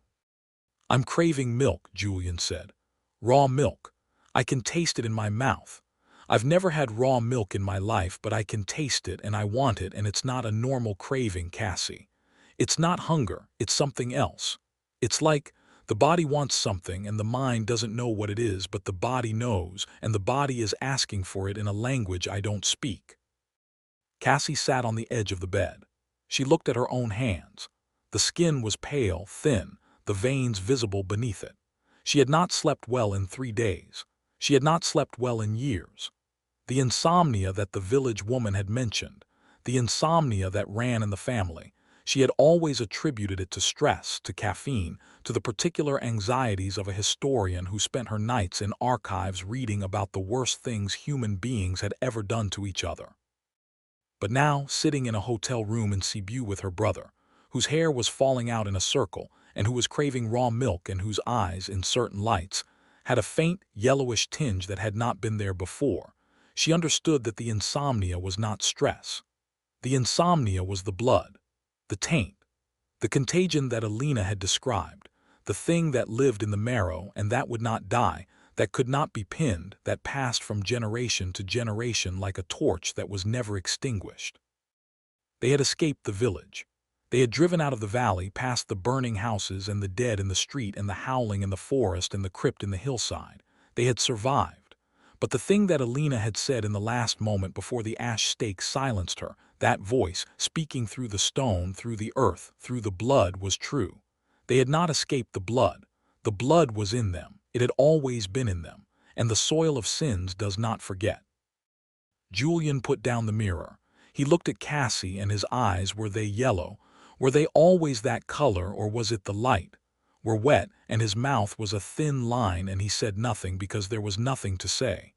"I'm craving milk," Julian said. "Raw milk. I can taste it in my mouth. I've never had raw milk in my life, but I can taste it and I want it, and it's not a normal craving, Cassie. It's not hunger, it's something else. It's like the body wants something and the mind doesn't know what it is, but the body knows, and the body is asking for it in a language I don't speak." Cassie sat on the edge of the bed. She looked at her own hands. The skin was pale, thin, the veins visible beneath it. She had not slept well in 3 days. She had not slept well in years. The insomnia that the village woman had mentioned, the insomnia that ran in the family, she had always attributed it to stress, to caffeine, to the particular anxieties of a historian who spent her nights in archives reading about the worst things human beings had ever done to each other. But now, sitting in a hotel room in Cebu with her brother, whose hair was falling out in a circle and who was craving raw milk and whose eyes, in certain lights, had a faint, yellowish tinge that had not been there before, she understood that the insomnia was not stress. The insomnia was the blood, the taint, the contagion that Alina had described, the thing that lived in the marrow and that would not die, that could not be pinned, that passed from generation to generation like a torch that was never extinguished. They had escaped the village. They had driven out of the valley past the burning houses and the dead in the street and the howling in the forest and the crypt in the hillside. They had survived. But the thing that Alina had said in the last moment before the ash stake silenced her, that voice, speaking through the stone, through the earth, through the blood, was true. They had not escaped the blood. The blood was in them. It had always been in them. And the soil of sins does not forget. Julian put down the mirror. He looked at Cassie, and his eyes, were they yellow? Were they always that color, or was it the light? Were wet, and his mouth was a thin line, and he said nothing because there was nothing to say.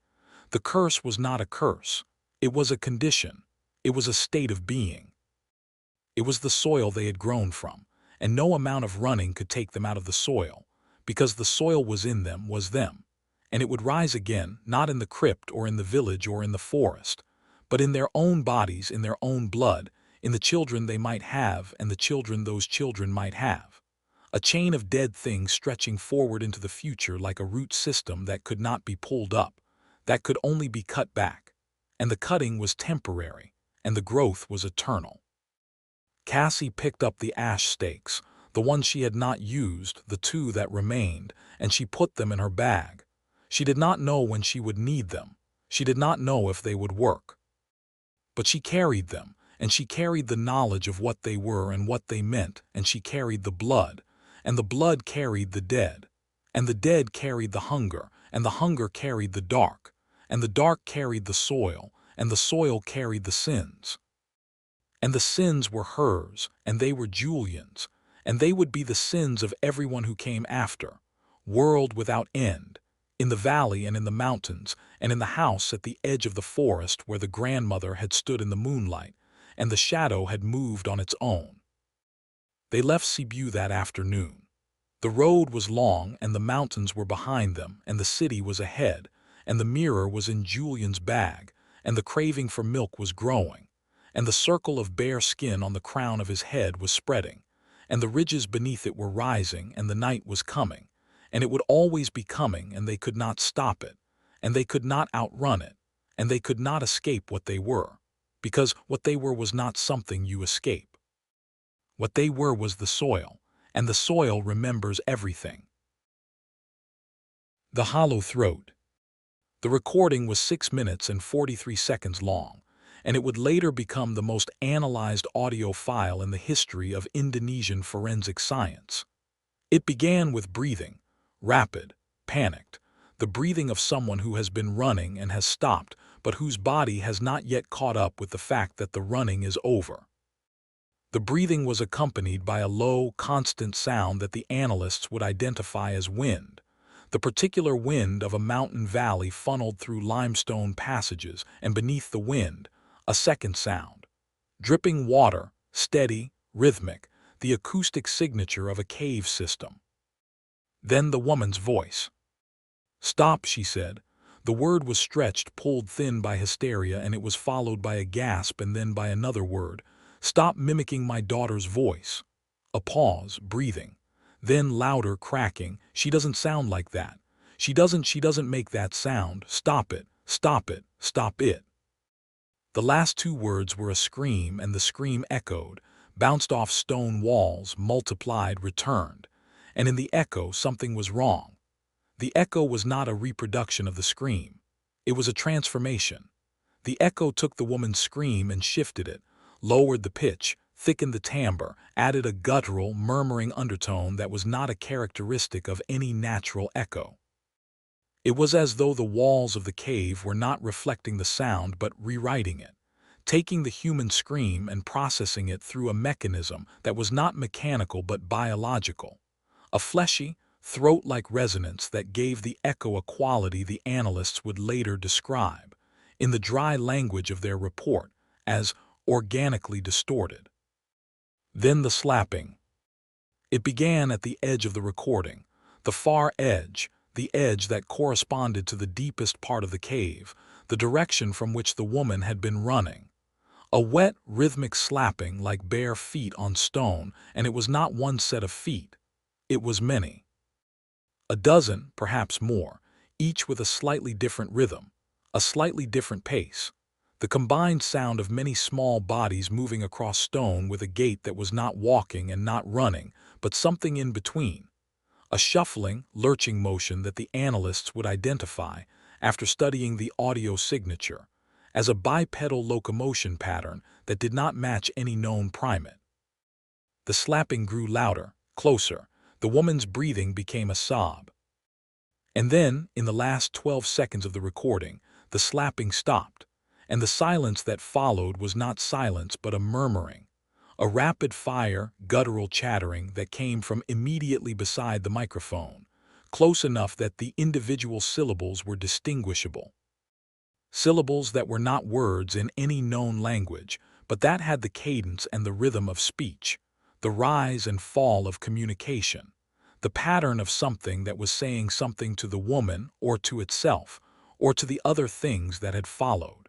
The curse was not a curse. It was a condition. It was a state of being. It was the soil they had grown from, and no amount of running could take them out of the soil, because the soil was in them, was them. And it would rise again, not in the crypt or in the village or in the forest, but in their own bodies, in their own blood, in the children they might have and the children those children might have. A chain of dead things stretching forward into the future like a root system that could not be pulled up, that could only be cut back. And the cutting was temporary, and the growth was eternal. Cassie picked up the ash stakes, the ones she had not used, the 2 that remained, and she put them in her bag. She did not know when she would need them. She did not know if they would work. But she carried them, and she carried the knowledge of what they were and what they meant, and she carried the blood, and the blood carried the dead, and the dead carried the hunger, and the hunger carried the dark, and the dark carried the soil, and the soil carried the sins. And the sins were hers, and they were Julian's, and they would be the sins of everyone who came after, world without end, in the valley and in the mountains, and in the house at the edge of the forest where the grandmother had stood in the moonlight, and the shadow had moved on its own. They left Cebu that afternoon. The road was long, and the mountains were behind them, and the city was ahead, and the mirror was in Julian's bag, and the craving for milk was growing, and the circle of bare skin on the crown of his head was spreading, and the ridges beneath it were rising, and the night was coming, and it would always be coming, and they could not stop it, and they could not outrun it, and they could not escape what they were, because what they were was not something you escape. What they were was the soil, and the soil remembers everything. The Hollow Throat. The recording was 6 minutes and 43 seconds long, and it would later become the most analyzed audio file in the history of Indonesian forensic science. It began with breathing, rapid, panicked, the breathing of someone who has been running and has stopped, but whose body has not yet caught up with the fact that the running is over. The breathing was accompanied by a low, constant sound that the analysts would identify as wind, the particular wind of a mountain valley funneled through limestone passages, and beneath the wind, a second sound. Dripping water, steady, rhythmic, the acoustic signature of a cave system. Then the woman's voice. "Stop," she said. The word was stretched, pulled thin by hysteria, and it was followed by a gasp and then by another word. "Stop mimicking my daughter's voice." A pause, breathing. Then louder cracking. "She doesn't sound like that. She doesn't make that sound. Stop it, stop it, stop it." The last two words were a scream, and the scream echoed, bounced off stone walls, multiplied, returned. And in the echo something was wrong. The echo was not a reproduction of the scream. It was a transformation. The echo took the woman's scream and shifted it, lowered the pitch, thickened the timbre, added a guttural, murmuring undertone that was not a characteristic of any natural echo. It was as though the walls of the cave were not reflecting the sound but rewriting it, taking the human scream and processing it through a mechanism that was not mechanical but biological, a fleshy, throat-like resonance that gave the echo a quality the analysts would later describe, in the dry language of their report, as organically distorted. Then the slapping. It began at the edge of the recording, the far edge, the edge that corresponded to the deepest part of the cave, the direction from which the woman had been running. A wet, rhythmic slapping like bare feet on stone, and it was not one set of feet. It was many. A dozen, perhaps more, each with a slightly different rhythm, a slightly different pace. The combined sound of many small bodies moving across stone with a gait that was not walking and not running, but something in between. A shuffling, lurching motion that the analysts would identify, after studying the audio signature, as a bipedal locomotion pattern that did not match any known primate. The slapping grew louder, closer. The woman's breathing became a sob. And then, in the last 12 seconds of the recording, the slapping stopped, and the silence that followed was not silence but a murmuring, a rapid-fire, guttural chattering that came from immediately beside the microphone, close enough that the individual syllables were distinguishable. Syllables that were not words in any known language, but that had the cadence and the rhythm of speech, the rise and fall of communication, the pattern of something that was saying something to the woman or to itself, or to the other things that had followed.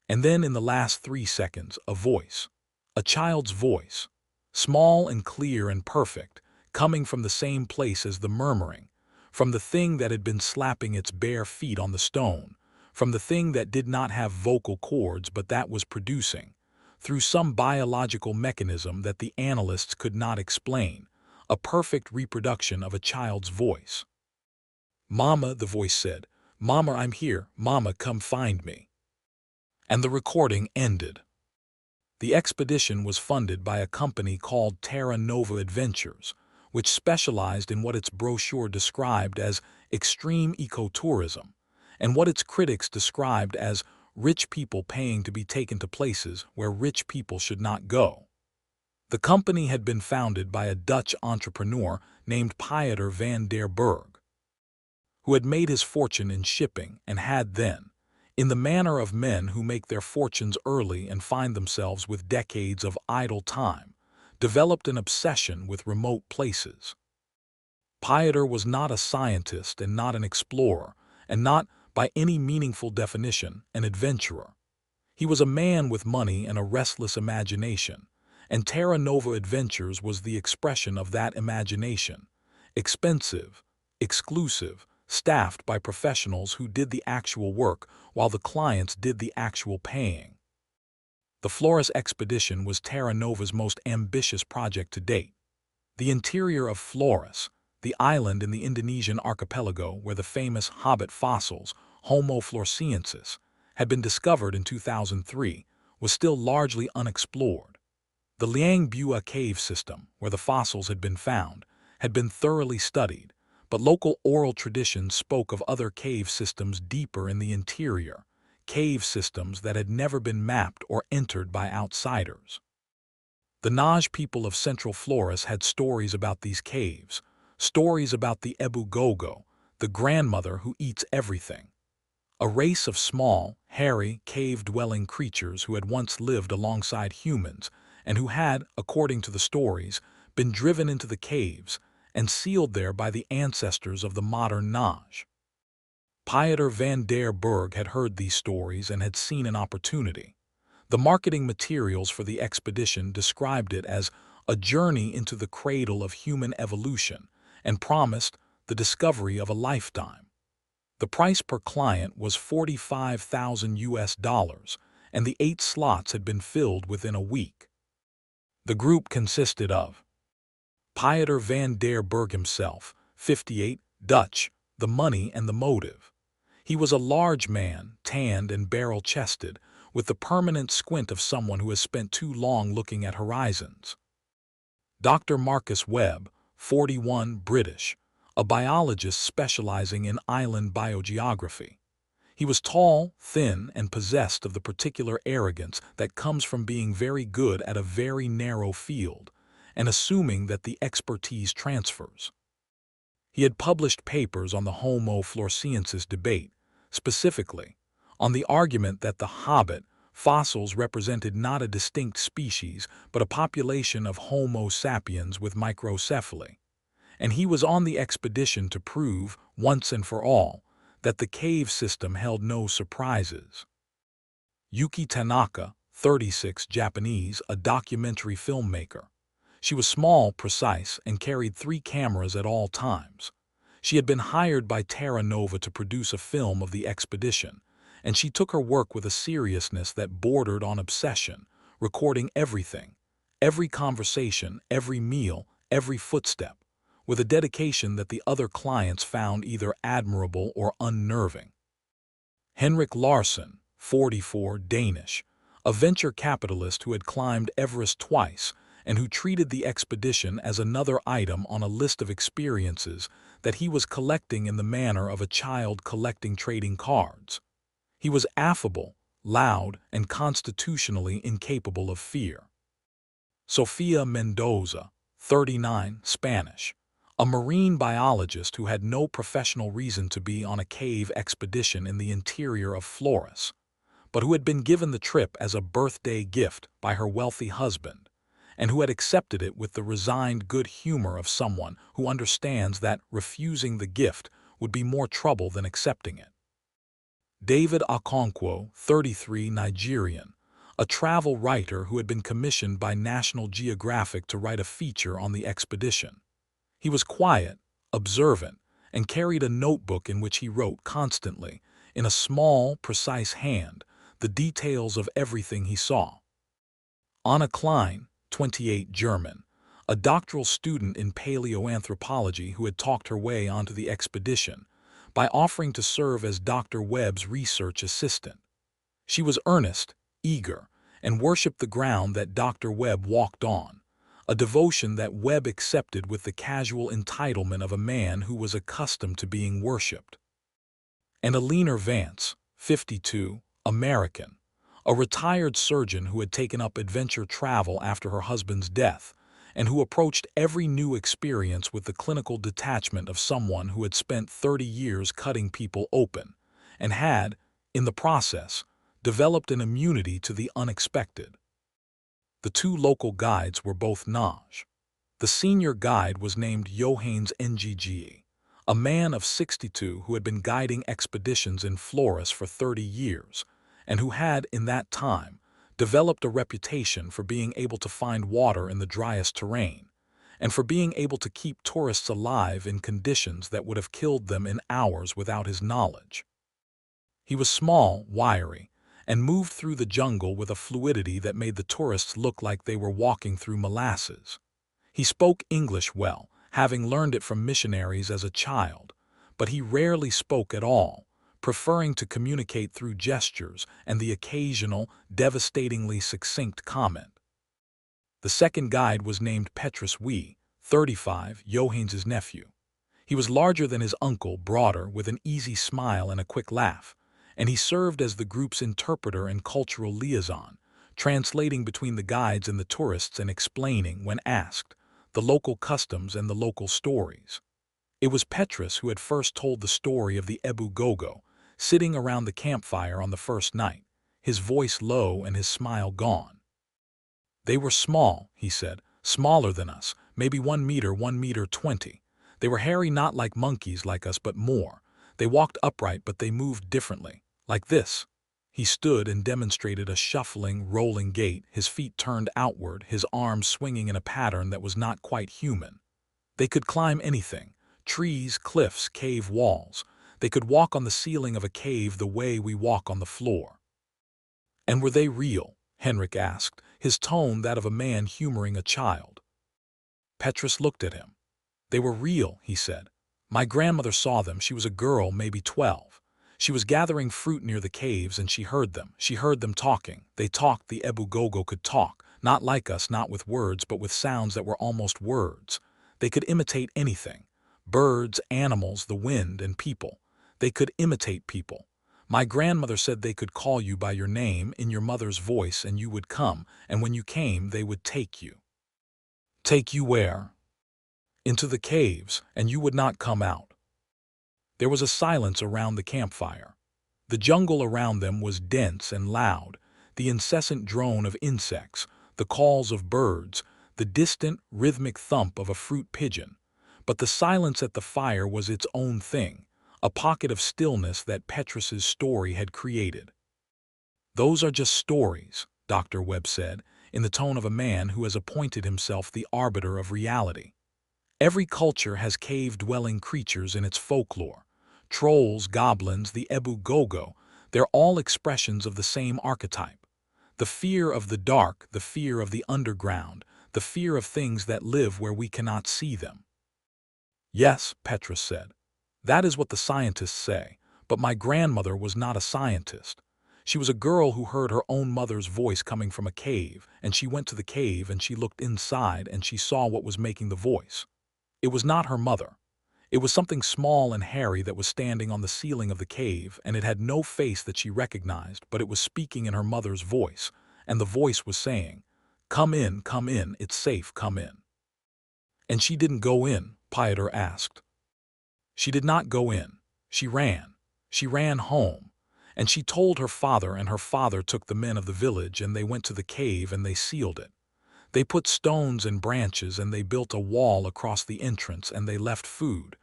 And then in the last 3 seconds, a voice. A child's voice, small and clear and perfect, coming from the same place as the murmuring, from the thing that had been slapping its bare feet on the stone, from the thing that did not have vocal cords but that was producing, through some biological mechanism that the analysts could not explain, a perfect reproduction of a child's voice. "Mama," the voice said. "Mama, I'm here. Mama, come find me." And the recording ended. The expedition was funded by a company called Terra Nova Adventures, which specialized in what its brochure described as extreme ecotourism, and what its critics described as rich people paying to be taken to places where rich people should not go. The company had been founded by a Dutch entrepreneur named Pieter van der Berg, who had made his fortune in shipping and had then, in the manner of men who make their fortunes early and find themselves with decades of idle time, developed an obsession with remote places. Pieter was not a scientist and not an explorer, and not, by any meaningful definition, an adventurer. He was a man with money and a restless imagination, and Terra Nova Adventures was the expression of that imagination, expensive, exclusive, staffed by professionals who did the actual work while the clients did the actual paying. The Flores expedition was Terra Nova's most ambitious project to date. The interior of Flores, the island in the Indonesian archipelago where the famous hobbit fossils, Homo floresiensis, had been discovered in 2003, was still largely unexplored. The Liang Bua cave system, where the fossils had been found, had been thoroughly studied, but local oral traditions spoke of other cave systems deeper in the interior, cave systems that had never been mapped or entered by outsiders. The Naj people of Central Flores had stories about these caves, stories about the Ebu Gogo, the grandmother who eats everything. A race of small, hairy, cave-dwelling creatures who had once lived alongside humans and who had, according to the stories, been driven into the caves and sealed there by the ancestors of the modern Naj. Pieter van der Berg had heard these stories and had seen an opportunity. The marketing materials for the expedition described it as a journey into the cradle of human evolution and promised the discovery of a lifetime. The price per client was $45,000, and the 8 slots had been filled within a week. The group consisted of Pieter van der Berg himself, 58, Dutch, the money and the motive. He was a large man, tanned and barrel-chested, with the permanent squint of someone who has spent too long looking at horizons. Dr. Marcus Webb, 41, British, a biologist specializing in island biogeography. He was tall, thin, and possessed of the particular arrogance that comes from being very good at a very narrow field and assuming that the expertise transfers. He had published papers on the Homo floresiensis debate, specifically on the argument that the Hobbit fossils represented not a distinct species but a population of Homo sapiens with microcephaly, and he was on the expedition to prove, once and for all, that the cave system held no surprises. Yuki Tanaka, 36, Japanese, a documentary filmmaker. She was small, precise, and carried 3 cameras at all times. She had been hired by Terra Nova to produce a film of the expedition, and she took her work with a seriousness that bordered on obsession, recording everything, every conversation, every meal, every footstep, with a dedication that the other clients found either admirable or unnerving. Henrik Larsson, 44, Danish, a venture capitalist who had climbed Everest twice and who treated the expedition as another item on a list of experiences that he was collecting in the manner of a child collecting trading cards. He was affable, loud, and constitutionally incapable of fear. Sofia Mendoza, 39, Spanish, a marine biologist who had no professional reason to be on a cave expedition in the interior of Flores, but who had been given the trip as a birthday gift by her wealthy husband, and who had accepted it with the resigned good humor of someone who understands that refusing the gift would be more trouble than accepting it. David Okonkwo, 33, Nigerian, a travel writer who had been commissioned by National Geographic to write a feature on the expedition. He was quiet, observant, and carried a notebook in which he wrote constantly, in a small, precise hand, the details of everything he saw. Anna Klein, 28, German, a doctoral student in paleoanthropology who had talked her way onto the expedition by offering to serve as Dr. Webb's research assistant. She was earnest, eager, and worshipped the ground that Dr. Webb walked on, a devotion that Webb accepted with the casual entitlement of a man who was accustomed to being worshipped. And Alina Vance, 52, American, a retired surgeon who had taken up adventure travel after her husband's death, and who approached every new experience with the clinical detachment of someone who had spent 30 years cutting people open, and had, in the process, developed an immunity to the unexpected. The 2 local guides were both Naj. The senior guide was named Johannes Ngg, a man of 62 who had been guiding expeditions in Flores for 30 years, and who had, in that time, developed a reputation for being able to find water in the driest terrain, and for being able to keep tourists alive in conditions that would have killed them in hours without his knowledge. He was small, wiry, and moved through the jungle with a fluidity that made the tourists look like they were walking through molasses. He spoke English well, having learned it from missionaries as a child, but he rarely spoke at all, preferring to communicate through gestures and the occasional, devastatingly succinct comment. The second guide was named Petrus Wee, 35, Johannes' nephew. He was larger than his uncle, broader, with an easy smile and a quick laugh, and he served as the group's interpreter and cultural liaison, translating between the guides and the tourists and explaining, when asked, the local customs and the local stories. It was Petrus who had first told the story of the Ebu Gogo, sitting around the campfire on the first night, his voice low and his smile gone. "They were small," he said, "smaller than us, maybe 1 meter, 1 meter 20. They were hairy, not like monkeys like us, but more. They walked upright, but they moved differently. Like this. He stood and demonstrated a shuffling, rolling gait, his feet turned outward, his arms swinging in a pattern that was not quite human. They could climb anything: trees, cliffs, cave walls. They could walk on the ceiling of a cave the way we walk on the floor. And were they real? Henrik asked, his tone that of a man humoring a child. Petrus looked at him. They were real, he said. My grandmother saw them. She was a girl, maybe 12. She was gathering fruit near the caves and she heard them. She heard them talking. They talked. The Ebu Gogo could talk, not like us, not with words, but with sounds that were almost words. They could imitate anything: birds, animals, the wind, and people. They could imitate people. My grandmother said they could call you by your name in your mother's voice and you would come, and when you came they would take you. Take you where? Into the caves, and you would not come out. There was a silence around the campfire. The jungle around them was dense and loud, the incessant drone of insects, the calls of birds, the distant, rhythmic thump of a fruit pigeon. But the silence at the fire was its own thing, a pocket of stillness that Petrus's story had created. Those are just stories, Dr. Webb said, in the tone of a man who has appointed himself the arbiter of reality. Every culture has cave-dwelling creatures in its folklore. Trolls, goblins, the Ebu Gogo, they're all expressions of the same archetype. The fear of the dark, the fear of the underground, the fear of things that live where we cannot see them. Yes, Petrus said. That is what the scientists say, but my grandmother was not a scientist. She was a girl who heard her own mother's voice coming from a cave, and she went to the cave and she looked inside and she saw what was making the voice. It was not her mother. It was something small and hairy that was standing on the ceiling of the cave, and it had no face that she recognized, but it was speaking in her mother's voice, and the voice was saying, come in, it's safe, come in. And she didn't go in, Piotr asked. She did not go in. She ran home, and she told her father, and her father took the men of the village, and they went to the cave and they sealed it. They put stones and branches and they built a wall across the entrance and they left food,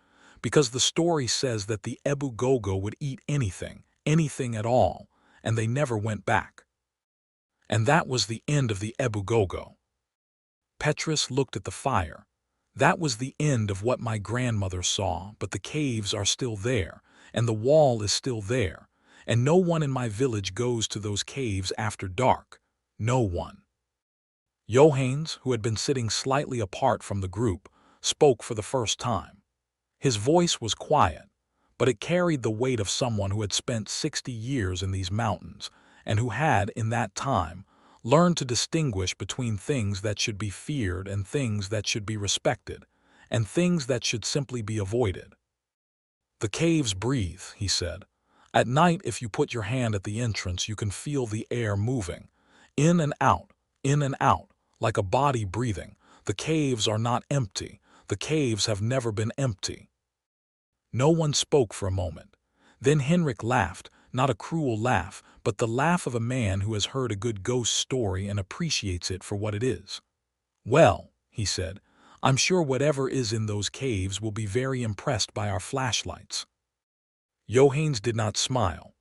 because the story says that the Ebu Gogo would eat anything, anything at all, and they never went back. And that was the end of the Ebu Gogo. Petrus looked at the fire. That was the end of what my grandmother saw, but the caves are still there, and the wall is still there, and no one in my village goes to those caves after dark. No one. Johannes, who had been sitting slightly apart from the group, spoke for the first time. His voice was quiet, but it carried the weight of someone who had spent 60 years in these mountains and who had, in that time, learned to distinguish between things that should be feared and things that should be respected, and things that should simply be avoided. The caves breathe, he said. At night, if you put your hand at the entrance, you can feel the air moving, in and out, like a body breathing. The caves are not empty. The caves have never been empty. No one spoke for a moment. Then Henrik laughed, not a cruel laugh, but the laugh of a man who has heard a good ghost story and appreciates it for what it is. Well, he said, I'm sure whatever is in those caves will be very impressed by our flashlights. Johannes did not smile.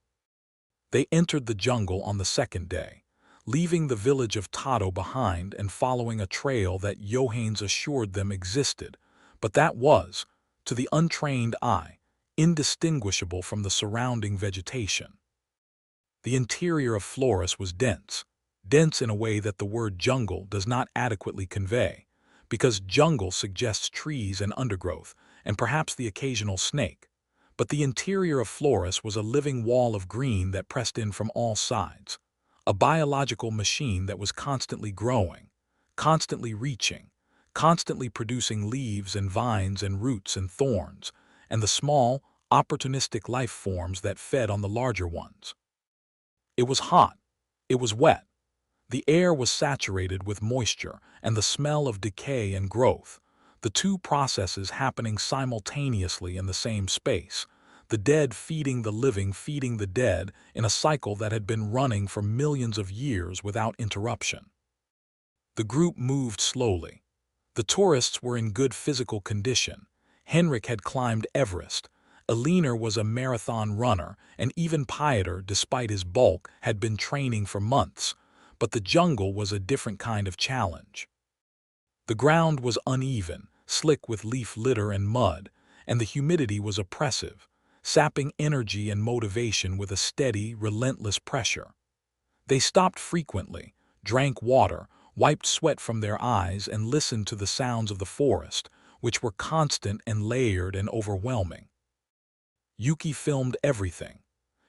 They entered the jungle on the second day, leaving the village of Tato behind and following a trail that Johannes assured them existed, but that was, to the untrained eye, indistinguishable from the surrounding vegetation. The interior of Flores was dense in a way that the word jungle does not adequately convey, because jungle suggests trees and undergrowth, and perhaps the occasional snake. But the interior of Flores was a living wall of green that pressed in from all sides, a biological machine that was constantly growing, constantly reaching, constantly producing leaves and vines and roots and thorns, and the small, opportunistic life forms that fed on the larger ones. It was hot. It was wet. The air was saturated with moisture and the smell of decay and growth, the two processes happening simultaneously in the same space, the dead feeding the dead in a cycle that had been running for millions of years without interruption. The group moved slowly. The tourists were in good physical condition. Henrik had climbed Everest, Elinor was a marathon runner, and even Pieter, despite his bulk, had been training for months, but the jungle was a different kind of challenge. The ground was uneven, slick with leaf litter and mud, and the humidity was oppressive, sapping energy and motivation with a steady, relentless pressure. They stopped frequently, drank water, wiped sweat from their eyes, and listened to the sounds of the forest, which were constant and layered and overwhelming. Yuki filmed everything.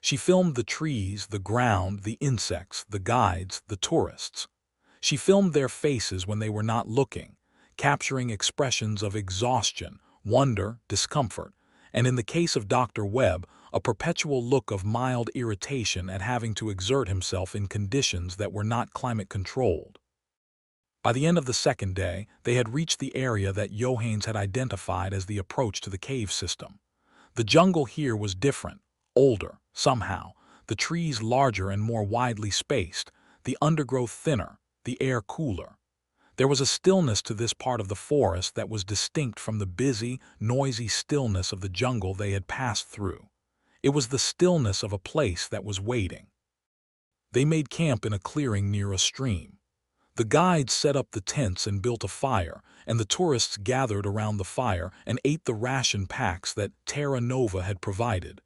She filmed the trees, the ground, the insects, the guides, the tourists. She filmed their faces when they were not looking, capturing expressions of exhaustion, wonder, discomfort, and in the case of Dr. Webb, a perpetual look of mild irritation at having to exert himself in conditions that were not climate-controlled. By the end of the second day, they had reached the area that Johannes had identified as the approach to the cave system. The jungle here was different, older, somehow, the trees larger and more widely spaced, the undergrowth thinner, the air cooler. There was a stillness to this part of the forest that was distinct from the busy, noisy stillness of the jungle they had passed through. It was the stillness of a place that was waiting. They made camp in a clearing near a stream. The guides set up the tents and built a fire, and the tourists gathered around the fire and ate the ration packs that Terra Nova had provided,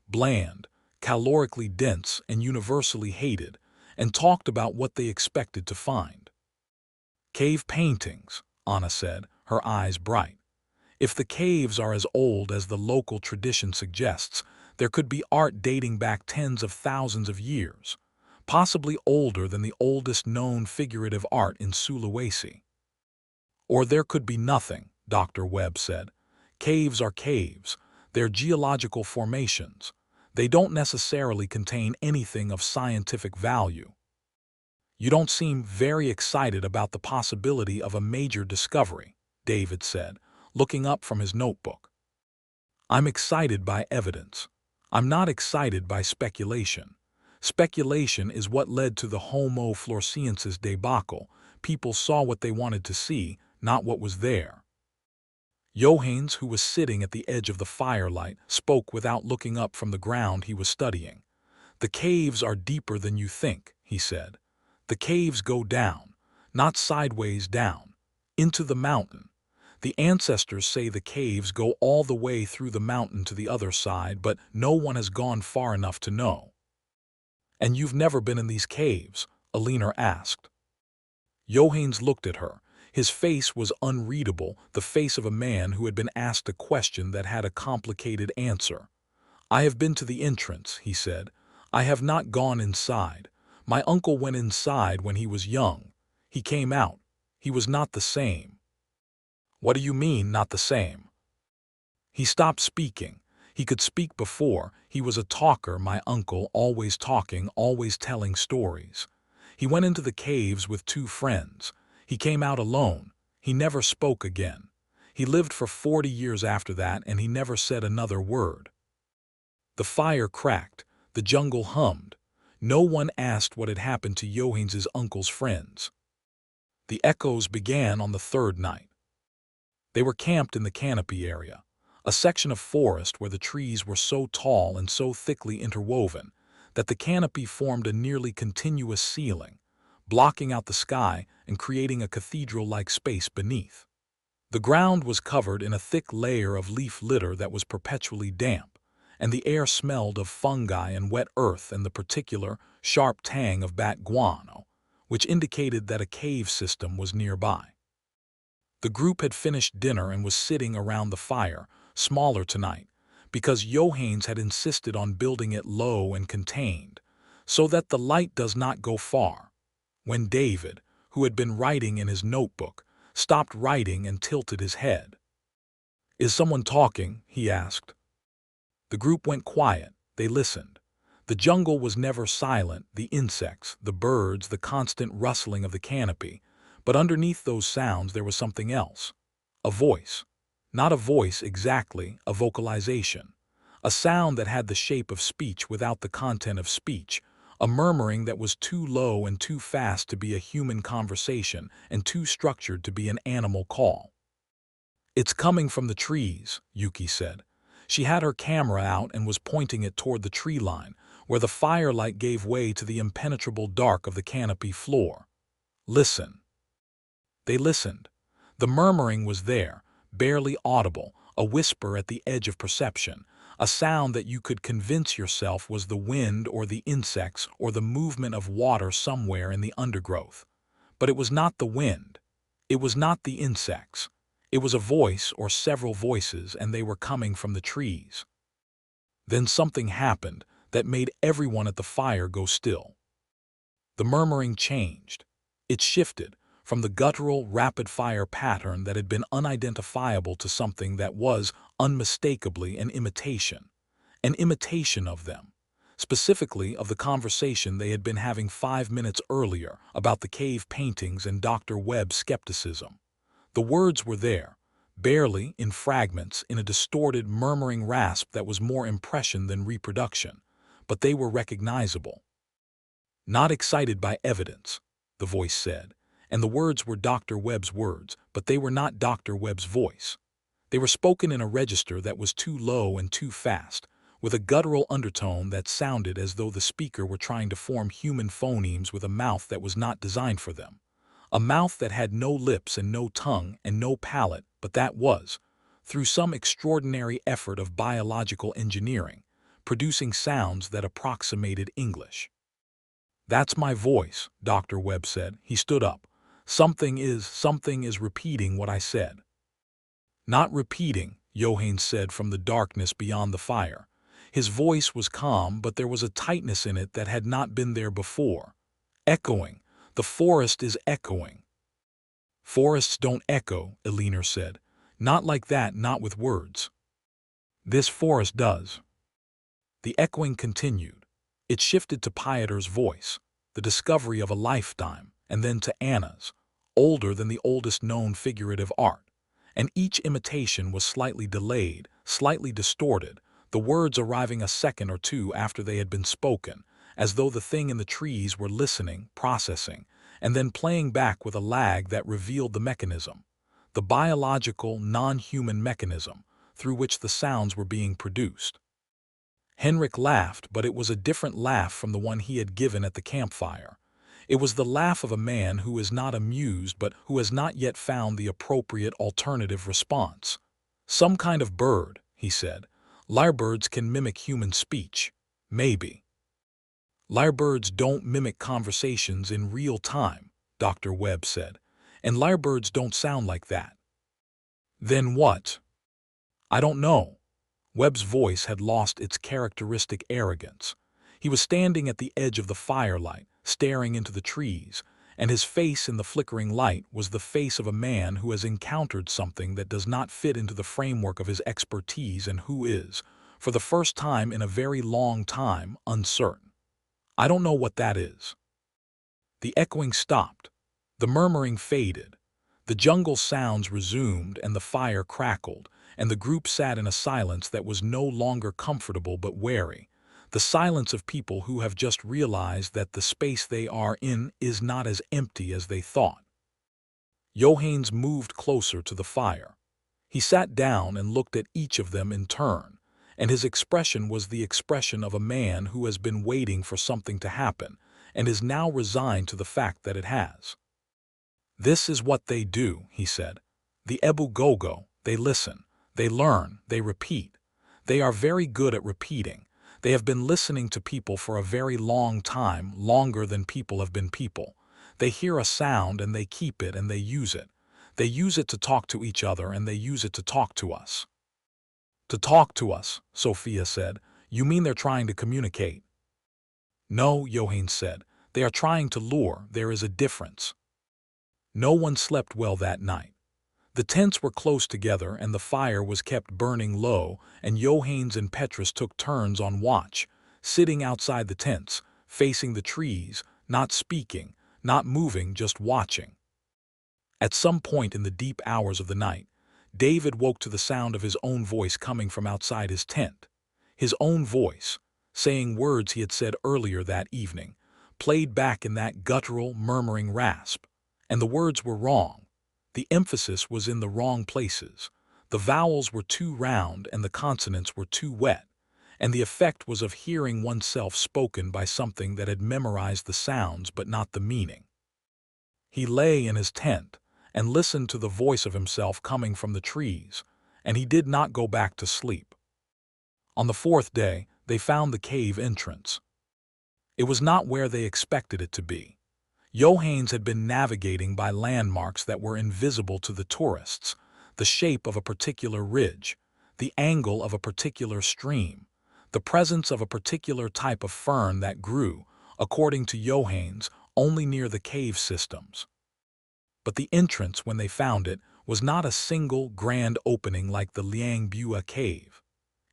bland, calorically dense, and universally hated, and talked about what they expected to find. Cave paintings, Anna said, her eyes bright. If the caves are as old as the local tradition suggests, there could be art dating back tens of thousands of years, possibly older than the oldest known figurative art in Sulawesi. Or there could be nothing, Dr. Webb said. Caves are caves. They're geological formations. They don't necessarily contain anything of scientific value. You don't seem very excited about the possibility of a major discovery, David said, looking up from his notebook. I'm excited by evidence. I'm not excited by speculation. Speculation is what led to the Homo floresiensis debacle. People saw what they wanted to see, not what was there. Johannes, who was sitting at the edge of the firelight, spoke without looking up from the ground he was studying. The caves are deeper than you think, he said. The caves go down, not sideways down, into the mountain. The ancestors say the caves go all the way through the mountain to the other side, but no one has gone far enough to know. And you've never been in these caves? Elinor asked. Johannes looked at her. His face was unreadable, the face of a man who had been asked a question that had a complicated answer. I have been to the entrance, he said. I have not gone inside. My uncle went inside when he was young. He came out. He was not the same. What do you mean, not the same? He stopped speaking. He could speak before. He was a talker, my uncle, always talking, always telling stories. He went into the caves with 2 friends. He came out alone. He never spoke again. He lived for 40 years after that, and he never said another word. The fire cracked. The jungle hummed. No one asked what had happened to Johannes's uncle's friends. The echoes began on the 3rd night. They were camped in the canopy area, a section of forest where the trees were so tall and so thickly interwoven that the canopy formed a nearly continuous ceiling, blocking out the sky and creating a cathedral-like space beneath. The ground was covered in a thick layer of leaf litter that was perpetually damp, and the air smelled of fungi and wet earth and the particular, sharp tang of bat guano, which indicated that a cave system was nearby. The group had finished dinner and was sitting around the fire, smaller tonight, because Johannes had insisted on building it low and contained, so that the light does not go far. When David, who had been writing in his notebook, stopped writing and tilted his head. "Is someone talking?" he asked. The group went quiet. They listened. The jungle was never silent, the insects, the birds, the constant rustling of the canopy, but underneath those sounds there was something else. A voice. Not a voice exactly, a vocalization. A sound that had the shape of speech without the content of speech, a murmuring that was too low and too fast to be a human conversation and too structured to be an animal call. "It's coming from the trees," Yuki said. She had her camera out and was pointing it toward the tree line, where the firelight gave way to the impenetrable dark of the canopy floor. "Listen." They listened. The murmuring was there, barely audible, a whisper at the edge of perception, a sound that you could convince yourself was the wind or the insects or the movement of water somewhere in the undergrowth. But it was not the wind. It was not the insects. It was a voice or several voices, and they were coming from the trees. Then something happened that made everyone at the fire go still. The murmuring changed. It shifted from the guttural, rapid-fire pattern that had been unidentifiable to something that was, unmistakably, an imitation of them, specifically of the conversation they had been having 5 minutes earlier about the cave paintings and Dr. Webb's skepticism. The words were there, barely, in fragments, in a distorted, murmuring rasp that was more impression than reproduction, but they were recognizable. "Not excited by evidence," the voice said, and the words were Dr. Webb's words, but they were not Dr. Webb's voice. They were spoken in a register that was too low and too fast, with a guttural undertone that sounded as though the speaker were trying to form human phonemes with a mouth that was not designed for them. A mouth that had no lips and no tongue and no palate, but that was, through some extraordinary effort of biological engineering, producing sounds that approximated English. "That's my voice," Dr. Webb said. He stood up. Something is repeating what I said." "Not repeating," Johannes said from the darkness beyond the fire. His voice was calm, but there was a tightness in it that had not been there before. "Echoing. The forest is echoing." "Forests don't echo," Elinor said. "Not like that, not with words." "This forest does." The echoing continued. It shifted to Pieter's voice, the discovery of a lifetime, and then to Anna's, older than the oldest known figurative art. And each imitation was slightly delayed, slightly distorted, the words arriving a second or two after they had been spoken, as though the thing in the trees were listening, processing, and then playing back with a lag that revealed the mechanism, the biological, non-human mechanism, through which the sounds were being produced. Henrik laughed, but it was a different laugh from the one he had given at the campfire. It was the laugh of a man who is not amused but who has not yet found the appropriate alternative response. "Some kind of bird," he said. "Lyrebirds can mimic human speech. Maybe." "Lyrebirds don't mimic conversations in real time," Dr. Webb said. "And lyrebirds don't sound like that." "Then what?" "I don't know." Webb's voice had lost its characteristic arrogance. He was standing at the edge of the firelight, staring into the trees, and his face in the flickering light was the face of a man who has encountered something that does not fit into the framework of his expertise and who is, for the first time in a very long time, uncertain. "I don't know what that is." The echoing stopped. The murmuring faded. The jungle sounds resumed and the fire crackled, and the group sat in a silence that was no longer comfortable but wary, the silence of people who have just realized that the space they are in is not as empty as they thought. Johannes moved closer to the fire. He sat down and looked at each of them in turn, and his expression was the expression of a man who has been waiting for something to happen and is now resigned to the fact that it has. "This is what they do," he said. "The Ebu Gogo, they listen, they learn, they repeat. They are very good at repeating. They have been listening to people for a very long time, longer than people have been people. They hear a sound and they keep it and they use it. They use it to talk to each other and they use it to talk to us." "To talk to us," Sophia said. "You mean they're trying to communicate?" "No," Johannes said. "They are trying to lure. There is a difference." No one slept well that night. The tents were close together and the fire was kept burning low, and Johannes and Petrus took turns on watch, sitting outside the tents, facing the trees, not speaking, not moving, just watching. At some point in the deep hours of the night, David woke to the sound of his own voice coming from outside his tent. His own voice, saying words he had said earlier that evening, played back in that guttural, murmuring rasp. And the words were wrong. The emphasis was in the wrong places. The vowels were too round and the consonants were too wet, and the effect was of hearing oneself spoken by something that had memorized the sounds but not the meaning. He lay in his tent and listened to the voice of himself coming from the trees, and he did not go back to sleep. On the fourth day, they found the cave entrance. It was not where they expected it to be. Johannes had been navigating by landmarks that were invisible to the tourists, the shape of a particular ridge, the angle of a particular stream, the presence of a particular type of fern that grew, according to Johannes, only near the cave systems. But the entrance, when they found it, was not a single grand opening like the Liang Bua cave.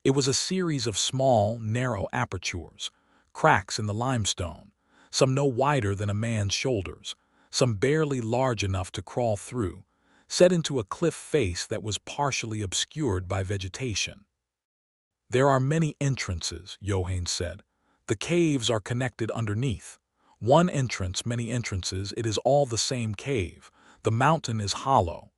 It was a series of small, narrow apertures, cracks in the limestone, some no wider than a man's shoulders, some barely large enough to crawl through, set into a cliff face that was partially obscured by vegetation. "There are many entrances," Johannes said. "The caves are connected underneath. One entrance, many entrances, it is all the same cave. The mountain is hollow."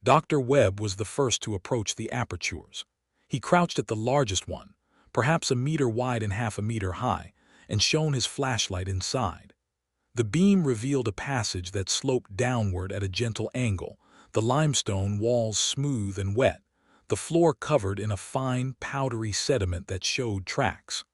Dr. Webb was the first to approach the apertures. He crouched at the largest one, perhaps a meter wide and half a meter high, and shone his flashlight inside. The beam revealed a passage that sloped downward at a gentle angle, the limestone walls smooth and wet, the floor covered in a fine, powdery sediment that showed tracks.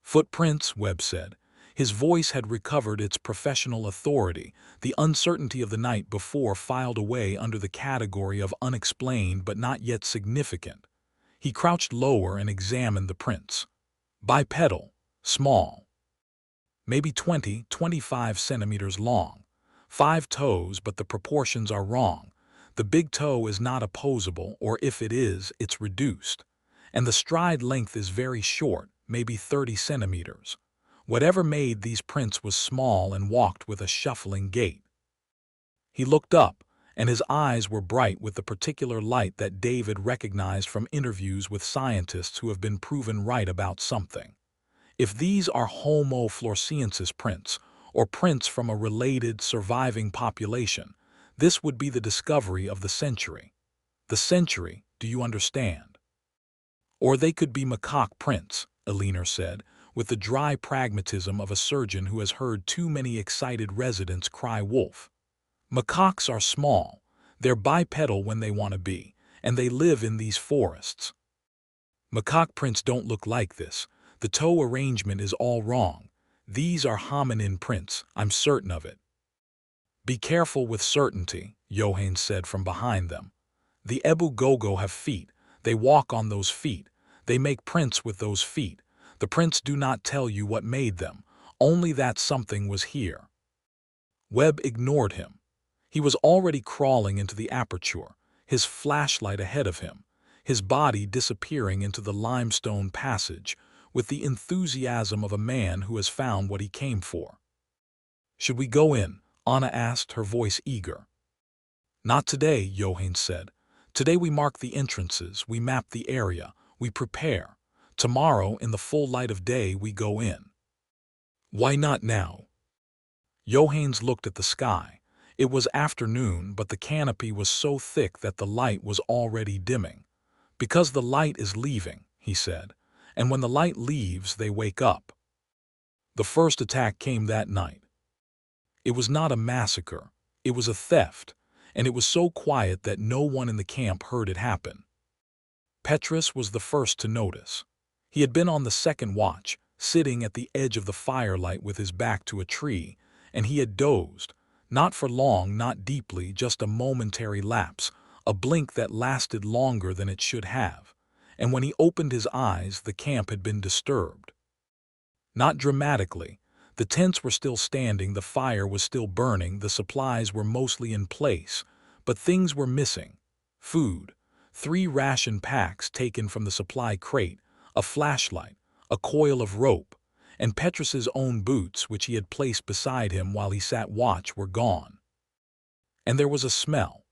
"Footprints," Webb said. His voice had recovered its professional authority, the uncertainty of the night before filed away under the category of unexplained but not yet significant. He crouched lower and examined the prints. Bipedal, small. Maybe 20–25 centimeters long. 5 toes, but the proportions are wrong. The big toe is not opposable, or if it is, it's reduced. And the stride length is very short, maybe 30 centimeters. Whatever made these prints was small and walked with a shuffling gait. He looked up, and his eyes were bright with the particular light that David recognized from interviews with scientists who have been proven right about something. If these are Homo floresiensis prints, or prints from a related, surviving population, this would be the discovery of the century. The century, do you understand? Or they could be macaque prints, Eleanor said, with the dry pragmatism of a surgeon who has heard too many excited residents cry wolf. Macaques are small, they're bipedal when they want to be, and they live in these forests. Macaque prints don't look like this. The toe arrangement is all wrong. These are hominin prints, I'm certain of it. Be careful with certainty, Johannes said from behind them. The Ebu Gogo have feet. They walk on those feet. They make prints with those feet. The prints do not tell you what made them, only that something was here. Webb ignored him. He was already crawling into the aperture, his flashlight ahead of him, his body disappearing into the limestone passage, with the enthusiasm of a man who has found what he came for. "Should we go in?" Anna asked, her voice eager. "Not today," Johannes said. "Today we mark the entrances, we map the area, we prepare. Tomorrow, in the full light of day, we go in." "Why not now?" Johannes looked at the sky. It was afternoon, but the canopy was so thick that the light was already dimming. "Because the light is leaving," he said, "and when the light leaves, they wake up." The first attack came that night. It was not a massacre, it was a theft, and it was so quiet that no one in the camp heard it happen. Petrus was the first to notice. He had been on the second watch, sitting at the edge of the firelight with his back to a tree, and he had dozed, not for long, not deeply, just a momentary lapse, a blink that lasted longer than it should have, and when he opened his eyes, the camp had been disturbed. Not dramatically. The tents were still standing, the fire was still burning, the supplies were mostly in place, but things were missing. Food, 3 ration packs taken from the supply crate, a flashlight, a coil of rope, and Petrus's own boots, which he had placed beside him while he sat watch, were gone. And there was a smell,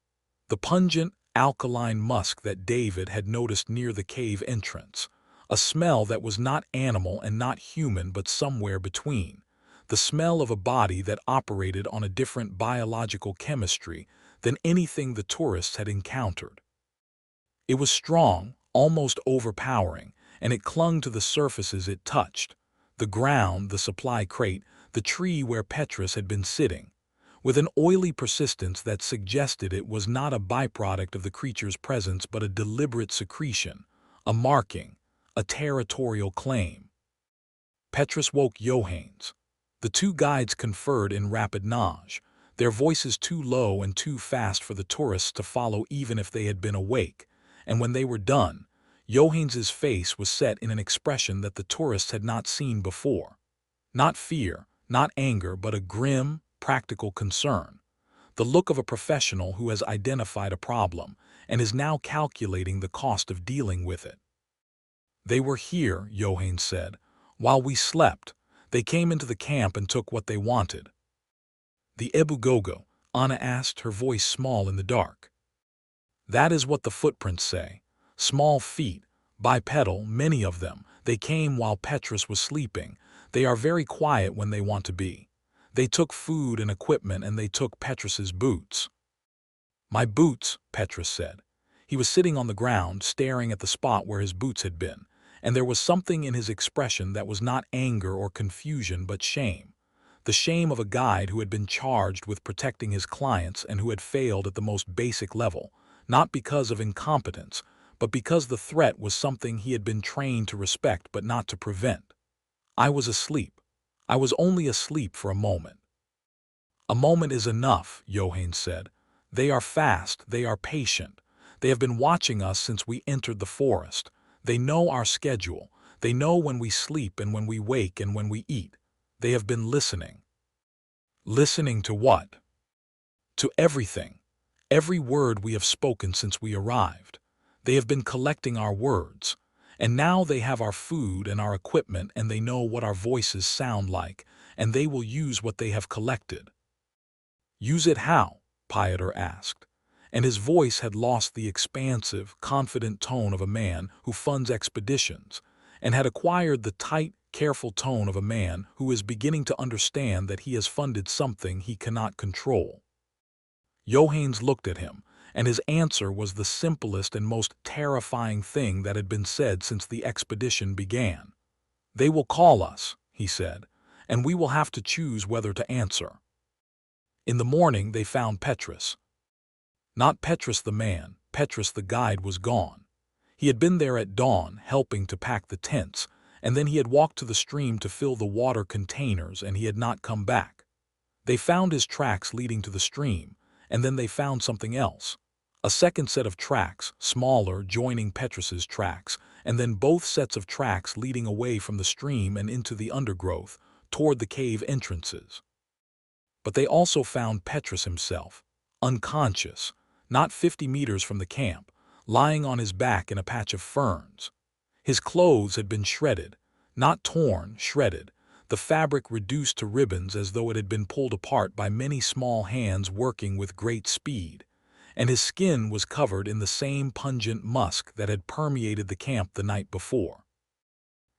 the pungent, alkaline musk that David had noticed near the cave entrance, a smell that was not animal and not human but somewhere between, the smell of a body that operated on a different biological chemistry than anything the tourists had encountered. It was strong, almost overpowering, and it clung to the surfaces it touched: the ground, the supply crate, the tree where Petrus had been sitting, with an oily persistence that suggested it was not a byproduct of the creature's presence but a deliberate secretion, a marking, a territorial claim. Petrus woke Johannes. The two guides conferred in rapid nage, their voices too low and too fast for the tourists to follow even if they had been awake, and when they were done, Johannes's face was set in an expression that the tourists had not seen before. Not fear, not anger, but a grim, practical concern. The look of a professional who has identified a problem and is now calculating the cost of dealing with it. "They were here," Johannes said, "while we slept. They came into the camp and took what they wanted." "The Ebu Gogo?" Anna asked, her voice small in the dark. "That is what the footprints say. Small feet, bipedal, many of them. They came while Petrus was sleeping. They are very quiet when they want to be. They took food and equipment, and they took Petrus's boots." "My boots," Petrus said. He was sitting on the ground, staring at the spot where his boots had been, and there was something in his expression that was not anger or confusion but shame. The shame of a guide who had been charged with protecting his clients and who had failed at the most basic level, not because of incompetence, but because the threat was something he had been trained to respect but not to prevent. "I was asleep. I was only asleep for a moment." "A moment is enough," Johannes said. "They are fast, they are patient. They have been watching us since we entered the forest. They know our schedule. They know when we sleep and when we wake and when we eat. They have been listening." "Listening to what?" "To everything. Every word we have spoken since we arrived. They have been collecting our words. And now they have our food and our equipment, and they know what our voices sound like, and they will use what they have collected." "Use it how?" Piotr asked, and his voice had lost the expansive, confident tone of a man who funds expeditions, and had acquired the tight, careful tone of a man who is beginning to understand that he has funded something he cannot control. Johannes looked at him, and his answer was the simplest and most terrifying thing that had been said since the expedition began. "They will call us," he said, "and we will have to choose whether to answer." In the morning they found Petrus. Not Petrus the man, Petrus the guide was gone. He had been there at dawn, helping to pack the tents, and then he had walked to the stream to fill the water containers, and he had not come back. They found his tracks leading to the stream, and then they found something else. A second set of tracks, smaller, joining Petrus's tracks, and then both sets of tracks leading away from the stream and into the undergrowth, toward the cave entrances. But they also found Petrus himself, unconscious, not 50 meters from the camp, lying on his back in a patch of ferns. His clothes had been shredded, not torn, shredded, the fabric reduced to ribbons as though it had been pulled apart by many small hands working with great speed, and his skin was covered in the same pungent musk that had permeated the camp the night before.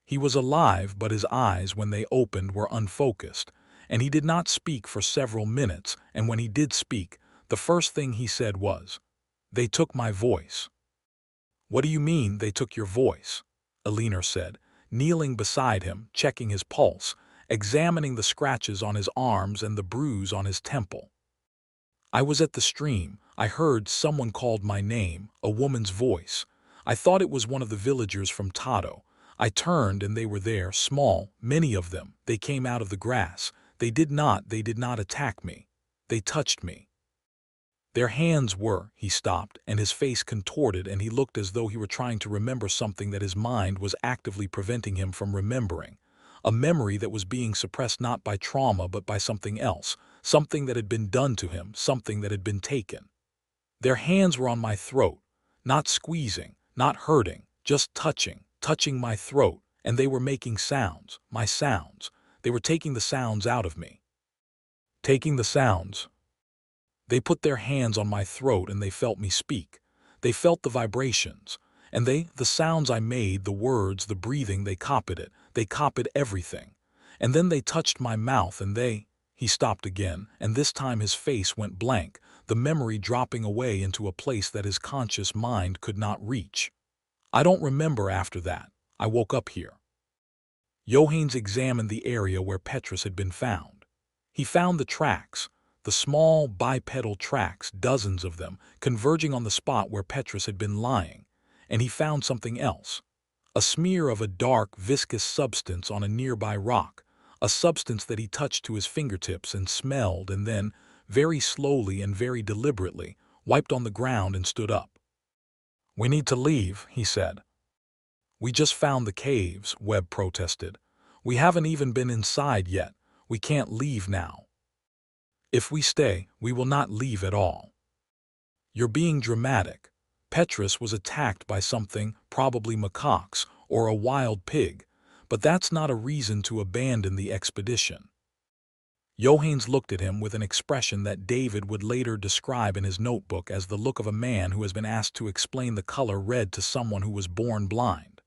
He was alive, but his eyes, when they opened, were unfocused, and he did not speak for several minutes, and when he did speak, the first thing he said was, "They took my voice." "What do you mean, they took your voice?" Elinor said, kneeling beside him, checking his pulse, examining the scratches on his arms and the bruise on his temple. "I was at the stream. I heard someone called my name, a woman's voice. I thought it was one of the villagers from Tato. I turned and they were there, small, many of them. They came out of the grass. They did not attack me. They touched me. Their hands were—" He stopped, and his face contorted, and he looked as though he were trying to remember something that his mind was actively preventing him from remembering. A memory that was being suppressed not by trauma but by something else, something that had been done to him, something that had been taken. "Their hands were on my throat, not squeezing, not hurting, just touching my throat, and they were making sounds, my sounds. They were taking the sounds out of me." "Taking the sounds?" "They put their hands on my throat and they felt me speak. They felt the vibrations. And the sounds I made, the words, the breathing, they copied it. They copied everything. And then they touched my mouth and He stopped again, and this time his face went blank, the memory dropping away into a place that his conscious mind could not reach. I don't remember after that. I woke up here. Johannes examined the area where Petrus had been found. He found the tracks, the small bipedal tracks, dozens of them, converging on the spot where Petrus had been lying, and he found something else. A smear of a dark, viscous substance on a nearby rock, a substance that he touched to his fingertips and smelled and then, very slowly and very deliberately, wiped on the ground and stood up. "We need to leave," he said. "We just found the caves," Webb protested. "We haven't even been inside yet. We can't leave now. If we stay, we will not leave at all." "You're being dramatic. Petrus was attacked by something, probably macaques or a wild pig, but that's not a reason to abandon the expedition." Johannes looked at him with an expression that David would later describe in his notebook as the look of a man who has been asked to explain the color red to someone who was born blind.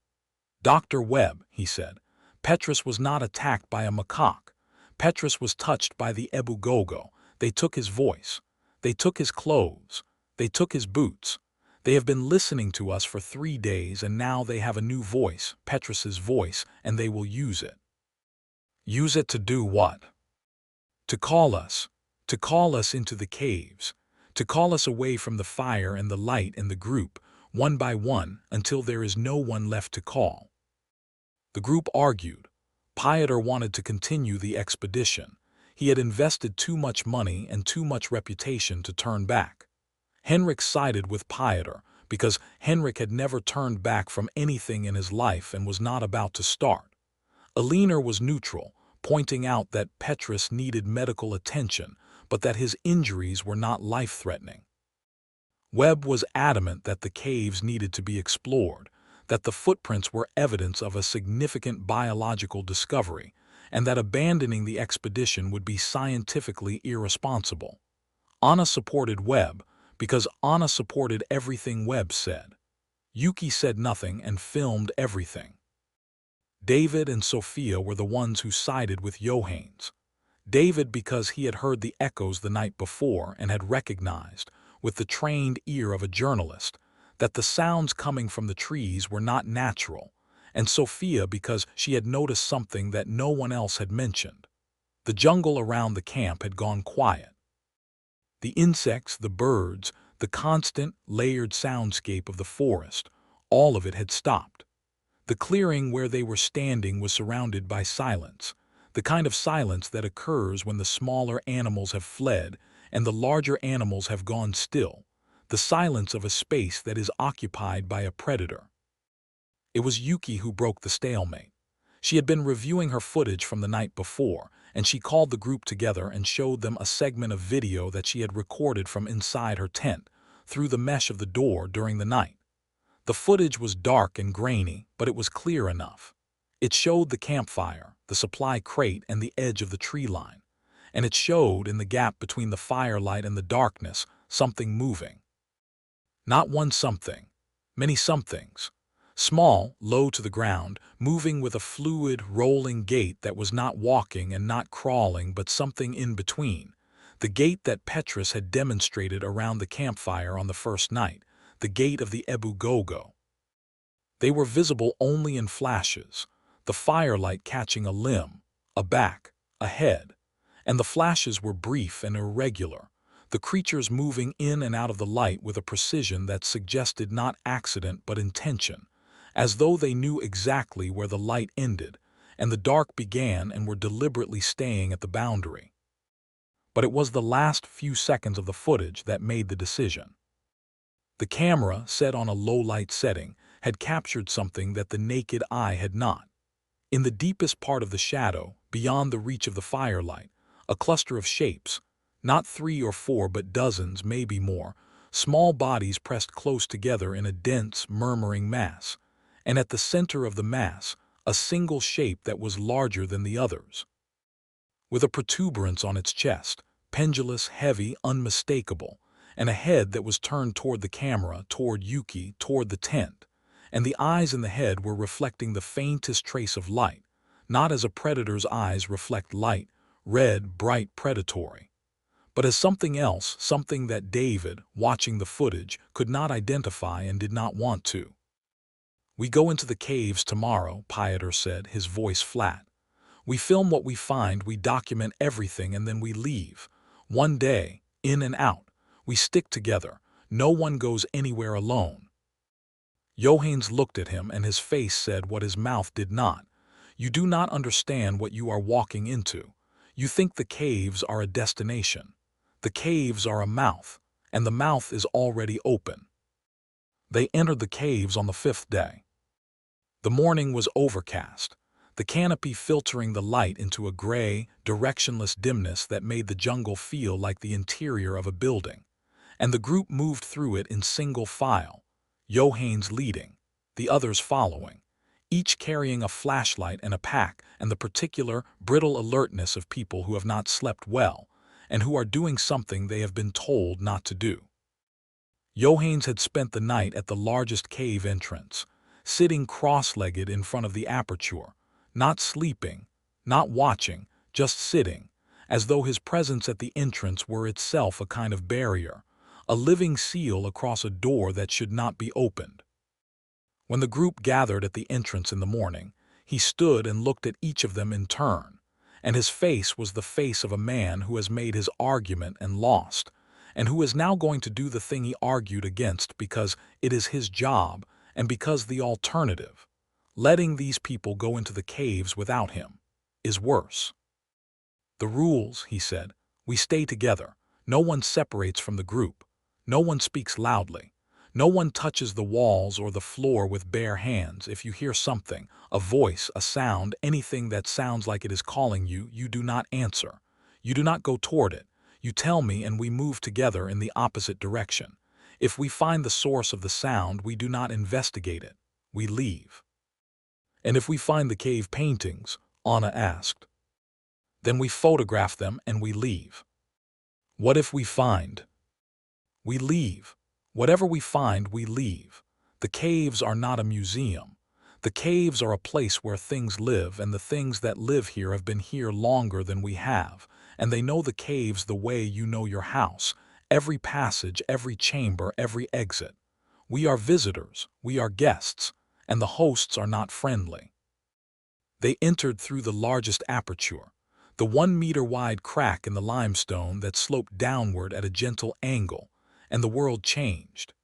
"Dr. Webb," he said, "Petrus was not attacked by a macaque. Petrus was touched by the Ebu Gogo. They took his voice. They took his clothes. They took his boots. They have been listening to us for 3 days, and now they have a new voice, Petrus's voice, and they will use it." "Use it to do what?" To call us into the caves, to call us away from the fire and the light and the group, one by one, until there is no one left to call." The group argued. Pieter wanted to continue the expedition. He had invested too much money and too much reputation to turn back. Henrik sided with Pieter because Henrik had never turned back from anything in his life and was not about to start. Aliner was neutral, pointing out that Petrus needed medical attention, but that his injuries were not life-threatening. Webb was adamant that the caves needed to be explored, that the footprints were evidence of a significant biological discovery, and that abandoning the expedition would be scientifically irresponsible. Anna supported Webb because Anna supported everything Webb said. Yuki said nothing and filmed everything. David and Sophia were the ones who sided with Johannes. David because he had heard the echoes the night before and had recognized, with the trained ear of a journalist, that the sounds coming from the trees were not natural, and Sophia because she had noticed something that no one else had mentioned. The jungle around the camp had gone quiet. The insects, the birds, the constant, layered soundscape of the forest, all of it had stopped. The clearing where they were standing was surrounded by silence, the kind of silence that occurs when the smaller animals have fled and the larger animals have gone still, the silence of a space that is occupied by a predator. It was Yuki who broke the stalemate. She had been reviewing her footage from the night before, and she called the group together and showed them a segment of video that she had recorded from inside her tent, through the mesh of the door during the night. The footage was dark and grainy, but it was clear enough. It showed the campfire, the supply crate, and the edge of the tree line. And it showed, in the gap between the firelight and the darkness, something moving. Not one something, many somethings. Small, low to the ground, moving with a fluid, rolling gait that was not walking and not crawling but something in between. The gait that Petrus had demonstrated around the campfire on the first night, the gait of the Ebu Gogo. They were visible only in flashes, the firelight catching a limb, a back, a head, and the flashes were brief and irregular, the creatures moving in and out of the light with a precision that suggested not accident but intention, as though they knew exactly where the light ended and the dark began and were deliberately staying at the boundary. But it was the last few seconds of the footage that made the decision. The camera, set on a low-light setting, had captured something that the naked eye had not. In the deepest part of the shadow, beyond the reach of the firelight, a cluster of shapes, not 3 or 4 but dozens, maybe more, small bodies pressed close together in a dense, murmuring mass, and at the center of the mass, a single shape that was larger than the others. With a protuberance on its chest, pendulous, heavy, unmistakable, and a head that was turned toward the camera, toward Yuki, toward the tent, and the eyes in the head were reflecting the faintest trace of light, not as a predator's eyes reflect light, red, bright, predatory. But as something else, something that David, watching the footage, could not identify and did not want to. "We go into the caves tomorrow," Pieter said, his voice flat. "We film what we find, we document everything, and then we leave. One day, in and out. We stick together. No one goes anywhere alone." Johannes looked at him, and his face said what his mouth did not. "You do not understand what you are walking into. You think the caves are a destination. The caves are a mouth, and the mouth is already open." They entered the caves on the 5th day. The morning was overcast, the canopy filtering the light into a gray, directionless dimness that made the jungle feel like the interior of a building, and the group moved through it in single file, Johannes leading, the others following, each carrying a flashlight and a pack, and the particular, brittle alertness of people who have not slept well, and who are doing something they have been told not to do. Johannes had spent the night at the largest cave entrance, sitting cross-legged in front of the aperture, not sleeping, not watching, just sitting, as though his presence at the entrance were itself a kind of barrier, a living seal across a door that should not be opened. When the group gathered at the entrance in the morning, he stood and looked at each of them in turn, and his face was the face of a man who has made his argument and lost, and who is now going to do the thing he argued against because it is his job and because the alternative, letting these people go into the caves without him, is worse. "The rules," he said, "we stay together. No one separates from the group. No one speaks loudly. No one touches the walls or the floor with bare hands. If you hear something, a voice, a sound, anything that sounds like it is calling you, you do not answer. You do not go toward it. You tell me and we move together in the opposite direction. If we find the source of the sound, we do not investigate it. We leave." "And if we find the cave paintings?" Anna asked. "Then we photograph them and we leave." "What if we find?" "We leave. Whatever we find, we leave. The caves are not a museum. The caves are a place where things live, and the things that live here have been here longer than we have, and they know the caves the way you know your house, every passage, every chamber, every exit. We are visitors, we are guests, and the hosts are not friendly." They entered through the largest aperture, the 1-meter-wide crack in the limestone that sloped downward at a gentle angle, and the world changed.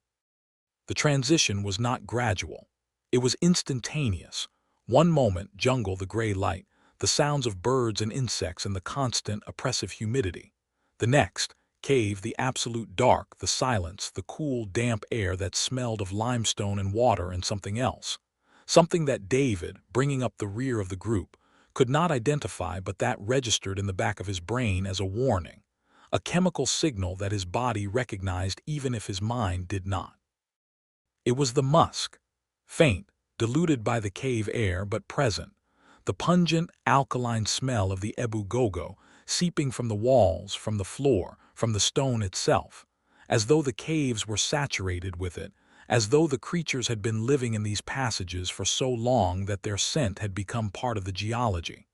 The transition was not gradual. It was instantaneous. One moment, jungle, the gray light, the sounds of birds and insects and the constant, oppressive humidity. The next, cave, the absolute dark, the silence, the cool, damp air that smelled of limestone and water and something else. Something that David, bringing up the rear of the group, could not identify, but that registered in the back of his brain as a warning, a chemical signal that his body recognized even if his mind did not. It was the musk, faint, diluted by the cave air but present, the pungent, alkaline smell of the Ebu Gogo seeping from the walls, from the floor, from the stone itself, as though the caves were saturated with it, as though the creatures had been living in these passages for so long that their scent had become part of the geology.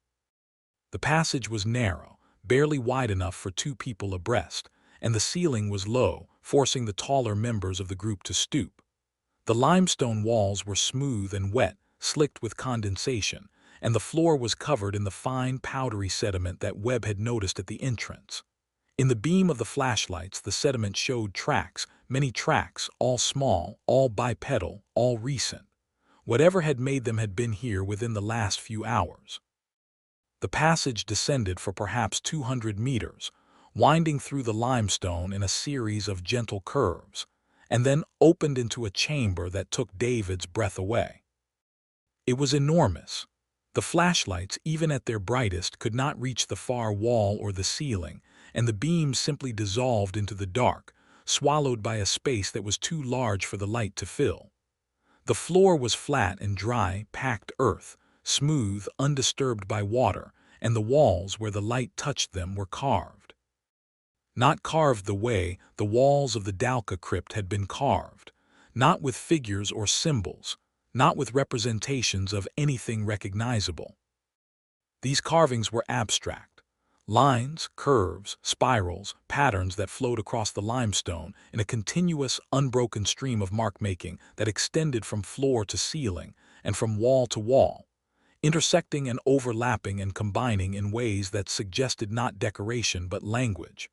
The passage was narrow, barely wide enough for 2 people abreast, and the ceiling was low, forcing the taller members of the group to stoop. The limestone walls were smooth and wet, slicked with condensation, and the floor was covered in the fine, powdery sediment that Webb had noticed at the entrance. In the beam of the flashlights, the sediment showed tracks, many tracks, all small, all bipedal, all recent. Whatever had made them had been here within the last few hours. The passage descended for perhaps 200 meters, winding through the limestone in a series of gentle curves, and then opened into a chamber that took David's breath away. It was enormous. The flashlights, even at their brightest, could not reach the far wall or the ceiling, and the beams simply dissolved into the dark, swallowed by a space that was too large for the light to fill. The floor was flat and dry, packed earth, smooth, undisturbed by water, and the walls where the light touched them were carved. Not carved the way the walls of the Dalka crypt had been carved, not with figures or symbols, not with representations of anything recognizable. These carvings were abstract, Lines, curves, spirals, patterns that flowed across the limestone in a continuous, unbroken stream of mark-making that extended from floor to ceiling and from wall to wall, intersecting and overlapping and combining in ways that suggested not decoration but language,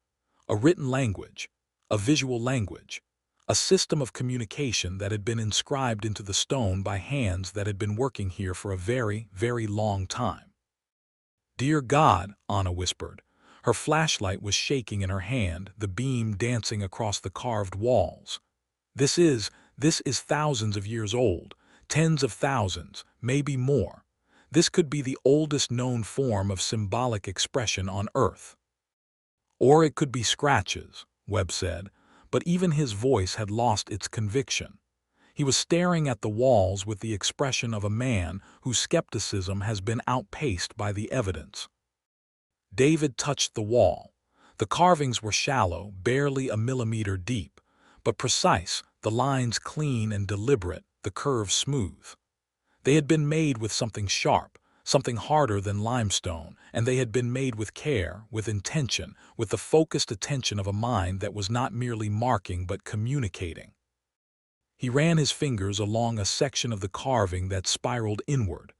a written language, a visual language, a system of communication that had been inscribed into the stone by hands that had been working here for a very, very long time. "Dear God," Anna whispered. Her flashlight was shaking in her hand, the beam dancing across the carved walls. This is thousands of years old, tens of thousands, maybe more. This could be the oldest known form of symbolic expression on Earth. Or it could be scratches, Webb said, but even his voice had lost its conviction. He was staring at the walls with the expression of a man whose skepticism has been outpaced by the evidence. David touched the wall. The carvings were shallow, barely a millimeter deep, but precise, the lines clean and deliberate, the curves smooth. They had been made with something sharp, something harder than limestone, and they had been made with care, with intention, with the focused attention of a mind that was not merely marking but communicating. He ran his fingers along a section of the carving that spiraled inward,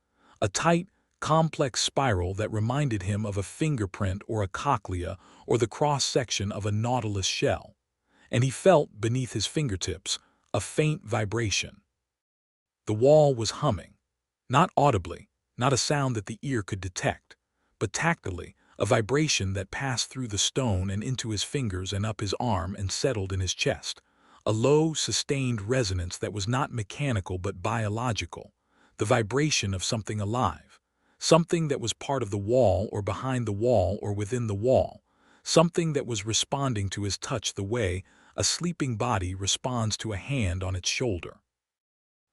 a tight, complex spiral that reminded him of a fingerprint or a cochlea or the cross-section of a nautilus shell, and he felt, beneath his fingertips, a faint vibration. The wall was humming, not audibly, not a sound that the ear could detect, but tactily, a vibration that passed through the stone and into his fingers and up his arm and settled in his chest. A low, sustained resonance that was not mechanical but biological, the vibration of something alive, something that was part of the wall or behind the wall or within the wall, something that was responding to his touch the way a sleeping body responds to a hand on its shoulder.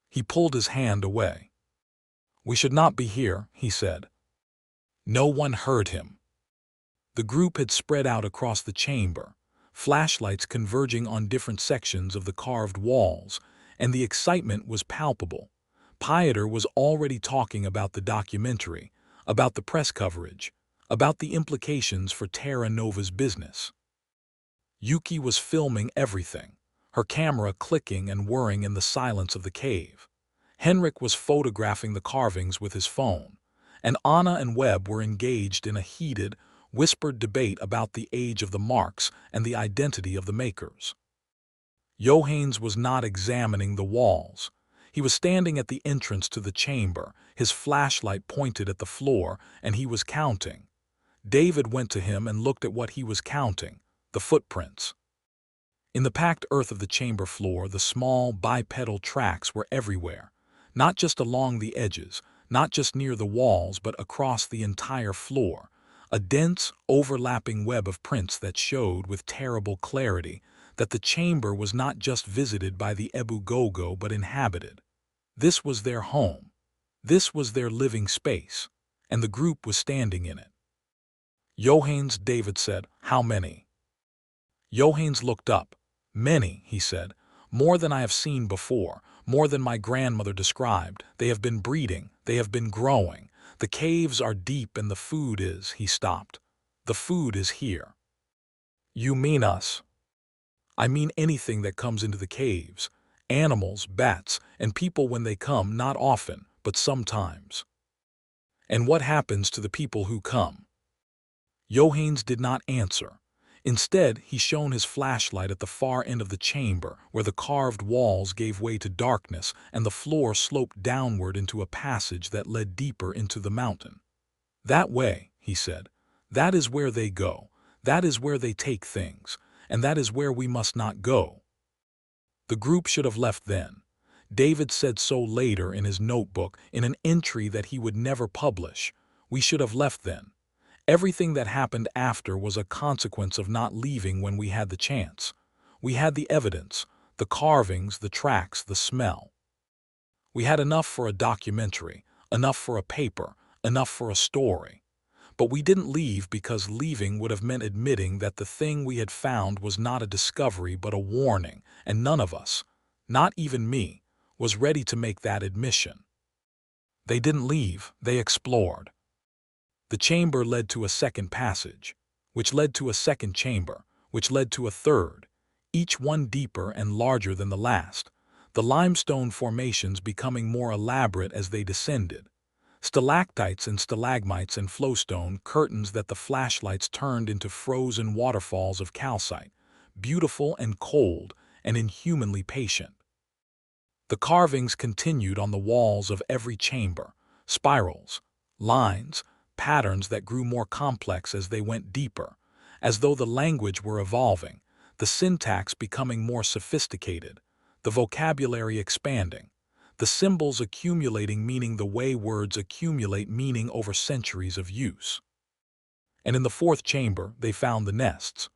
He pulled his hand away. "We should not be here," he said. No one heard him. The group had spread out across the chamber, flashlights converging on different sections of the carved walls, and the excitement was palpable. Pieter was already talking about the documentary, about the press coverage, about the implications for Terra Nova's business. Yuki was filming everything, her camera clicking and whirring in the silence of the cave. Henrik was photographing the carvings with his phone, and Anna and Webb were engaged in a heated, whispered debate about the age of the marks and the identity of the makers. Johannes was not examining the walls. He was standing at the entrance to the chamber, his flashlight pointed at the floor, and he was counting. David went to him and looked at what he was counting, the footprints. In the packed earth of the chamber floor, the small, bipedal tracks were everywhere, not just along the edges, not just near the walls, but across the entire floor. A dense, overlapping web of prints that showed with terrible clarity that the chamber was not just visited by the Ebu Gogo but inhabited. This was their home. This was their living space, and the group was standing in it. "Johannes," David said, "how many?" Johannes looked up. "Many," he said, "more than I have seen before, more than my grandmother described. They have been breeding, they have been growing. The caves are deep and the food is," he stopped. "The food is here." "You mean us?" "I mean anything that comes into the caves. Animals, bats, and people when they come, not often, but sometimes." "And what happens to the people who come?" Johannes did not answer. Instead, he shone his flashlight at the far end of the chamber, where the carved walls gave way to darkness and the floor sloped downward into a passage that led deeper into the mountain. "That way," he said. "That is where they go. That is where they take things. And that is where we must not go." The group should have left then. David said so later in his notebook, in an entry that he would never publish. We should have left then. Everything that happened after was a consequence of not leaving when we had the chance. We had the evidence, the carvings, the tracks, the smell. We had enough for a documentary, enough for a paper, enough for a story. But we didn't leave because leaving would have meant admitting that the thing we had found was not a discovery but a warning, and none of us, not even me, was ready to make that admission. They didn't leave, they explored. The chamber led to a second passage, which led to a second chamber, which led to a third, each one deeper and larger than the last, the limestone formations becoming more elaborate as they descended. Stalactites and stalagmites and flowstone curtains that the flashlights turned into frozen waterfalls of calcite, beautiful and cold and inhumanly patient. The carvings continued on the walls of every chamber, spirals, lines, patterns that grew more complex as they went deeper, as though the language were evolving, the syntax becoming more sophisticated, the vocabulary expanding, the symbols accumulating meaning the way words accumulate meaning over centuries of use. And in the fourth chamber, they found the nests.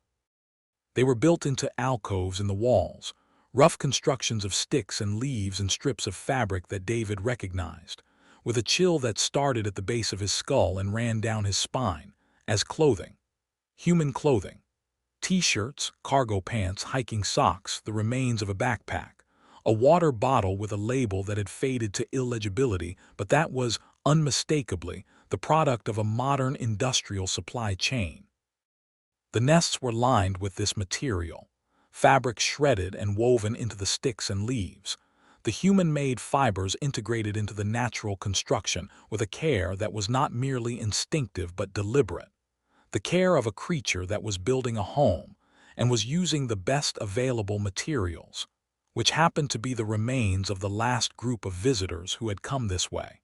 They were built into alcoves in the walls, rough constructions of sticks and leaves and strips of fabric that David recognized, with a chill that started at the base of his skull and ran down his spine, as clothing. Human clothing. T-shirts, cargo pants, hiking socks, the remains of a backpack, a water bottle with a label that had faded to illegibility, but that was, unmistakably, the product of a modern industrial supply chain. The nests were lined with this material, fabric shredded and woven into the sticks and leaves, the human-made fibers integrated into the natural construction with a care that was not merely instinctive but deliberate, the care of a creature that was building a home and was using the best available materials, which happened to be the remains of the last group of visitors who had come this way.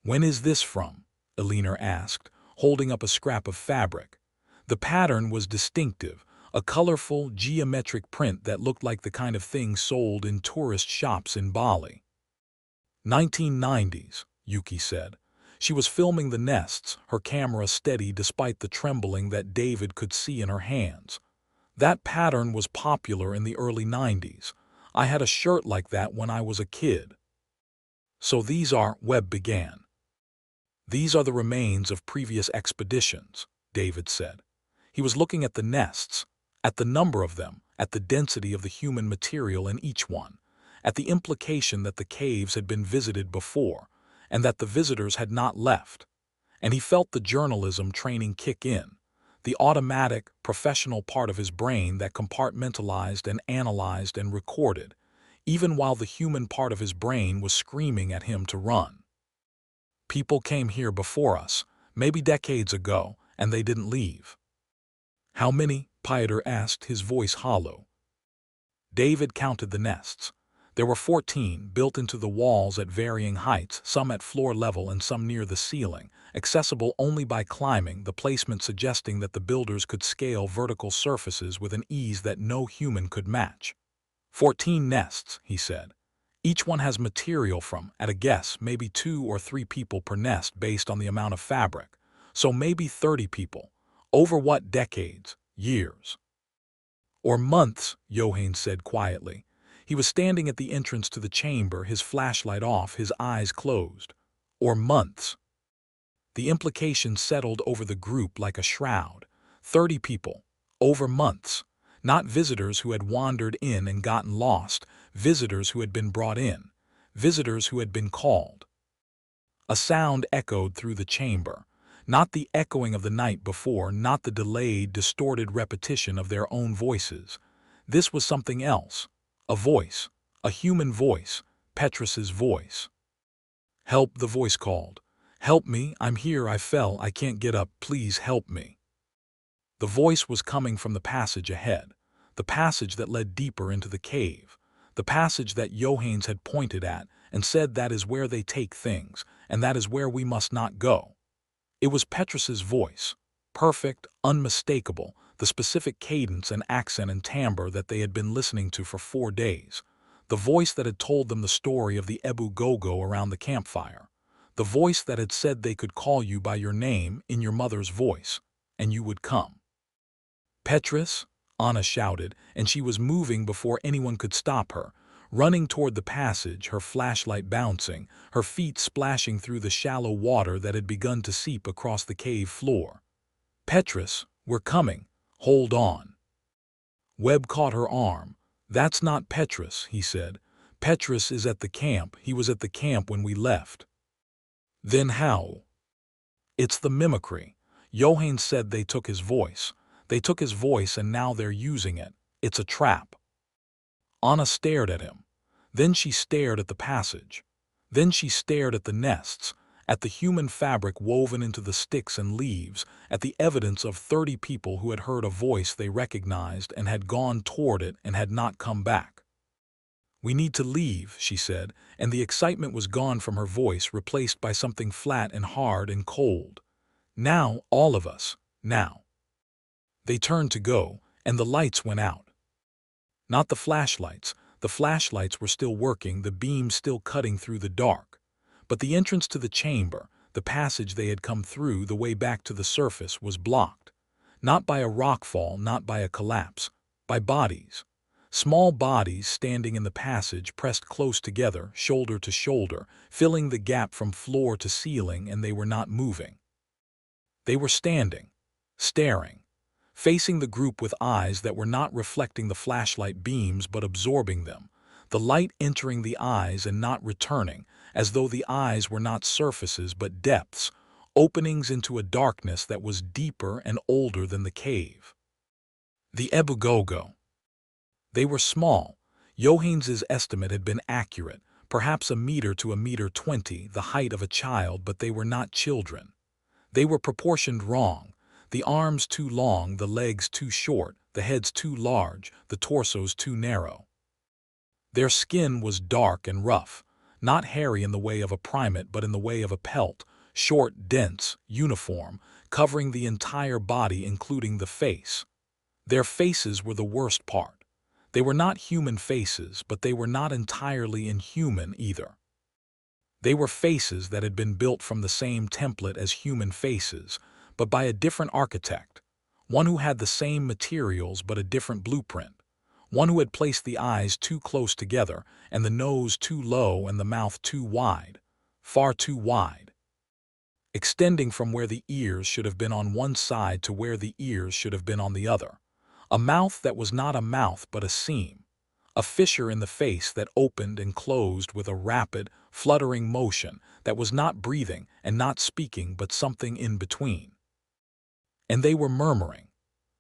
"When is this from?" Elinor asked, holding up a scrap of fabric. The pattern was distinctive, a colorful, geometric print that looked like the kind of thing sold in tourist shops in Bali. 1990s, Yuki said. She was filming the nests, her camera steady despite the trembling that David could see in her hands. "That pattern was popular in the early 90s. I had a shirt like that when I was a kid." "So these are," Webb began. "These are the remains of previous expeditions," David said. He was looking at the nests, at the number of them, at the density of the human material in each one, at the implication that the caves had been visited before, and that the visitors had not left. And he felt the journalism training kick in, the automatic, professional part of his brain that compartmentalized and analyzed and recorded, even while the human part of his brain was screaming at him to run. "People came here before us, maybe decades ago, and they didn't leave." "How many?" Pieter asked, his voice hollow. David counted the nests. There were 14 built into the walls at varying heights, some at floor level and some near the ceiling, accessible only by climbing, the placement suggesting that the builders could scale vertical surfaces with an ease that no human could match. 14 nests, he said. Each one has material from, at a guess, maybe 2 or 3 people per nest based on the amount of fabric. So maybe 30 people. Over what decades? Years. "Or months," Johannes said quietly. He was standing at the entrance to the chamber, his flashlight off, his eyes closed. "Or months." The implication settled over the group like a shroud. 30 people. Over months. Not visitors who had wandered in and gotten lost, visitors who had been brought in, visitors who had been called. A sound echoed through the chamber. Not the echoing of the night before, not the delayed, distorted repetition of their own voices. This was something else. A voice. A human voice. Petrus's voice. "Help," the voice called. "Help me, I'm here, I fell, I can't get up, please help me." The voice was coming from the passage ahead, the passage that led deeper into the cave, the passage that Johannes had pointed at and said that is where they take things, and that is where we must not go. It was Petrus's voice, perfect, unmistakable, the specific cadence and accent and timbre that they had been listening to for 4 days, the voice that had told them the story of the Ebu Gogo around the campfire, the voice that had said they could call you by your name in your mother's voice, and you would come. "Petrus," Anna shouted, and she was moving before anyone could stop her, running toward the passage, her flashlight bouncing, her feet splashing through the shallow water that had begun to seep across the cave floor. "Petrus, we're coming. Hold on." Webb caught her arm. "That's not Petrus," he said. "Petrus is at the camp. He was at the camp when we left." "Then how?" It's the mimicry. Johann said they took his voice. They took his voice and now they're using it. It's a trap. Anna stared at him. Then she stared at the passage. Then she stared at the nests, at the human fabric woven into the sticks and leaves, at the evidence of 30 people who had heard a voice they recognized and had gone toward it and had not come back. "We need to leave," she said, and the excitement was gone from her voice, replaced by something flat and hard and cold. "Now, all of us, now." They turned to go, and the lights went out. Not the flashlights. The flashlights were still working, the beams still cutting through the dark. But the entrance to the chamber, the passage they had come through, the way back to the surface, was blocked. Not by a rockfall, not by a collapse, by bodies. Small bodies standing in the passage, pressed close together, shoulder to shoulder, filling the gap from floor to ceiling, and they were not moving. They were standing, staring, facing the group with eyes that were not reflecting the flashlight beams but absorbing them, the light entering the eyes and not returning, as though the eyes were not surfaces but depths, openings into a darkness that was deeper and older than the cave. The Ebu Gogo. They were small. Johann's estimate had been accurate, perhaps 1 meter to 1.20 meters, the height of a child, but they were not children. They were proportioned wrong. The arms too long, the legs too short, the heads too large, the torsos too narrow. Their skin was dark and rough, not hairy in the way of a primate but in the way of a pelt, short, dense, uniform, covering the entire body including the face. Their faces were the worst part. They were not human faces, but they were not entirely inhuman either. They were faces that had been built from the same template as human faces, but by a different architect, one who had the same materials but a different blueprint, one who had placed the eyes too close together and the nose too low and the mouth too wide, far too wide, extending from where the ears should have been on one side to where the ears should have been on the other. A mouth that was not a mouth but a seam, a fissure in the face that opened and closed with a rapid, fluttering motion that was not breathing and not speaking but something in between. And they were murmuring,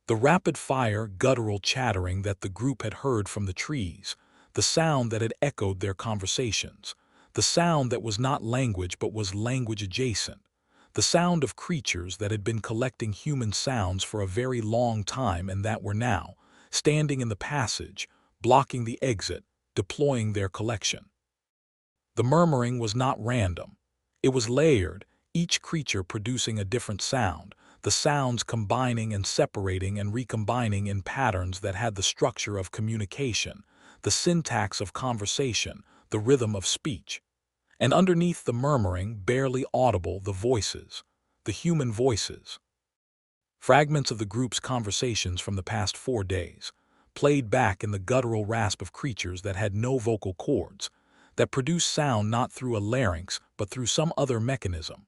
the rapid-fire, guttural chattering that the group had heard from the trees, the sound that had echoed their conversations, the sound that was not language but was language-adjacent, the sound of creatures that had been collecting human sounds for a very long time and that were now standing in the passage, blocking the exit, deploying their collection. The murmuring was not random. It was layered, each creature producing a different sound, the sounds combining and separating and recombining in patterns that had the structure of communication, the syntax of conversation, the rhythm of speech. And underneath the murmuring, barely audible, the voices, the human voices. Fragments of the group's conversations from the past 4 days, played back in the guttural rasp of creatures that had no vocal cords, that produced sound not through a larynx but through some other mechanism.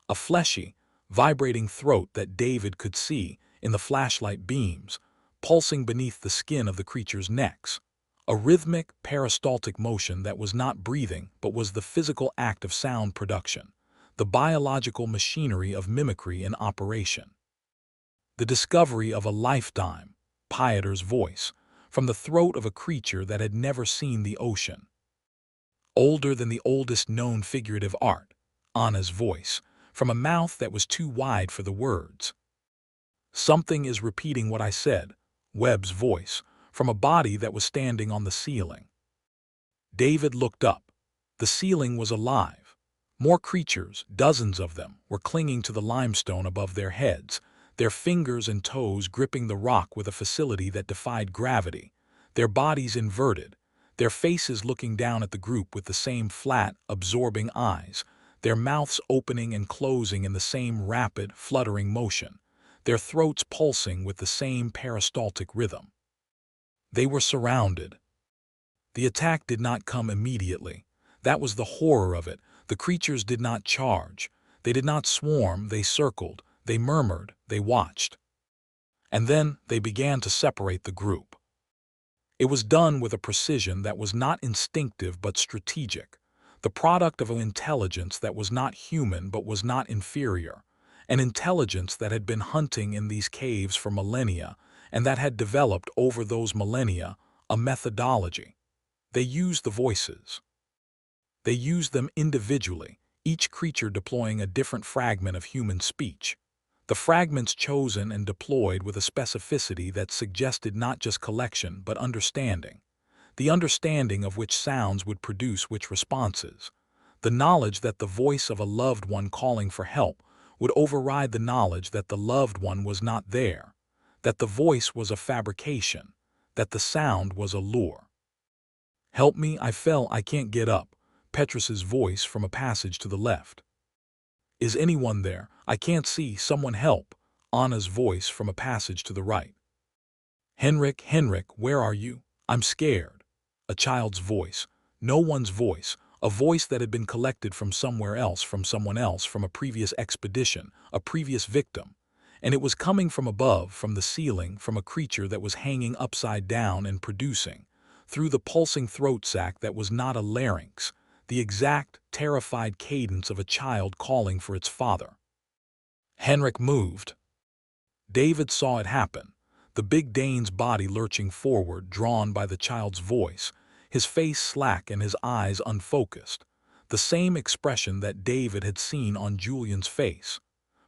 A fleshy, vibrating throat that David could see in the flashlight beams, pulsing beneath the skin of the creatures' necks. A rhythmic, peristaltic motion that was not breathing but was the physical act of sound production, the biological machinery of mimicry in operation. The discovery of a lifetime, Pieter's voice, from the throat of a creature that had never seen the ocean. Older than the oldest known figurative art, Anna's voice, from a mouth that was too wide for the words. Something is repeating what I said, Webb's voice, from a body that was standing on the ceiling. David looked up. The ceiling was alive. More creatures, dozens of them, were clinging to the limestone above their heads, their fingers and toes gripping the rock with a facility that defied gravity, their bodies inverted, their faces looking down at the group with the same flat, absorbing eyes, their mouths opening and closing in the same rapid, fluttering motion, their throats pulsing with the same peristaltic rhythm. They were surrounded. The attack did not come immediately. That was the horror of it. The creatures did not charge. They did not swarm, they circled, they murmured, they watched. And then they began to separate the group. It was done with a precision that was not instinctive but strategic, the product of an intelligence that was not human but was not inferior, an intelligence that had been hunting in these caves for millennia and that had developed over those millennia a methodology. They used the voices. They used them individually, each creature deploying a different fragment of human speech. The fragments chosen and deployed with a specificity that suggested not just collection but understanding. The understanding of which sounds would produce which responses. The knowledge that the voice of a loved one calling for help would override the knowledge that the loved one was not there, that the voice was a fabrication, that the sound was a lure. "Help me, I fell, I can't get up," Petrus's voice from a passage to the left. "Is anyone there? I can't see, someone help," Anna's voice from a passage to the right. "Henrik, Henrik, where are you? I'm scared." A child's voice, no one's voice, a voice that had been collected from somewhere else, from someone else, from a previous expedition, a previous victim. And it was coming from above, from the ceiling, from a creature that was hanging upside down and producing, through the pulsing throat sac that was not a larynx, the exact, terrified cadence of a child calling for its father. Henrik moved. David saw it happen, the big Dane's body lurching forward, drawn by the child's voice, his face slack and his eyes unfocused, the same expression that David had seen on Julian's face.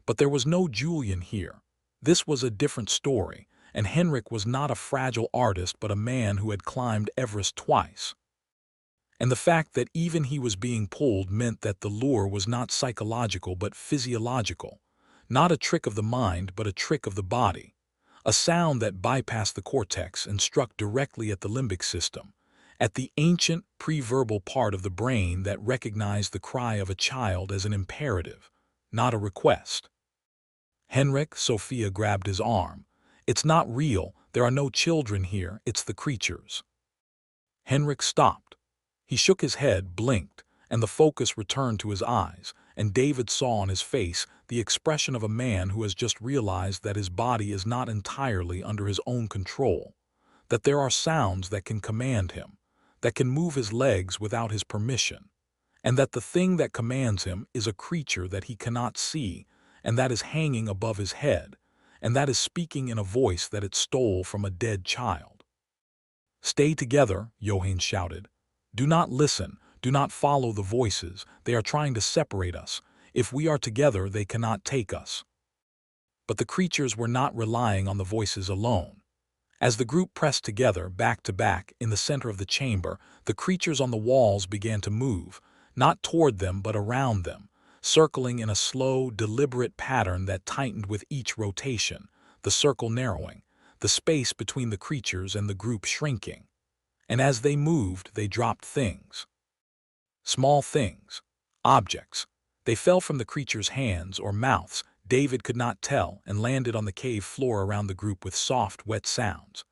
But there was no Julian here. This was a different story, and Henrik was not a fragile artist but a man who had climbed Everest twice. And the fact that even he was being pulled meant that the lure was not psychological but physiological, not a trick of the mind but a trick of the body, a sound that bypassed the cortex and struck directly at the limbic system, at the ancient pre-verbal part of the brain that recognized the cry of a child as an imperative, not a request. "Henrik," Sophia grabbed his arm. "It's not real, there are no children here, it's the creatures." Henrik stopped. He shook his head, blinked, and the focus returned to his eyes, and David saw on his face the expression of a man who has just realized that his body is not entirely under his own control, that there are sounds that can command him, that can move his legs without his permission, and that the thing that commands him is a creature that he cannot see, and that is hanging above his head, and that is speaking in a voice that it stole from a dead child. "Stay together," Johann shouted. "Do not listen, do not follow the voices, they are trying to separate us. If we are together, they cannot take us." But the creatures were not relying on the voices alone. As the group pressed together, back to back, in the center of the chamber, the creatures on the walls began to move, not toward them but around them, circling in a slow, deliberate pattern that tightened with each rotation, the circle narrowing, the space between the creatures and the group shrinking. And as they moved, they dropped things. Small things. Objects. They fell from the creatures' hands or mouths, David could not tell, and landed on the cave floor around the group with soft, wet sounds.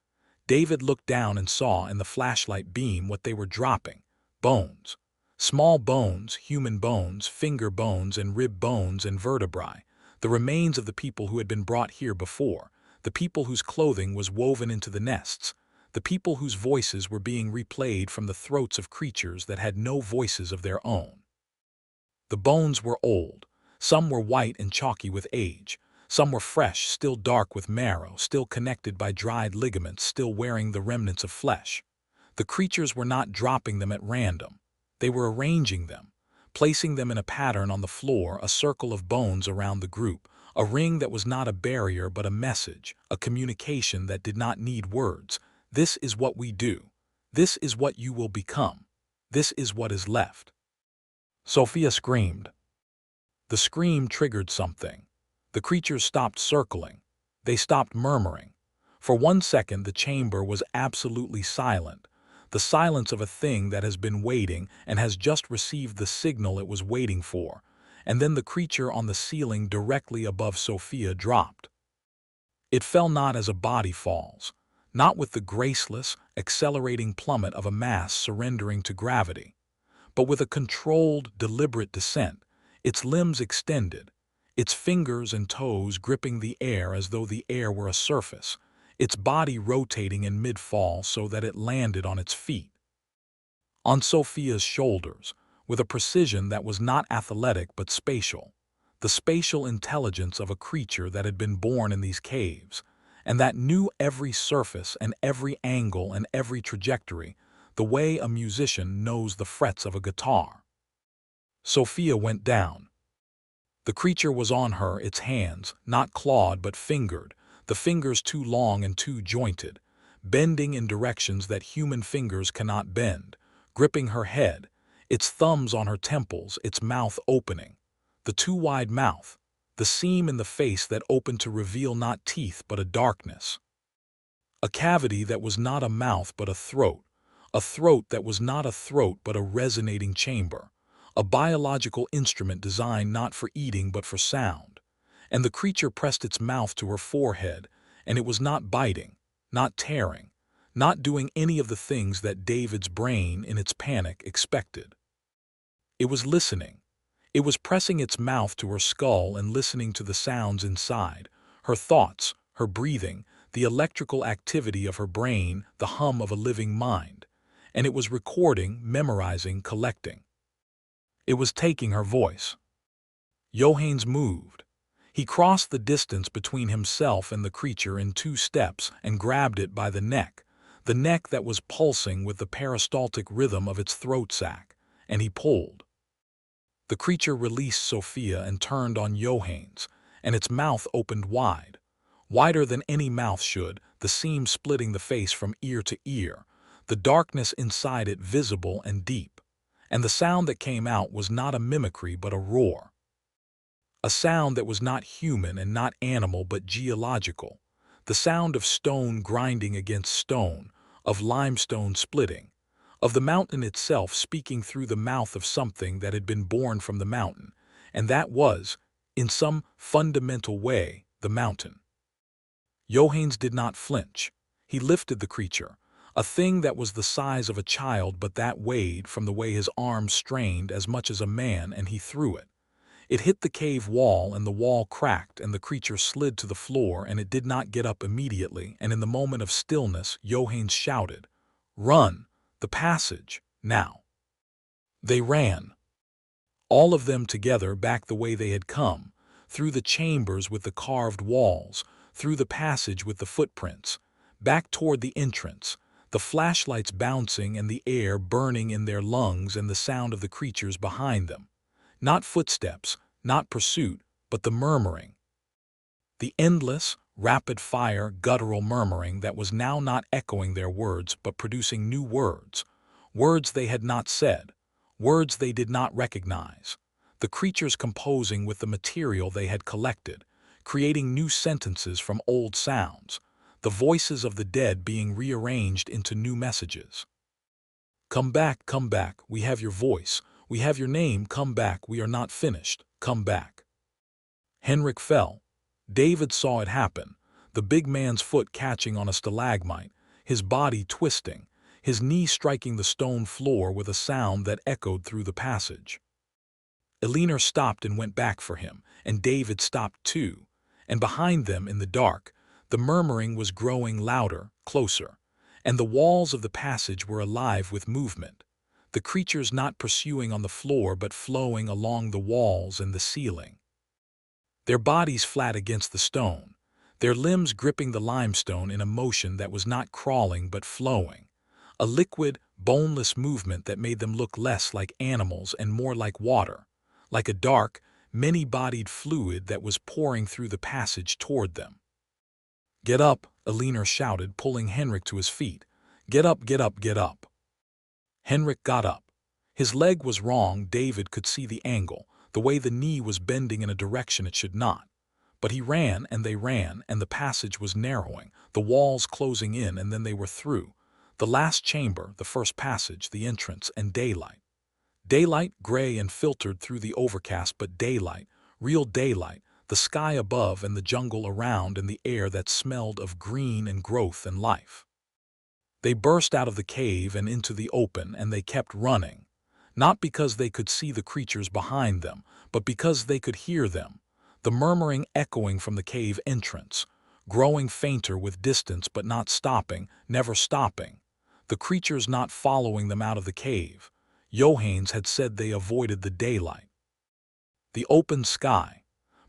David looked down and saw in the flashlight beam what they were dropping. Bones. Small bones, human bones, finger bones and rib bones and vertebrae. The remains of the people who had been brought here before, the people whose clothing was woven into the nests, the people whose voices were being replayed from the throats of creatures that had no voices of their own. The bones were old. Some were white and chalky with age. Some were fresh, still dark with marrow, still connected by dried ligaments, still wearing the remnants of flesh. The creatures were not dropping them at random. They were arranging them, placing them in a pattern on the floor, a circle of bones around the group, a ring that was not a barrier but a message, a communication that did not need words. "This is what we do. This is what you will become. This is what is left." Sophia screamed. The scream triggered something. The creatures stopped circling. They stopped murmuring. For 1 second the chamber was absolutely silent, the silence of a thing that has been waiting and has just received the signal it was waiting for, and then the creature on the ceiling directly above Sophia dropped. It fell not as a body falls, not with the graceless, accelerating plummet of a mass surrendering to gravity, but with a controlled, deliberate descent, its limbs extended, its fingers and toes gripping the air as though the air were a surface, its body rotating in mid-fall so that it landed on its feet. On Sophia's shoulders, with a precision that was not athletic but spatial. The the spatial intelligence of a creature that had been born in these caves, and that knew every surface and every angle and every trajectory, the way a musician knows the frets of a guitar. Sophia went down. The creature was on her, its hands, not clawed but fingered, the fingers too long and too jointed, bending in directions that human fingers cannot bend, gripping her head, its thumbs on her temples, its mouth opening. The too wide mouth, the seam in the face that opened to reveal not teeth but a darkness. A cavity that was not a mouth but a throat that was not a throat but a resonating chamber, a biological instrument designed not for eating but for sound. And the creature pressed its mouth to her forehead, and it was not biting, not tearing, not doing any of the things that David's brain, in its panic, expected. It was listening. It was pressing its mouth to her skull and listening to the sounds inside, her thoughts, her breathing, the electrical activity of her brain, the hum of a living mind. And it was recording, memorizing, collecting. It was taking her voice. Johannes moved. He crossed the distance between himself and the creature in 2 steps and grabbed it by the neck that was pulsing with the peristaltic rhythm of its throat sac, and he pulled. The creature released Sophia and turned on Johannes, and its mouth opened wide, wider than any mouth should, the seam splitting the face from ear to ear, the darkness inside it visible and deep. And the sound that came out was not a mimicry but a roar. A sound that was not human and not animal but geological, the sound of stone grinding against stone, of limestone splitting, of the mountain itself speaking through the mouth of something that had been born from the mountain, and that was, in some fundamental way, the mountain. Johannes did not flinch. He lifted the creature, a thing that was the size of a child but that weighed from the way his arms strained as much as a man, and he threw it. It hit the cave wall and the wall cracked and the creature slid to the floor, and it did not get up immediately, and in the moment of stillness Johannes shouted, "Run! The passage, now!" They ran. All of them together back the way they had come, through the chambers with the carved walls, through the passage with the footprints, back toward the entrance, the flashlights bouncing and the air burning in their lungs and the sound of the creatures behind them. Not footsteps, not pursuit, but the murmuring. The endless, rapid-fire, guttural murmuring that was now not echoing their words but producing new words, words they had not said, words they did not recognize. The creatures composing with the material they had collected, creating new sentences from old sounds, the voices of the dead being rearranged into new messages. Come back, we have your voice, we have your name, come back, we are not finished, come back. Henrik fell. David saw it happen, the big man's foot catching on a stalagmite, his body twisting, his knee striking the stone floor with a sound that echoed through the passage. Elinor stopped and went back for him, and David stopped too, and behind them in the dark, the murmuring was growing louder, closer, and the walls of the passage were alive with movement, the creatures not pursuing on the floor but flowing along the walls and the ceiling. Their bodies flat against the stone, their limbs gripping the limestone in a motion that was not crawling but flowing, a liquid, boneless movement that made them look less like animals and more like water, like a dark, many-bodied fluid that was pouring through the passage toward them. "Get up," Elinor shouted, pulling Henrik to his feet. "Get up, get up, get up." Henrik got up. His leg was wrong, David could see the angle, the way the knee was bending in a direction it should not. But he ran, and they ran, and the passage was narrowing, the walls closing in, and then they were through. The last chamber, the first passage, the entrance, and daylight. Daylight, gray and filtered through the overcast, but daylight, real daylight, the sky above and the jungle around and the air that smelled of green and growth and life. They burst out of the cave and into the open, and they kept running, not because they could see the creatures behind them, but because they could hear them, the murmuring echoing from the cave entrance, growing fainter with distance but not stopping, never stopping, the creatures not following them out of the cave. Johannes had said they avoided the daylight. The open sky,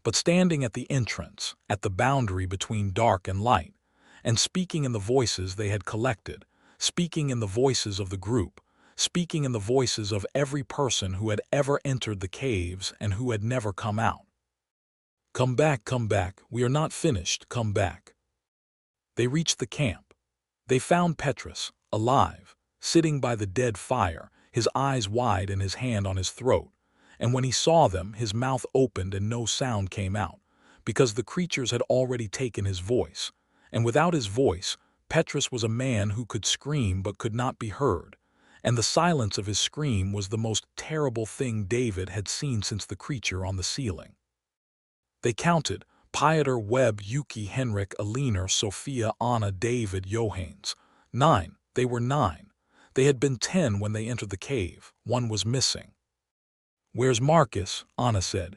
but standing at the entrance, at the boundary between dark and light, and speaking in the voices they had collected, speaking in the voices of the group, speaking in the voices of every person who had ever entered the caves and who had never come out. Come back, we are not finished, come back. They reached the camp. They found Petrus, alive, sitting by the dead fire, his eyes wide and his hand on his throat, and when he saw them, his mouth opened and no sound came out, because the creatures had already taken his voice, and without his voice, Petrus was a man who could scream but could not be heard, and the silence of his scream was the most terrible thing David had seen since the creature on the ceiling. They counted: Pieter, Webb, Yuki, Henrik, Aliner, Sophia, Anna, David, Johannes. 9. They were 9. They had been 10 when they entered the cave. One was missing. Where's Marcus? Anna said.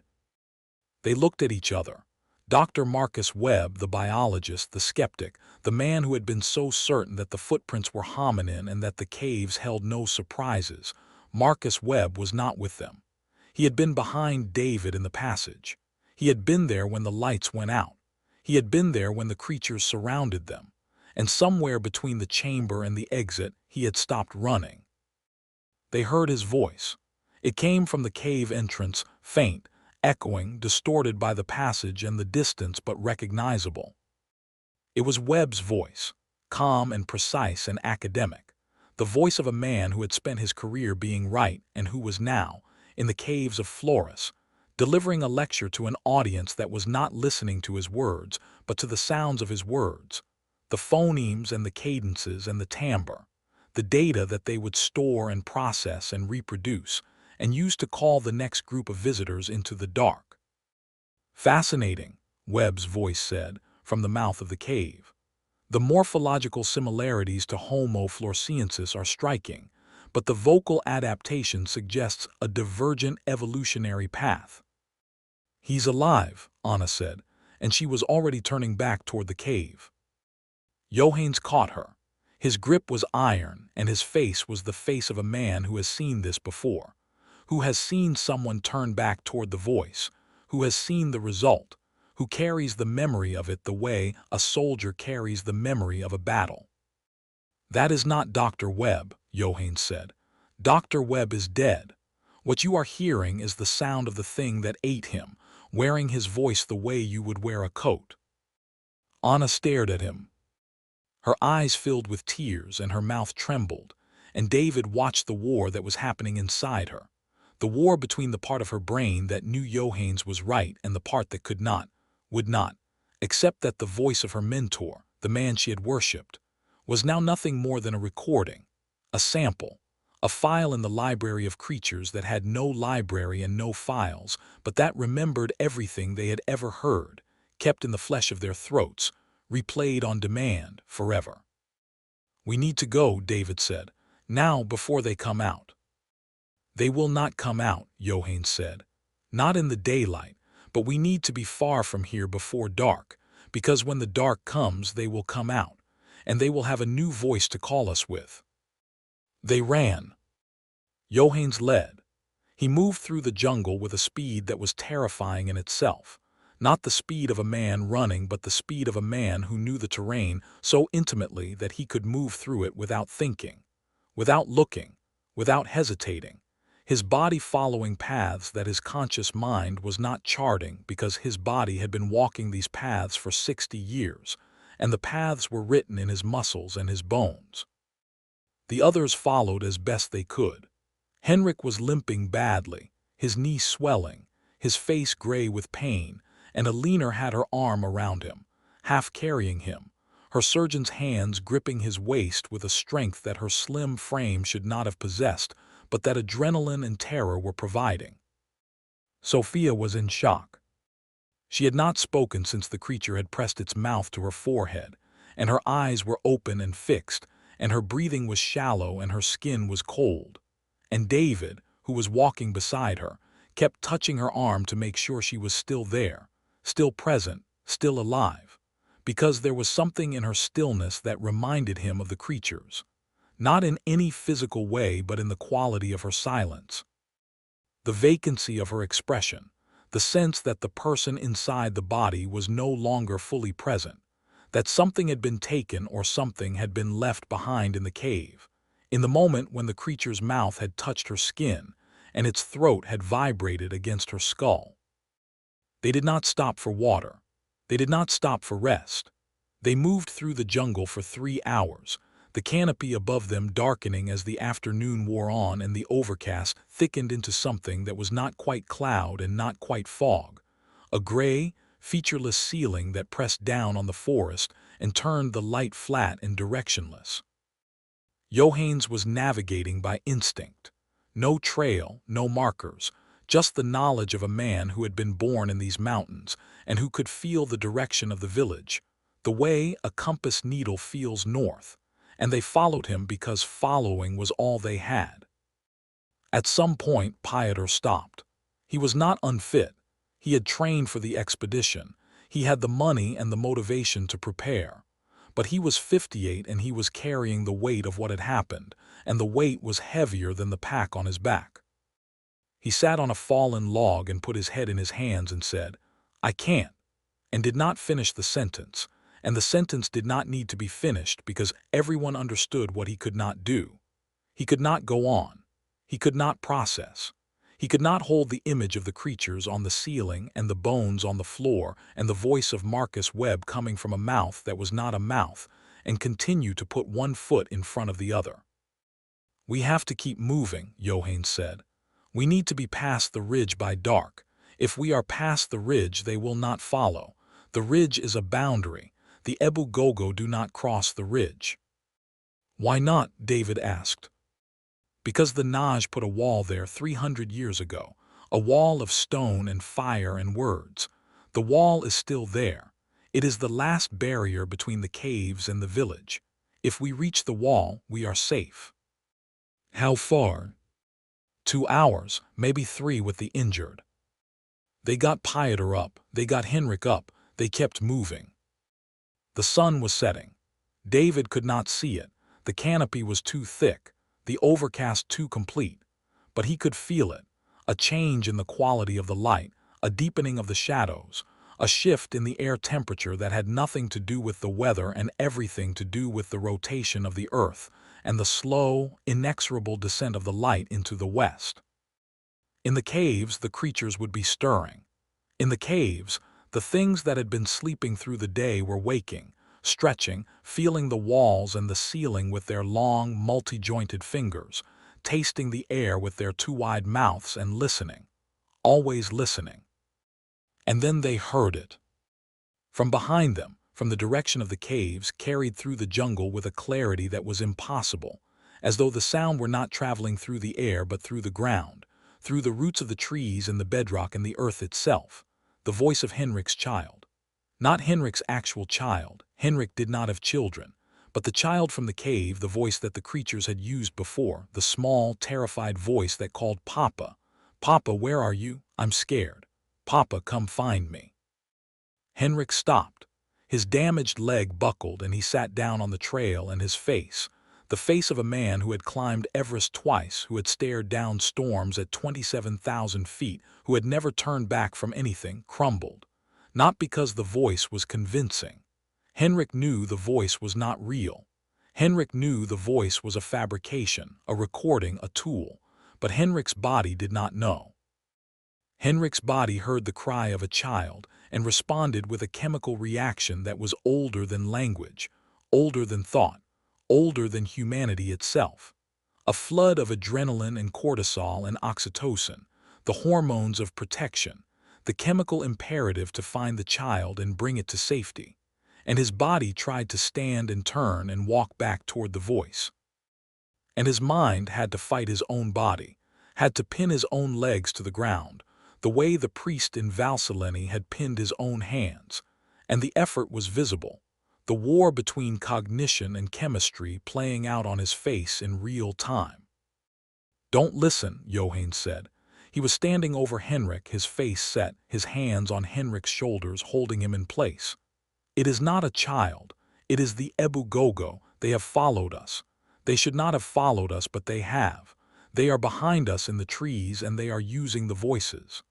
They looked at each other. Dr. Marcus Webb, the biologist, the skeptic, the man who had been so certain that the footprints were hominin and that the caves held no surprises, Marcus Webb was not with them. He had been behind David in the passage. He had been there when the lights went out. He had been there when the creatures surrounded them. And somewhere between the chamber and the exit, he had stopped running. They heard his voice. It came from the cave entrance, faint, echoing, distorted by the passage and the distance but recognizable. It was Webb's voice, calm and precise and academic, the voice of a man who had spent his career being right and who was now, in the caves of Flores, delivering a lecture to an audience that was not listening to his words, but to the sounds of his words, the phonemes and the cadences and the timbre, the data that they would store and process and reproduce, and use to call the next group of visitors into the dark. Fascinating, Webb's voice said, from the mouth of the cave. The morphological similarities to Homo floresiensis are striking, but the vocal adaptation suggests a divergent evolutionary path. He's alive, Anna said, and she was already turning back toward the cave. Johannes caught her. His grip was iron, and his face was the face of a man who has seen this before, who has seen someone turn back toward the voice, who has seen the result, who carries the memory of it the way a soldier carries the memory of a battle. That is not Dr. Webb, Johannes said. Dr. Webb is dead. What you are hearing is the sound of the thing that ate him, wearing his voice the way you would wear a coat. Anna stared at him. Her eyes filled with tears and her mouth trembled, and David watched the war that was happening inside her, the war between the part of her brain that knew Johannes was right and the part that could not, would not, accept that the voice of her mentor, the man she had worshipped, was now nothing more than a recording, a sample, a file in the library of creatures that had no library and no files, but that remembered everything they had ever heard, kept in the flesh of their throats, replayed on demand forever. We need to go, David said, now before they come out. They will not come out, Johannes said. Not in the daylight, but we need to be far from here before dark, because when the dark comes they will come out, and they will have a new voice to call us with. They ran. Johannes led. He moved through the jungle with a speed that was terrifying in itself, not the speed of a man running but the speed of a man who knew the terrain so intimately that he could move through it without thinking, without looking, without hesitating, his body following paths that his conscious mind was not charting because his body had been walking these paths for 60 years, and the paths were written in his muscles and his bones. The others followed as best they could. Henrik was limping badly, his knee swelling, his face gray with pain, and Aliner had her arm around him, half carrying him, her surgeon's hands gripping his waist with a strength that her slim frame should not have possessed, but that adrenaline and terror were providing. Sophia was in shock. She had not spoken since the creature had pressed its mouth to her forehead, and her eyes were open and fixed, and her breathing was shallow and her skin was cold. And David, who was walking beside her, kept touching her arm to make sure she was still there, still present, still alive, because there was something in her stillness that reminded him of the creatures, not in any physical way but in the quality of her silence. The vacancy of her expression, the sense that the person inside the body was no longer fully present, that something had been taken or something had been left behind in the cave, in the moment when the creature's mouth had touched her skin and its throat had vibrated against her skull. They did not stop for water. They did not stop for rest. They moved through the jungle for 3 hours, the canopy above them darkening as the afternoon wore on and the overcast thickened into something that was not quite cloud and not quite fog, a gray, featureless ceiling that pressed down on the forest and turned the light flat and directionless. Johannes was navigating by instinct. No trail, no markers, just the knowledge of a man who had been born in these mountains and who could feel the direction of the village, the way a compass needle feels north, and they followed him because following was all they had. At some point, Piotr stopped. He was not unfit. He had trained for the expedition. He had the money and the motivation to prepare. But he was 58 and he was carrying the weight of what had happened, and the weight was heavier than the pack on his back. He sat on a fallen log and put his head in his hands and said, "I can't," and did not finish the sentence, and the sentence did not need to be finished because everyone understood what he could not do. He could not go on. He could not process. He could not hold the image of the creatures on the ceiling and the bones on the floor and the voice of Marcus Webb coming from a mouth that was not a mouth and continue to put one foot in front of the other. "We have to keep moving," Johannes said. "We need to be past the ridge by dark. If we are past the ridge, they will not follow. The ridge is a boundary. The Ebu Gogo do not cross the ridge." "Why not?" David asked. "Because the Naj put a wall there 300 years ago, a wall of stone and fire and words. The wall is still there. It is the last barrier between the caves and the village. If we reach the wall, we are safe." "How far?" 2 hours, maybe 3 with the injured. They got Piotr up, they got Henrik up, they kept moving. The sun was setting. David could not see it. The canopy was too thick, the overcast too complete. But he could feel it, a change in the quality of the light, a deepening of the shadows, a shift in the air temperature that had nothing to do with the weather and everything to do with the rotation of the earth and the slow, inexorable descent of the light into the west. In the caves, the creatures would be stirring. In the caves, the things that had been sleeping through the day were waking, stretching, feeling the walls and the ceiling with their long, multi-jointed fingers, tasting the air with their too wide mouths and listening, always listening. And then they heard it. From behind them, from the direction of the caves, carried through the jungle with a clarity that was impossible, as though the sound were not traveling through the air but through the ground, through the roots of the trees and the bedrock and the earth itself, the voice of Henrik's child. Not Henrik's actual child. Henrik did not have children, but the child from the cave, the voice that the creatures had used before, the small, terrified voice that called Papa. "Papa, where are you? I'm scared. Papa, come find me." Henrik stopped. His damaged leg buckled and he sat down on the trail, and his face, the face of a man who had climbed Everest twice, who had stared down storms at 27,000 feet, who had never turned back from anything, crumbled. Not because the voice was convincing. Henrik knew the voice was not real. Henrik knew the voice was a fabrication, a recording, a tool. But Henrik's body did not know. Henrik's body heard the cry of a child and responded with a chemical reaction that was older than language, older than thought, older than humanity itself. A flood of adrenaline and cortisol and oxytocin, the hormones of protection, the chemical imperative to find the child and bring it to safety. And his body tried to stand and turn and walk back toward the voice. And his mind had to fight his own body, had to pin his own legs to the ground, the way the priest in Valsaleni had pinned his own hands. And the effort was visible, the war between cognition and chemistry playing out on his face in real time. "Don't listen," Johannes said. He was standing over Henrik, his face set, his hands on Henrik's shoulders holding him in place. "It is not a child. It is the Ebu Gogo. They have followed us. They should not have followed us, but they have. They are behind us in the trees and they are using the voices."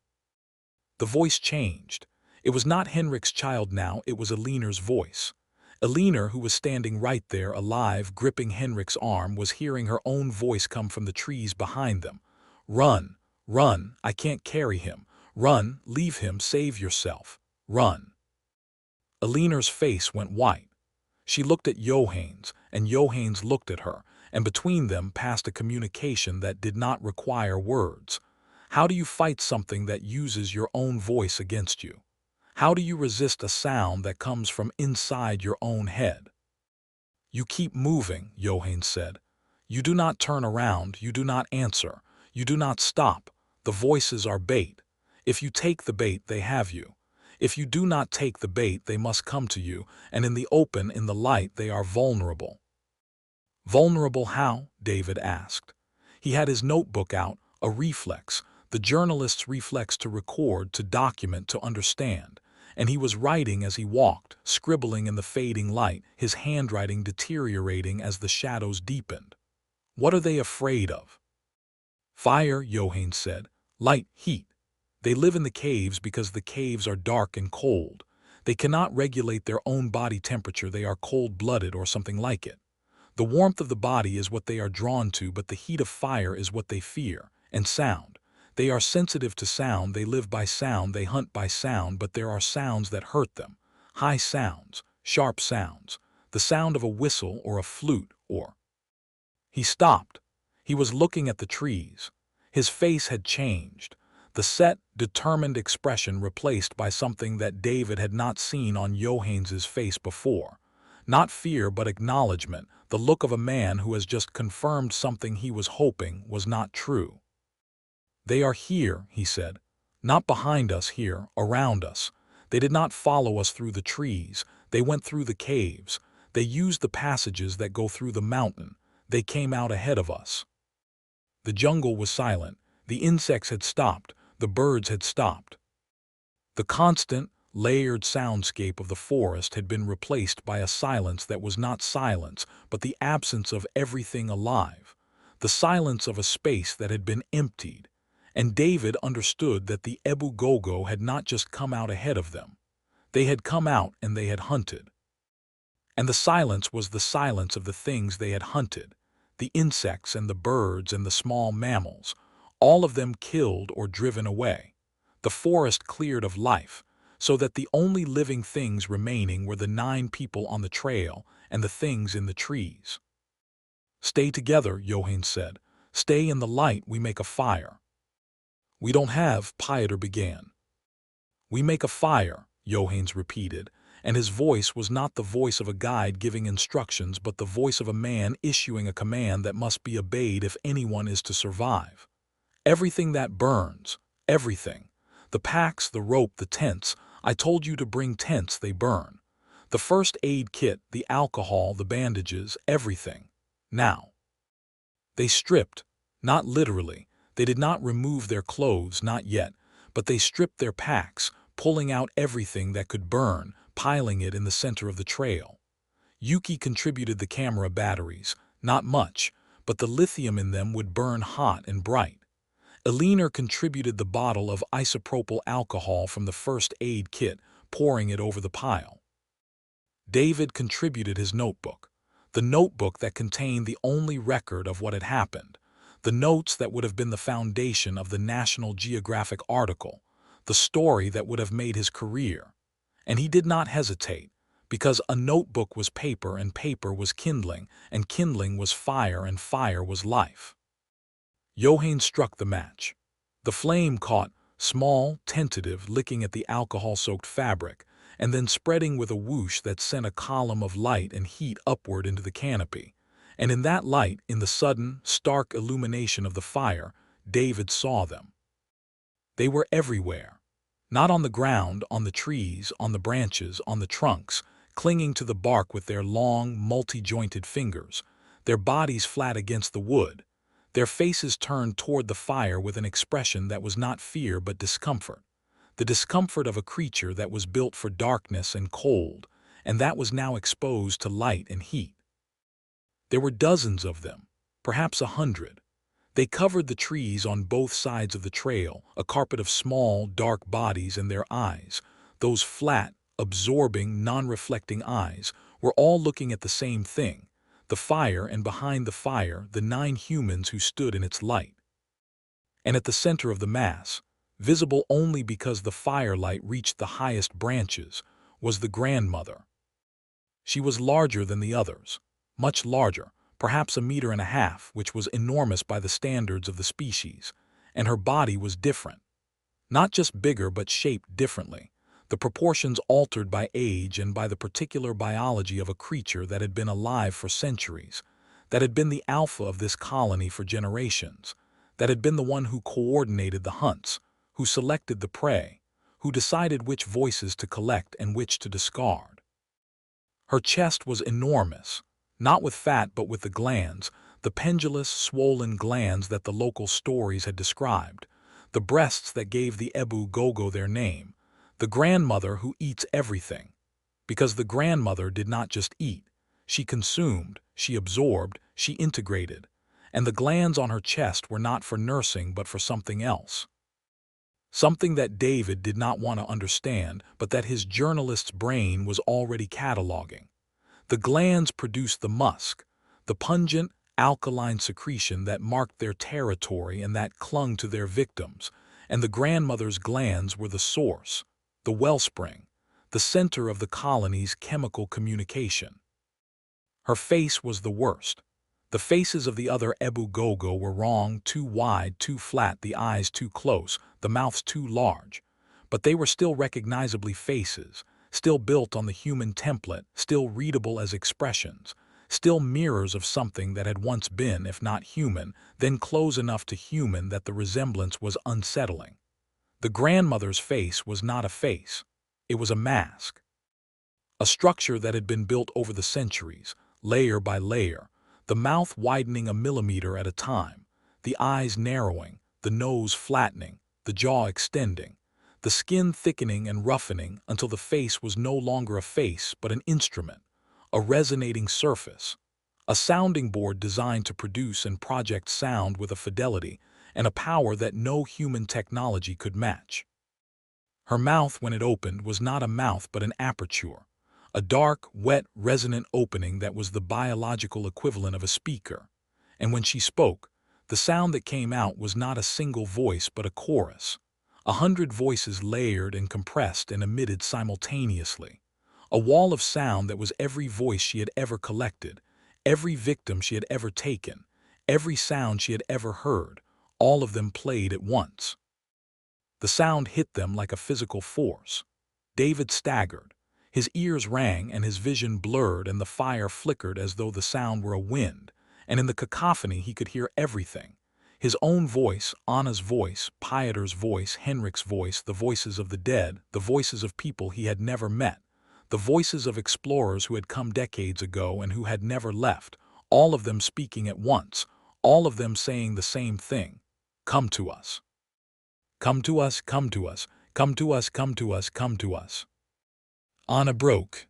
The voice changed. It was not Henrik's child now, it was Eliner's voice. Eliner, who was standing right there, alive, gripping Henrik's arm, was hearing her own voice come from the trees behind them. "Run! Run! I can't carry him! Run! Leave him! Save yourself! Run!" Eliner's face went white. She looked at Johannes, and Johannes looked at her, and between them passed a communication that did not require words. How do you fight something that uses your own voice against you? How do you resist a sound that comes from inside your own head? "You keep moving," Johannes said. "You do not turn around, you do not answer, you do not stop. The voices are bait. If you take the bait, they have you. If you do not take the bait, they must come to you, and in the open, in the light, they are vulnerable." "Vulnerable how?" David asked. He had his notebook out, a reflex, the journalist's reflex to record, to document, to understand. And he was writing as he walked, scribbling in the fading light, his handwriting deteriorating as the shadows deepened. "What are they afraid of?" "Fire," Johannes said. "Light, heat. They live in the caves because the caves are dark and cold. They cannot regulate their own body temperature, they are cold-blooded or something like it. The warmth of the body is what they are drawn to, but the heat of fire is what they fear. And sound. They are sensitive to sound, they live by sound, they hunt by sound, but there are sounds that hurt them. High sounds, sharp sounds, the sound of a whistle or a flute or—" He stopped. He was looking at the trees. His face had changed. The set, determined expression replaced by something that David had not seen on Johannes's face before. Not fear, but acknowledgement, the look of a man who has just confirmed something he was hoping was not true. "They are here," he said. "Not behind us, here, around us. They did not follow us through the trees. They went through the caves. They used the passages that go through the mountain. They came out ahead of us." The jungle was silent. The insects had stopped. The birds had stopped. The constant, layered soundscape of the forest had been replaced by a silence that was not silence, but the absence of everything alive. The silence of a space that had been emptied. And David understood that the Ebu Gogo had not just come out ahead of them. They had come out and they had hunted. And the silence was the silence of the things they had hunted, the insects and the birds and the small mammals, all of them killed or driven away. The forest cleared of life, so that the only living things remaining were the 9 people on the trail and the things in the trees. "Stay together," Johannes said. "Stay in the light, we make a fire." "We don't have," Pieter began. "We make a fire," Johannes repeated, and his voice was not the voice of a guide giving instructions but the voice of a man issuing a command that must be obeyed if anyone is to survive. "Everything that burns, everything. The packs, the rope, the tents. I told you to bring tents, they burn. The first aid kit, the alcohol, the bandages, everything. Now." They stripped, not literally. They did not remove their clothes, not yet, but they stripped their packs, pulling out everything that could burn, piling it in the center of the trail. Yuki contributed the camera batteries, not much, but the lithium in them would burn hot and bright. Eliner contributed the bottle of isopropyl alcohol from the first aid kit, pouring it over the pile. David contributed his notebook, the notebook that contained the only record of what had happened, the notes that would have been the foundation of the National Geographic article, the story that would have made his career. And he did not hesitate, because a notebook was paper and paper was kindling, and kindling was fire and fire was life. Johannes struck the match. The flame caught, small, tentative, licking at the alcohol-soaked fabric, and then spreading with a whoosh that sent a column of light and heat upward into the canopy. And in that light, in the sudden, stark illumination of the fire, David saw them. They were everywhere. Not on the ground, on the trees, on the branches, on the trunks, clinging to the bark with their long, multi-jointed fingers, their bodies flat against the wood, their faces turned toward the fire with an expression that was not fear but discomfort, the discomfort of a creature that was built for darkness and cold, and that was now exposed to light and heat. There were dozens of them, perhaps 100. They covered the trees on both sides of the trail, a carpet of small, dark bodies, and their eyes, those flat, absorbing, non-reflecting eyes, were all looking at the same thing, the fire, and behind the fire, the 9 humans who stood in its light. And at the center of the mass, visible only because the firelight reached the highest branches, was the grandmother. She was larger than the others, much larger, perhaps 1.5 meters, which was enormous by the standards of the species, and her body was different. Not just bigger but shaped differently, the proportions altered by age and by the particular biology of a creature that had been alive for centuries, that had been the alpha of this colony for generations, that had been the one who coordinated the hunts, who selected the prey, who decided which voices to collect and which to discard. Her chest was enormous, not with fat but with the glands, the pendulous, swollen glands that the local stories had described, the breasts that gave the Ebu Gogo their name, the grandmother who eats everything. Because the grandmother did not just eat, she consumed, she absorbed, she integrated, and the glands on her chest were not for nursing but for something else. Something that David did not want to understand, but that his journalist's brain was already cataloging. The glands produced the musk, the pungent, alkaline secretion that marked their territory and that clung to their victims, and the grandmother's glands were the source, the wellspring, the center of the colony's chemical communication. Her face was the worst. The faces of the other Ebu Gogo were wrong, too wide, too flat, the eyes too close, the mouths too large. But they were still recognizably faces, still built on the human template, still readable as expressions, still mirrors of something that had once been, if not human, then close enough to human that the resemblance was unsettling. The grandmother's face was not a face. It was a mask. A structure that had been built over the centuries, layer by layer, the mouth widening 1 millimeter at a time, the eyes narrowing, the nose flattening, the jaw extending, the skin thickening and roughening until the face was no longer a face but an instrument, a resonating surface, a sounding board designed to produce and project sound with a fidelity and a power that no human technology could match. Her mouth, when it opened, was not a mouth but an aperture, a dark, wet, resonant opening that was the biological equivalent of a speaker. And when she spoke, the sound that came out was not a single voice but a chorus, 100 voices layered and compressed and emitted simultaneously, a wall of sound that was every voice she had ever collected, every victim she had ever taken, every sound she had ever heard, all of them played at once. The sound hit them like a physical force. David staggered. His ears rang and his vision blurred and the fire flickered as though the sound were a wind, and in the cacophony he could hear everything. His own voice, Anna's voice, Pieter's voice, Henrik's voice, the voices of the dead, the voices of people he had never met, the voices of explorers who had come decades ago and who had never left, all of them speaking at once, all of them saying the same thing. Come to us. Come to us, come to us, come to us, come to us, come to us. Anna broke.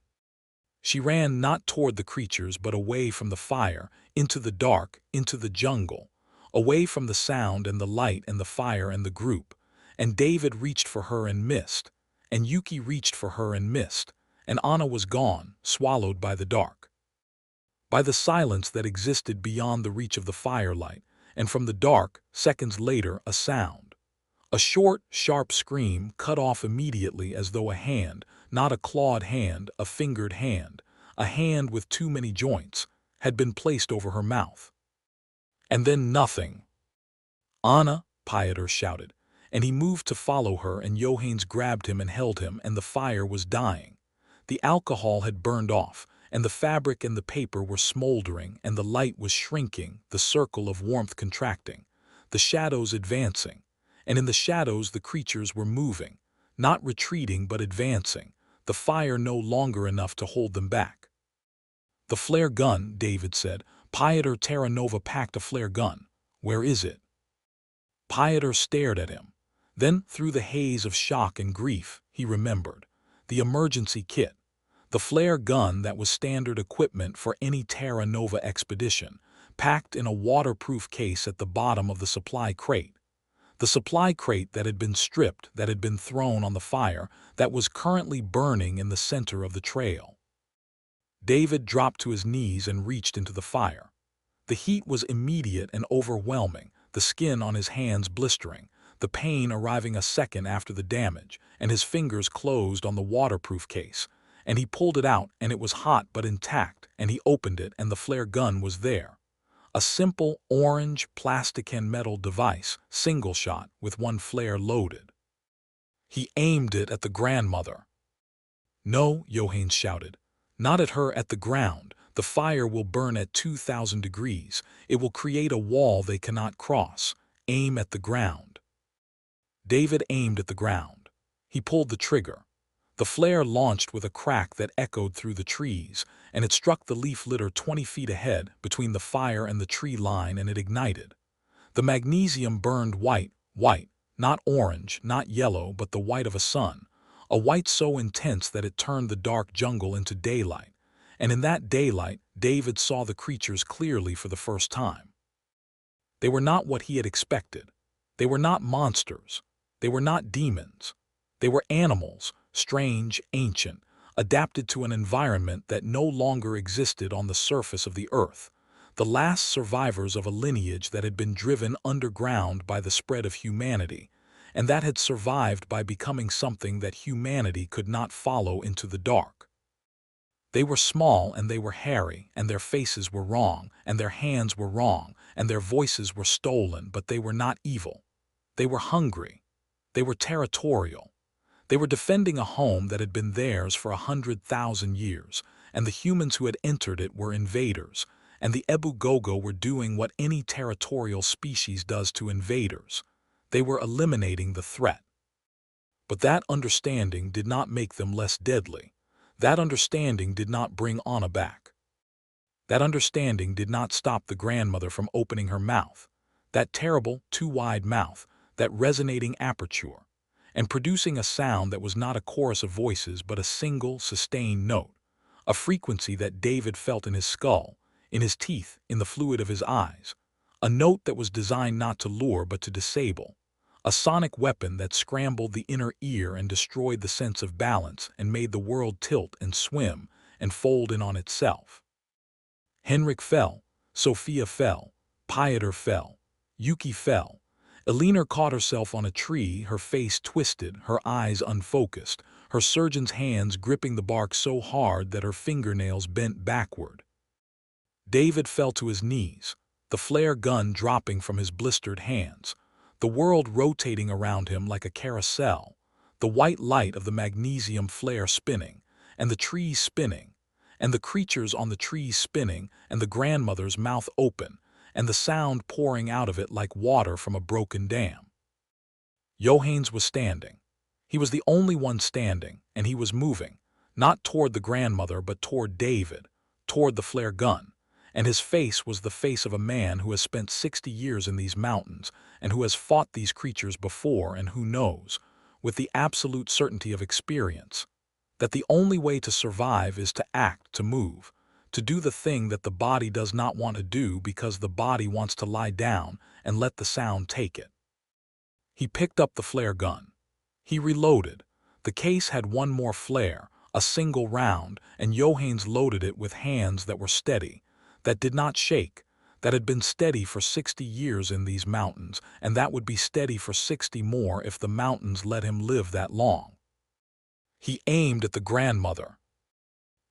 She ran not toward the creatures but away from the fire, into the dark, into the jungle, away from the sound and the light and the fire and the group, and David reached for her and missed, and Yuki reached for her and missed, and Anna was gone, swallowed by the dark. By the silence that existed beyond the reach of the firelight, and from the dark, seconds later, a sound. A short, sharp scream cut off immediately as though a hand, not a clawed hand, a fingered hand, a hand with too many joints, had been placed over her mouth. And then nothing. Anna, Pieter shouted, and he moved to follow her, and Johannes grabbed him and held him, and the fire was dying. The alcohol had burned off, and the fabric and the paper were smoldering, and the light was shrinking, the circle of warmth contracting, the shadows advancing, and in the shadows the creatures were moving, not retreating but advancing, the fire no longer enough to hold them back. The flare gun, David said. Pieter Terra Nova packed a flare gun. Where is it? Pieter stared at him. Then, through the haze of shock and grief, he remembered. The emergency kit. The flare gun that was standard equipment for any Terra Nova expedition, packed in a waterproof case at the bottom of the supply crate. The supply crate that had been stripped, that had been thrown on the fire, that was currently burning in the center of the trail. David dropped to his knees and reached into the fire. The heat was immediate and overwhelming, the skin on his hands blistering, the pain arriving a second after the damage, and his fingers closed on the waterproof case. And he pulled it out, and it was hot but intact, and he opened it, and the flare gun was there. A simple orange plastic and metal device, single shot, with one flare loaded. He aimed it at the grandmother. "No," Johannes shouted. "Not at her, at the ground. The fire will burn at 2,000 degrees. It will create a wall they cannot cross. Aim at the ground." David aimed at the ground. He pulled the trigger. The flare launched with a crack that echoed through the trees, and it struck the leaf litter 20 feet ahead, between the fire and the tree line, and it ignited. The magnesium burned white, not orange, not yellow, but the white of a sun, a white so intense that it turned the dark jungle into daylight. And in that daylight, David saw the creatures clearly for the first time. They were not what he had expected. They were not monsters. They were not demons. They were animals, strange, ancient, adapted to an environment that no longer existed on the surface of the earth, the last survivors of a lineage that had been driven underground by the spread of humanity, and that had survived by becoming something that humanity could not follow into the dark. They were small, and they were hairy, and their faces were wrong, and their hands were wrong, and their voices were stolen, but they were not evil. They were hungry. They were territorial. They were defending a home that had been theirs for 100,000 years, and the humans who had entered it were invaders, and the Ebu Gogo were doing what any territorial species does to invaders. They were eliminating the threat. But that understanding did not make them less deadly. That understanding did not bring Anna back. That understanding did not stop the grandmother from opening her mouth, that terrible, too wide mouth, that resonating aperture, and producing a sound that was not a chorus of voices but a single, sustained note, a frequency that David felt in his skull, in his teeth, in the fluid of his eyes, a note that was designed not to lure but to disable, a sonic weapon that scrambled the inner ear and destroyed the sense of balance and made the world tilt and swim and fold in on itself. Henrik fell, Sophia fell, Piotr fell, Yuki fell. Elena caught herself on a tree, her face twisted, her eyes unfocused, her surgeon's hands gripping the bark so hard that her fingernails bent backward. David fell to his knees, the flare gun dropping from his blistered hands, the world rotating around him like a carousel, the white light of the magnesium flare spinning, and the trees spinning, and the creatures on the trees spinning, and the grandmother's mouth open, and the sound pouring out of it like water from a broken dam. Johannes was standing. He was the only one standing, and he was moving, not toward the grandmother but toward David, toward the flare gun, and his face was the face of a man who has spent 60 years in these mountains and who has fought these creatures before and who knows, with the absolute certainty of experience, that the only way to survive is to act, to move, to do the thing that the body does not want to do because the body wants to lie down and let the sound take it. He picked up the flare gun. He reloaded. The case had one more flare, a single round, and Johannes loaded it with hands that were steady, that did not shake, that had been steady for 60 years in these mountains, and that would be steady for 60 more if the mountains let him live that long. He aimed at the grandmother.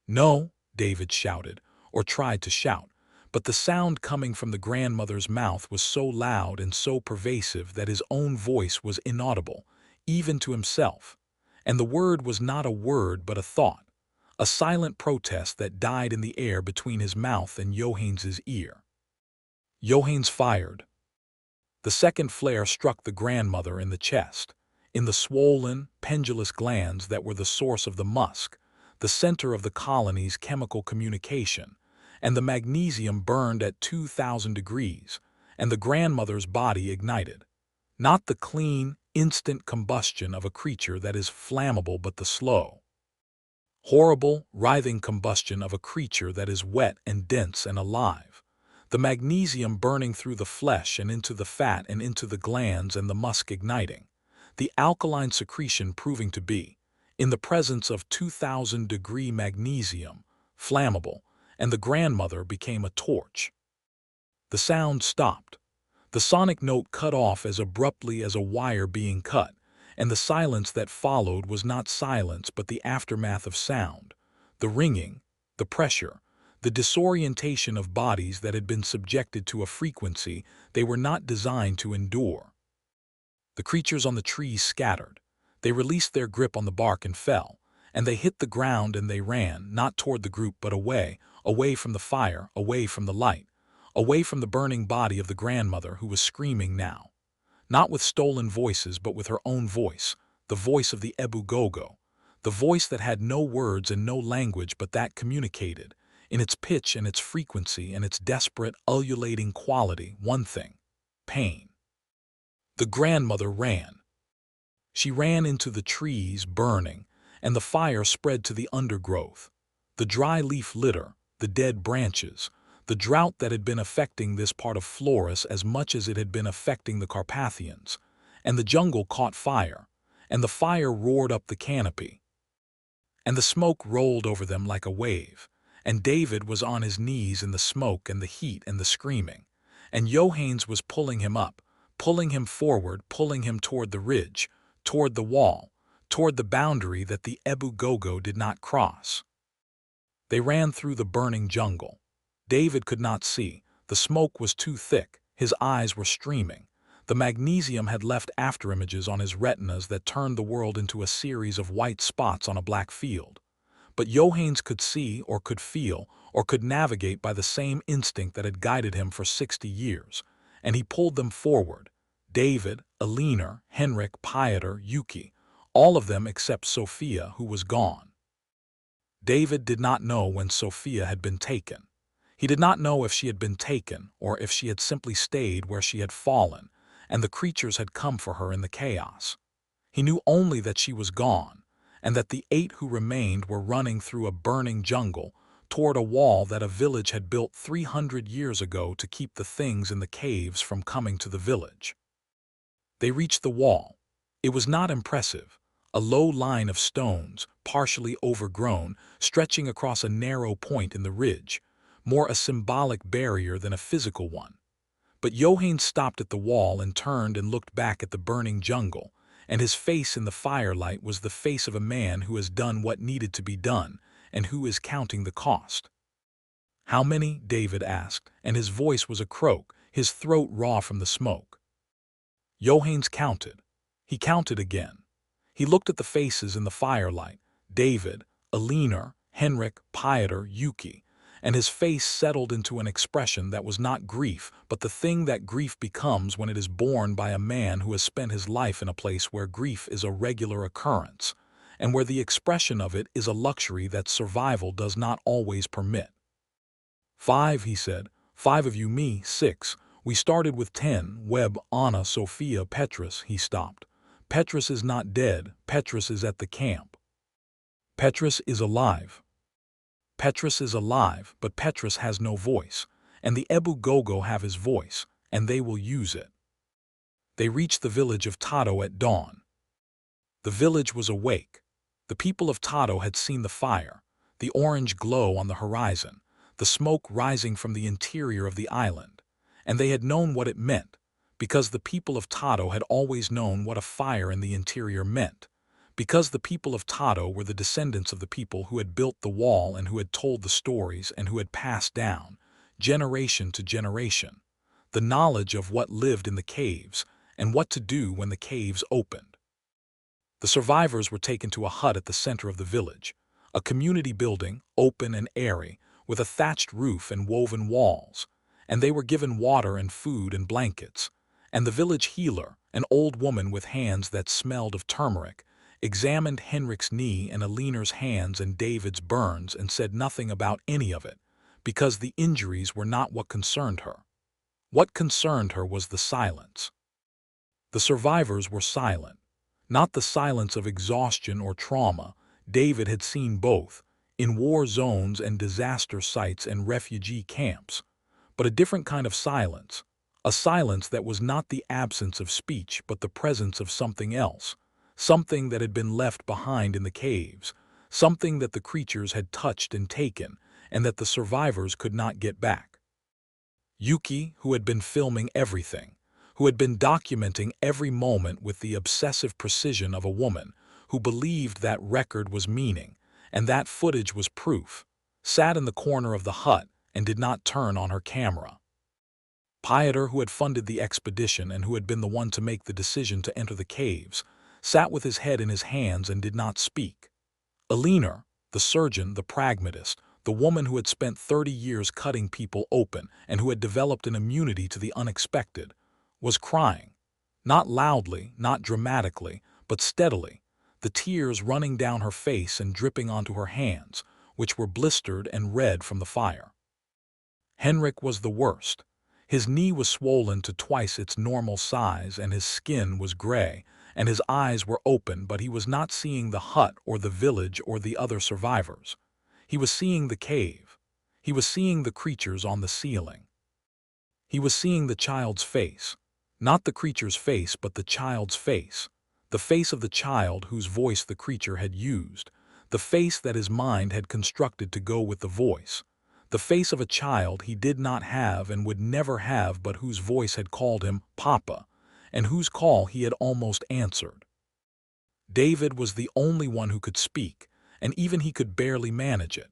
"No," David shouted, or tried to shout, but the sound coming from the grandmother's mouth was so loud and so pervasive that his own voice was inaudible, even to himself, and the word was not a word but a thought, a silent protest that died in the air between his mouth and Johannes's ear. Johannes fired. The second flare struck the grandmother in the chest, in the swollen, pendulous glands that were the source of the musk, the center of the colony's chemical communication, and the magnesium burned at 2,000 degrees, and the grandmother's body ignited. Not the clean, instant combustion of a creature that is flammable but the slow, horrible, writhing combustion of a creature that is wet and dense and alive, the magnesium burning through the flesh and into the fat and into the glands and the musk igniting, the alkaline secretion proving to be, in the presence of 2000-degree magnesium, flammable, and the grandmother became a torch. The sound stopped. The sonic note cut off as abruptly as a wire being cut, and the silence that followed was not silence but the aftermath of sound, the ringing, the pressure, the disorientation of bodies that had been subjected to a frequency they were not designed to endure. The creatures on the trees scattered. They released their grip on the bark and fell, and they hit the ground and they ran, not toward the group but away, away from the fire, away from the light, away from the burning body of the grandmother who was screaming now. Not with stolen voices but with her own voice, the voice of the Ebu Gogo, the voice that had no words and no language but that communicated, in its pitch and its frequency and its desperate, ululating quality, one thing: pain. The grandmother ran. She ran into the trees, burning, and the fire spread to the undergrowth, the dry leaf litter, the dead branches, the drought that had been affecting this part of Flores as much as it had been affecting the Carpathians, and the jungle caught fire, and the fire roared up the canopy, and the smoke rolled over them like a wave, and David was on his knees in the smoke and the heat and the screaming, and Johannes was pulling him up, pulling him forward, pulling him toward the ridge, toward the wall, toward the boundary that the Ebu Gogo did not cross. They ran through the burning jungle. David could not see. The smoke was too thick. His eyes were streaming. The magnesium had left afterimages on his retinas that turned the world into a series of white spots on a black field. But Johannes could see or could feel or could navigate by the same instinct that had guided him for 60 years, and he pulled them forward. David, Alina, Henrik, Pieter, Yuki, all of them except Sophia, who was gone. David did not know when Sophia had been taken. He did not know if she had been taken or if she had simply stayed where she had fallen, and the creatures had come for her in the chaos. He knew only that she was gone, and that the 8 who remained were running through a burning jungle toward a wall that a village had built 300 years ago to keep the things in the caves from coming to the village. They reached the wall. It was not impressive. A low line of stones, partially overgrown, stretching across a narrow point in the ridge, more a symbolic barrier than a physical one. But Johannes stopped at the wall and turned and looked back at the burning jungle, and his face in the firelight was the face of a man who has done what needed to be done and who is counting the cost. "How many?" David asked, and his voice was a croak, his throat raw from the smoke. Johannes counted. He counted again. He looked at the faces in the firelight, David, Alina, Henrik, Pieter, Yuki, and his face settled into an expression that was not grief, but the thing that grief becomes when it is borne by a man who has spent his life in a place where grief is a regular occurrence, and where the expression of it is a luxury that survival does not always permit. 5, he said. 5 of you, me, 6. We started with 10, Webb, Anna, Sophia, Petrus. He stopped. Petrus is not dead. Petrus is at the camp. Petrus is alive. Petrus is alive, but Petrus has no voice, and the Ebu Gogo have his voice, and they will use it. They reached the village of Tato at dawn. The village was awake. The people of Tato had seen the fire, the orange glow on the horizon, the smoke rising from the interior of the island, and they had known what it meant, because the people of Tato had always known what a fire in the interior meant, because the people of Tato were the descendants of the people who had built the wall and who had told the stories and who had passed down, generation to generation, the knowledge of what lived in the caves and what to do when the caves opened. The survivors were taken to a hut at the center of the village, a community building, open and airy, with a thatched roof and woven walls, and they were given water and food and blankets, and the village healer, an old woman with hands that smelled of turmeric, examined Henrik's knee and Alina's hands and David's burns and said nothing about any of it, because the injuries were not what concerned her. What concerned her was the silence. The survivors were silent, not the silence of exhaustion or trauma. David had seen both, in war zones and disaster sites and refugee camps, but a different kind of silence, a silence that was not the absence of speech but the presence of something else, something that had been left behind in the caves, something that the creatures had touched and taken, and that the survivors could not get back. Yuki, who had been filming everything, who had been documenting every moment with the obsessive precision of a woman, who believed that record was meaning, and that footage was proof, sat in the corner of the hut and did not turn on her camera. Pieter, who had funded the expedition and who had been the one to make the decision to enter the caves, sat with his head in his hands and did not speak. Eleanor, the surgeon, the pragmatist, the woman who had spent 30 years cutting people open and who had developed an immunity to the unexpected, was crying. Not loudly, not dramatically, but steadily, the tears running down her face and dripping onto her hands, which were blistered and red from the fire. Henrik was the worst. His knee was swollen to twice its normal size and his skin was gray, and his eyes were open, but he was not seeing the hut or the village or the other survivors. He was seeing the cave. He was seeing the creatures on the ceiling. He was seeing the child's face. Not the creature's face, but the child's face. The face of the child whose voice the creature had used. The face that his mind had constructed to go with the voice. The face of a child he did not have and would never have, but whose voice had called him Papa, and whose call he had almost answered. David was the only one who could speak, and even he could barely manage it.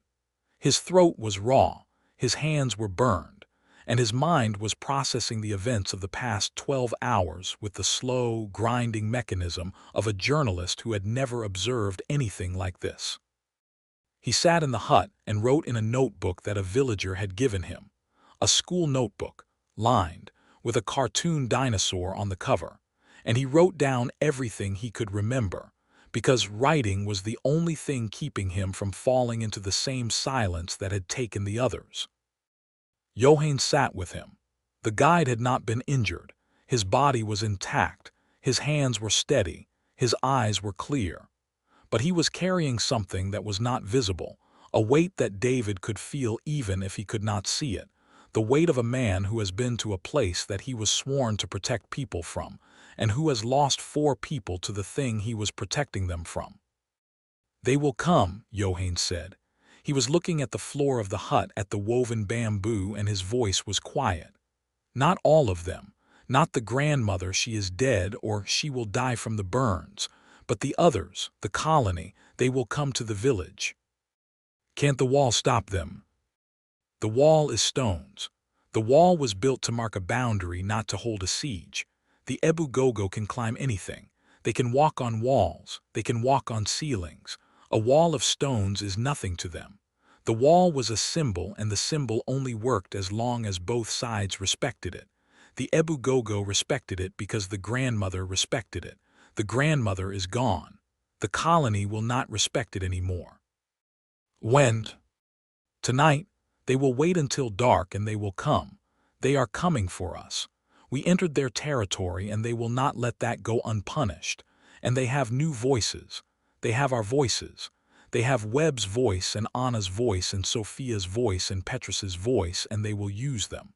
His throat was raw, his hands were burned, and his mind was processing the events of the past 12 hours with the slow, grinding mechanism of a journalist who had never observed anything like this. He sat in the hut and wrote in a notebook that a villager had given him, a school notebook, lined, with a cartoon dinosaur on the cover, and he wrote down everything he could remember, because writing was the only thing keeping him from falling into the same silence that had taken the others. Johann sat with him. The guide had not been injured, his body was intact, his hands were steady, his eyes were clear. But he was carrying something that was not visible, a weight that David could feel even if he could not see it, the weight of a man who has been to a place that he was sworn to protect people from, and who has lost 4 people to the thing he was protecting them from. "They will come," Johann said. He was looking at the floor of the hut, at the woven bamboo, and his voice was quiet. "Not all of them, not the grandmother, she is dead or she will die from the burns, but the others, the colony, they will come to the village." "Can't the wall stop them?" "The wall is stones. The wall was built to mark a boundary, not to hold a siege. The Ebu Gogo can climb anything. They can walk on walls. They can walk on ceilings. A wall of stones is nothing to them. The wall was a symbol, and the symbol only worked as long as both sides respected it. The Ebu Gogo respected it because the grandmother respected it. The grandmother is gone. The colony will not respect it anymore." "When?" "Tonight. They will wait until dark and they will come. They are coming for us. We entered their territory and they will not let that go unpunished. And they have new voices. They have our voices. They have Webb's voice and Anna's voice and Sophia's voice and Petrus's voice, and they will use them.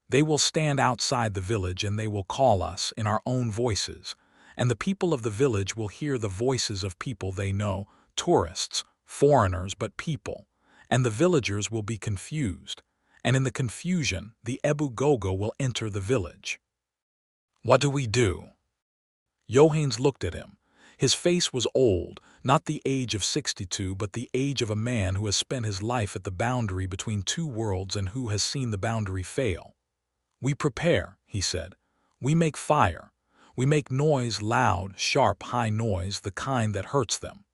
They will stand outside the village and they will call us in our own voices. And the people of the village will hear the voices of people they know, tourists, foreigners, but people. And the villagers will be confused. And in the confusion, the Ebu Gogo will enter the village." "What do we do?" Johannes looked at him. His face was old, not the age of 62, but the age of a man who has spent his life at the boundary between 2 worlds and who has seen the boundary fail. "We prepare," he said. "We make fire. We make noise, loud, sharp, high noise, the kind that hurts them.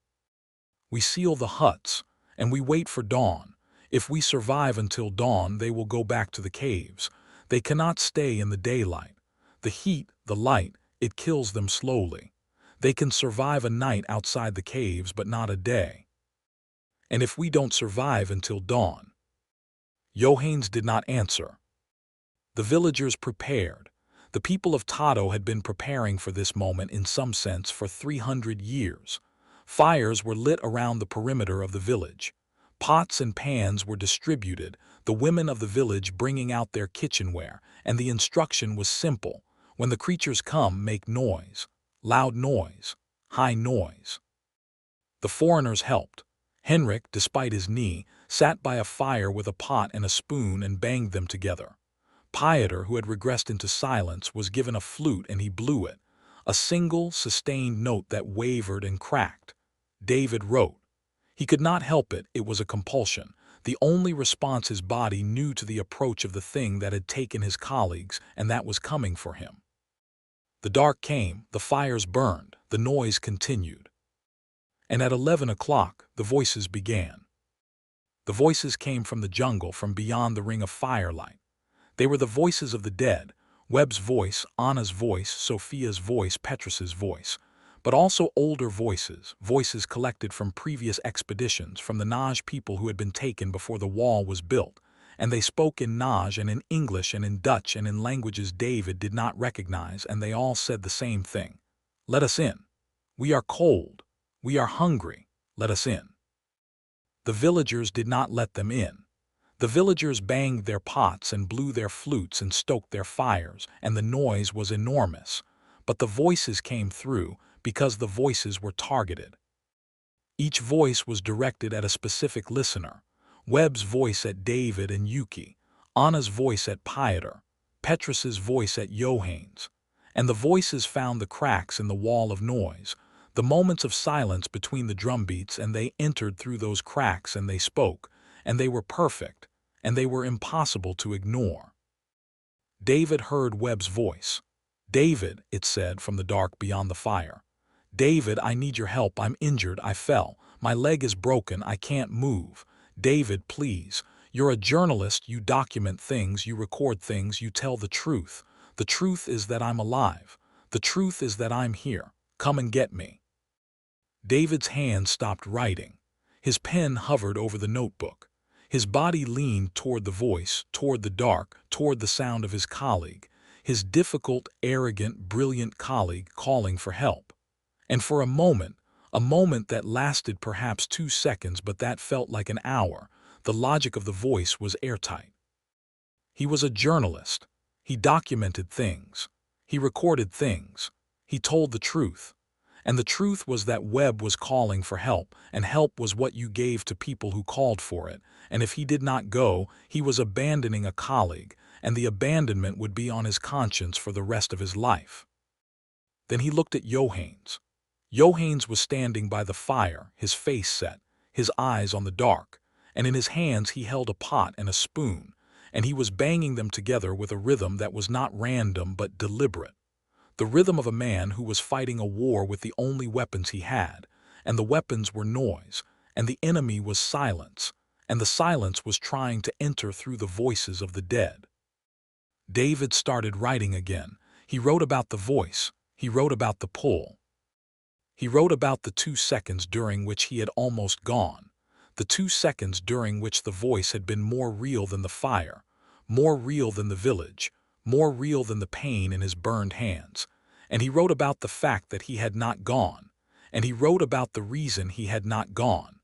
We seal the huts, and we wait for dawn. If we survive until dawn, they will go back to the caves. They cannot stay in the daylight. The heat, the light, it kills them slowly. They can survive a night outside the caves, but not a day. And if we don't survive until dawn—" Johannes did not answer. The villagers prepared. The people of Tato had been preparing for this moment in some sense for 300 years. Fires were lit around the perimeter of the village. Pots and pans were distributed, the women of the village bringing out their kitchenware, and the instruction was simple. When the creatures come, make noise. Loud noise. High noise. The foreigners helped. Henrik, despite his knee, sat by a fire with a pot and a spoon and banged them together. Pieter, who had regressed into silence, was given a flute and he blew it, a single, sustained note that wavered and cracked. David wrote. He could not help it, it was a compulsion, the only response his body knew to the approach of the thing that had taken his colleagues and that was coming for him. The dark came, the fires burned, the noise continued. And at 11 o'clock, the voices began. The voices came from the jungle, from beyond the ring of firelight. They were the voices of the dead, Webb's voice, Anna's voice, Sophia's voice, Petrus's voice, but also older voices, voices collected from previous expeditions, from the Naj people who had been taken before the wall was built, and they spoke in Naj and in English and in Dutch and in languages David did not recognize, and they all said the same thing. Let us in. We are cold. We are hungry. Let us in. The villagers did not let them in. The villagers banged their pots and blew their flutes and stoked their fires, and the noise was enormous. But the voices came through, because the voices were targeted. Each voice was directed at a specific listener. Webb's voice at David and Yuki, Anna's voice at Pieter, Petrus's voice at Johannes. And the voices found the cracks in the wall of noise, the moments of silence between the drumbeats, and they entered through those cracks and they spoke, and they were perfect, and they were impossible to ignore. David heard Webb's voice. David, it said from the dark beyond the fire. David, I need your help. I'm injured. I fell. My leg is broken. I can't move. David, please. You're a journalist. You document things. You record things. You tell the truth. The truth is that I'm alive. The truth is that I'm here. Come and get me. David's hand stopped writing. His pen hovered over the notebook. His body leaned toward the voice, toward the dark, toward the sound of his colleague, his difficult, arrogant, brilliant colleague calling for help. And for a moment that lasted perhaps 2 seconds, but that felt like an hour, the logic of the voice was airtight. He was a journalist. He documented things. He recorded things. He told the truth. And the truth was that Webb was calling for help, and help was what you gave to people who called for it, and if he did not go, he was abandoning a colleague, and the abandonment would be on his conscience for the rest of his life. Then he looked at Johannes. Johannes was standing by the fire, his face set, his eyes on the dark, and in his hands he held a pot and a spoon, and he was banging them together with a rhythm that was not random but deliberate. The rhythm of a man who was fighting a war with the only weapons he had, and the weapons were noise, and the enemy was silence, and the silence was trying to enter through the voices of the dead. David started writing again. He wrote about the voice. He wrote about the pull. He wrote about the 2 seconds during which he had almost gone, the 2 seconds during which the voice had been more real than the fire, more real than the village, more real than the pain in his burned hands. And he wrote about the fact that he had not gone, and he wrote about the reason he had not gone,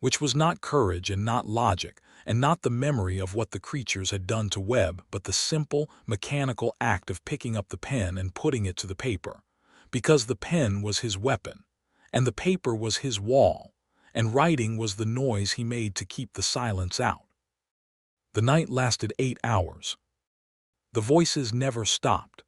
which was not courage and not logic, and not the memory of what the creatures had done to Webb, but the simple, mechanical act of picking up the pen and putting it to the paper. Because the pen was his weapon, and the paper was his wall, and writing was the noise he made to keep the silence out. The night lasted 8 hours. The voices never stopped.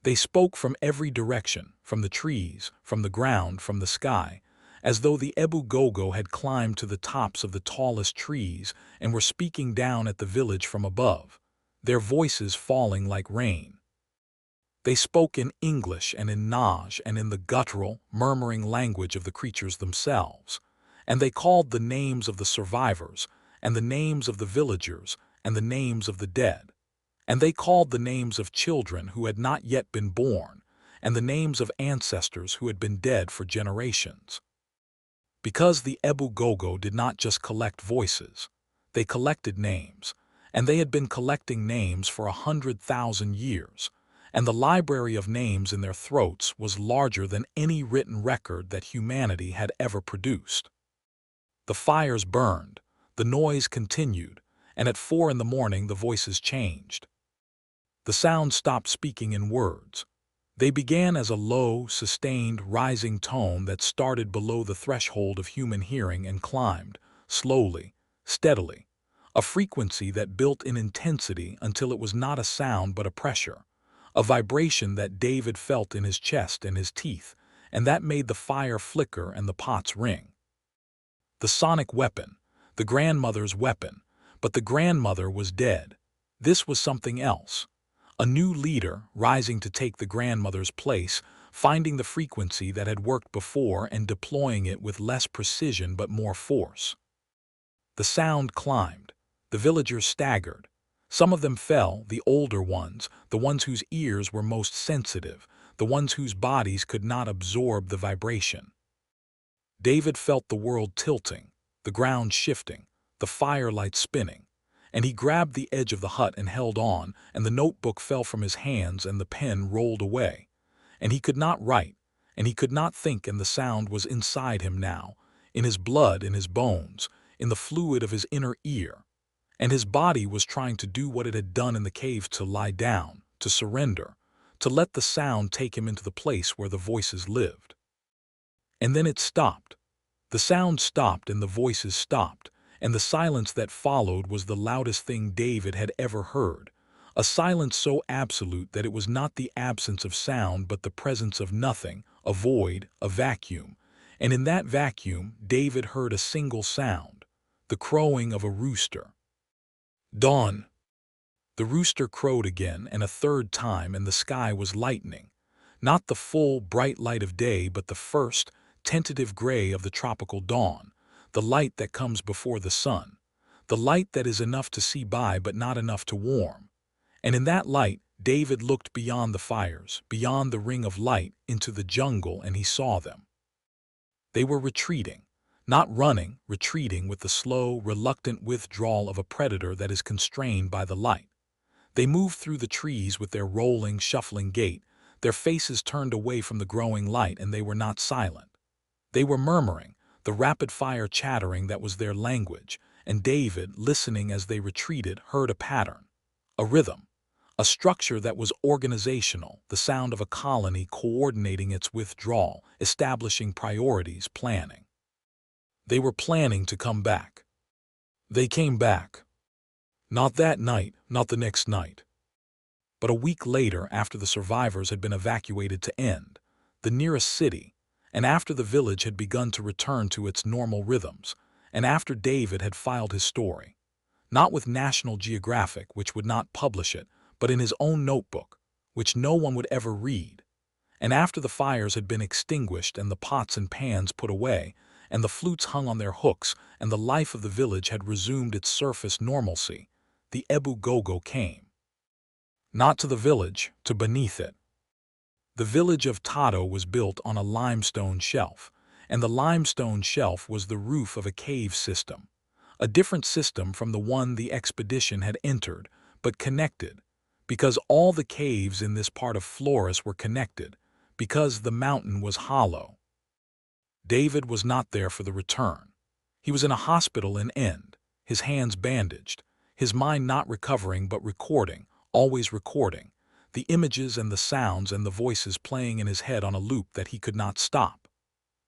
They spoke from every direction, from the trees, from the ground, from the sky, as though the Ebu Gogo had climbed to the tops of the tallest trees and were speaking down at the village from above, their voices falling like rain. They spoke in English and in Naj and in the guttural, murmuring language of the creatures themselves, and they called the names of the survivors, and the names of the villagers, and the names of the dead, and they called the names of children who had not yet been born, and the names of ancestors who had been dead for generations. Because the Ebu Gogo did not just collect voices, they collected names, and they had been collecting names for 100,000 years, and the library of names in their throats was larger than any written record that humanity had ever produced. The fires burned, the noise continued, and at 4 in the morning the voices changed. The sound stopped speaking in words. They began as a low, sustained, rising tone that started below the threshold of human hearing and climbed, slowly, steadily, a frequency that built in intensity until it was not a sound but a pressure, a vibration that David felt in his chest and his teeth, and that made the fire flicker and the pots ring. The sonic weapon, the grandmother's weapon, but the grandmother was dead. This was something else. A new leader rising to take the grandmother's place, finding the frequency that had worked before and deploying it with less precision but more force. The sound climbed. The villagers staggered. Some of them fell, the older ones, the ones whose ears were most sensitive, the ones whose bodies could not absorb the vibration. David felt the world tilting, the ground shifting, the firelight spinning, and he grabbed the edge of the hut and held on, and the notebook fell from his hands and the pen rolled away. And he could not write, and he could not think, and the sound was inside him now, in his blood, in his bones, in the fluid of his inner ear. And his body was trying to do what it had done in the cave, to lie down, to surrender, to let the sound take him into the place where the voices lived. And then it stopped. The sound stopped and the voices stopped, and the silence that followed was the loudest thing David had ever heard, a silence so absolute that it was not the absence of sound but the presence of nothing, a void, a vacuum. And in that vacuum David heard a single sound, the crowing of a rooster. Dawn. The rooster crowed again and a third time, and the sky was lightening, not the full, bright light of day but the first, tentative gray of the tropical dawn, the light that comes before the sun, the light that is enough to see by but not enough to warm. And in that light, David looked beyond the fires, beyond the ring of light, into the jungle, and he saw them. They were retreating, not running, retreating with the slow, reluctant withdrawal of a predator that is constrained by the light. They moved through the trees with their rolling, shuffling gait, their faces turned away from the growing light, and they were not silent. They were murmuring, the rapid-fire chattering that was their language, and David, listening as they retreated, heard a pattern, a rhythm, a structure that was organizational, the sound of a colony coordinating its withdrawal, establishing priorities, planning. They were planning to come back. They came back. Not that night, not the next night. But a week later, after the survivors had been evacuated to End, the nearest city, and after the village had begun to return to its normal rhythms, and after David had filed his story, not with National Geographic, which would not publish it, but in his own notebook, which no one would ever read, and after the fires had been extinguished and the pots and pans put away, and the flutes hung on their hooks, and the life of the village had resumed its surface normalcy, the Ebu Gogo came. Not to the village, to beneath it. The village of Tato was built on a limestone shelf, and the limestone shelf was the roof of a cave system, a different system from the one the expedition had entered, but connected, because all the caves in this part of Flores were connected, because the mountain was hollow. David was not there for the return. He was in a hospital in End, his hands bandaged, his mind not recovering but recording, always recording, the images and the sounds and the voices playing in his head on a loop that he could not stop.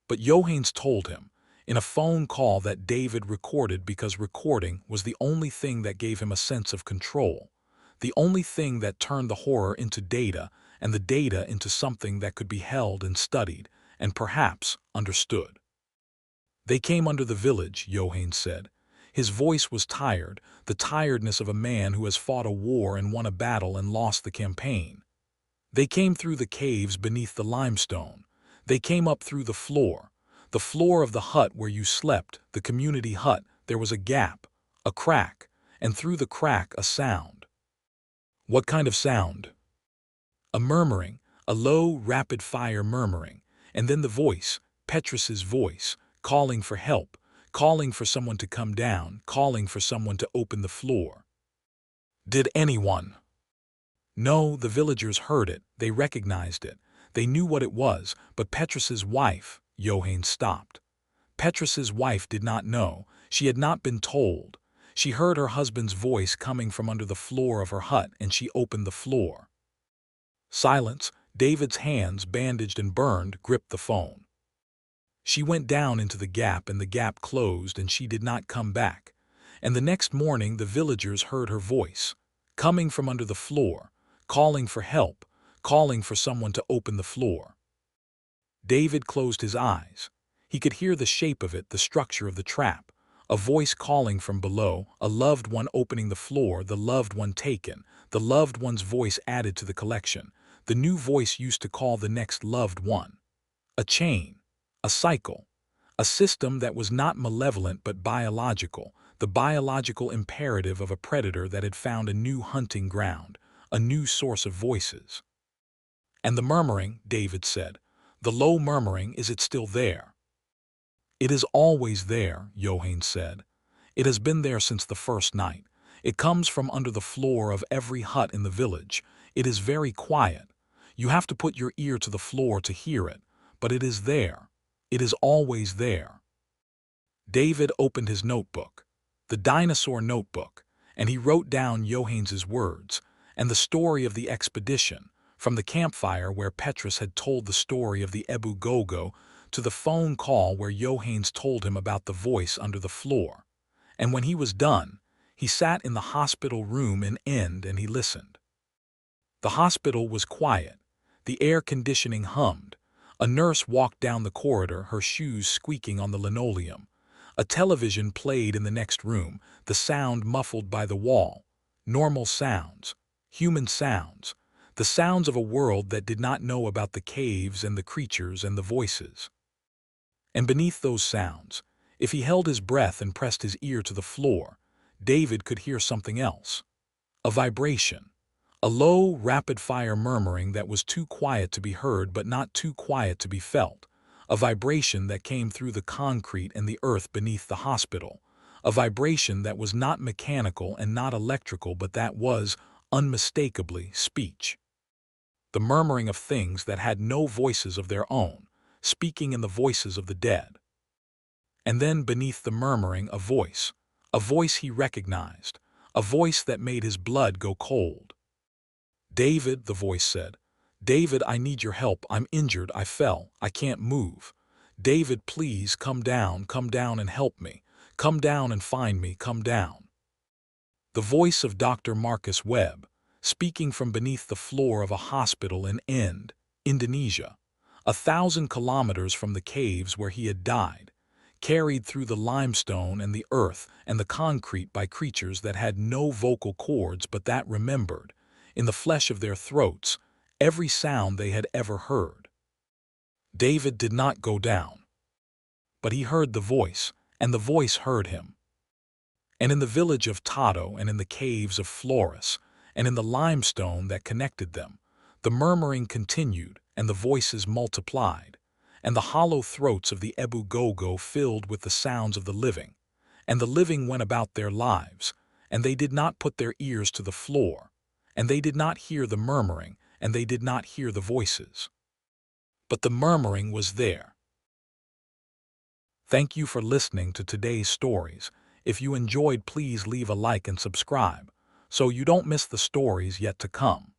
But Johannes told him, in a phone call, that David recorded because recording was the only thing that gave him a sense of control, the only thing that turned the horror into data and the data into something that could be held and studied and perhaps understood. They came under the village, Johannes said. His voice was tired, the tiredness of a man who has fought a war and won a battle and lost the campaign. They came through the caves beneath the limestone. They came up through the floor of the hut where you slept, the community hut. There was a gap, a crack, and through the crack a sound. What kind of sound? A murmuring, a low, rapid-fire murmuring, and then the voice, Petrus's voice, calling for help, calling for someone to come down, calling for someone to open the floor. Did anyone? No, the villagers heard it, they recognized it, they knew what it was, but Petrus's wife, Johannes stopped. Petrus's wife did not know. She had not been told. She heard her husband's voice coming from under the floor of her hut, and she opened the floor. Silence. David's hands, bandaged and burned, gripped the phone. She went down into the gap, and the gap closed, and she did not come back. And the next morning the villagers heard her voice, coming from under the floor, calling for help, calling for someone to open the floor. David closed his eyes. He could hear the shape of it, the structure of the trap, a voice calling from below, a loved one opening the floor, the loved one taken, the loved one's voice added to the collection. The new voice used to call the next loved one. A chain, a cycle, a system that was not malevolent but biological, the biological imperative of a predator that had found a new hunting ground, a new source of voices. And the murmuring, David said, the low murmuring, is it still there? It is always there, Johann said. It has been there since the first night. It comes from under the floor of every hut in the village. It is very quiet. You have to put your ear to the floor to hear it, but it is there. It is always there. David opened his notebook, the dinosaur notebook, and he wrote down Johann's words and the story of the expedition, from the campfire where Petrus had told the story of the Ebu Gogo to the phone call where Johann told him about the voice under the floor. And when he was done, he sat in the hospital room in End and he listened. The hospital was quiet. The air conditioning hummed. A nurse walked down the corridor, her shoes squeaking on the linoleum. A television played in the next room, the sound muffled by the wall. Normal sounds, human sounds, the sounds of a world that did not know about the caves and the creatures and the voices. And beneath those sounds, if he held his breath and pressed his ear to the floor, David could hear something else. A vibration. A low, rapid-fire murmuring that was too quiet to be heard but not too quiet to be felt. A vibration that came through the concrete and the earth beneath the hospital. A vibration that was not mechanical and not electrical, but that was, unmistakably, speech. The murmuring of things that had no voices of their own, speaking in the voices of the dead. And then beneath the murmuring, a voice he recognized, a voice that made his blood go cold. David, the voice said. David, I need your help. I'm injured. I fell. I can't move. David, please come down and help me. Come down and find me. Come down. The voice of Dr. Marcus Webb, speaking from beneath the floor of a hospital in End, Indonesia, 1,000 kilometers from the caves where he had died, carried through the limestone and the earth and the concrete by creatures that had no vocal cords but that remembered, in the flesh of their throats, every sound they had ever heard. David did not go down. But he heard the voice, and the voice heard him. And in the village of Tato and in the caves of Flores, and in the limestone that connected them, the murmuring continued and the voices multiplied, and the hollow throats of the Ebu Gogo filled with the sounds of the living, and the living went about their lives, and they did not put their ears to the floor, and they did not hear the murmuring, and they did not hear the voices. But the murmuring was there. Thank you for listening to today's stories. If you enjoyed, please leave a like and subscribe, so you don't miss the stories yet to come.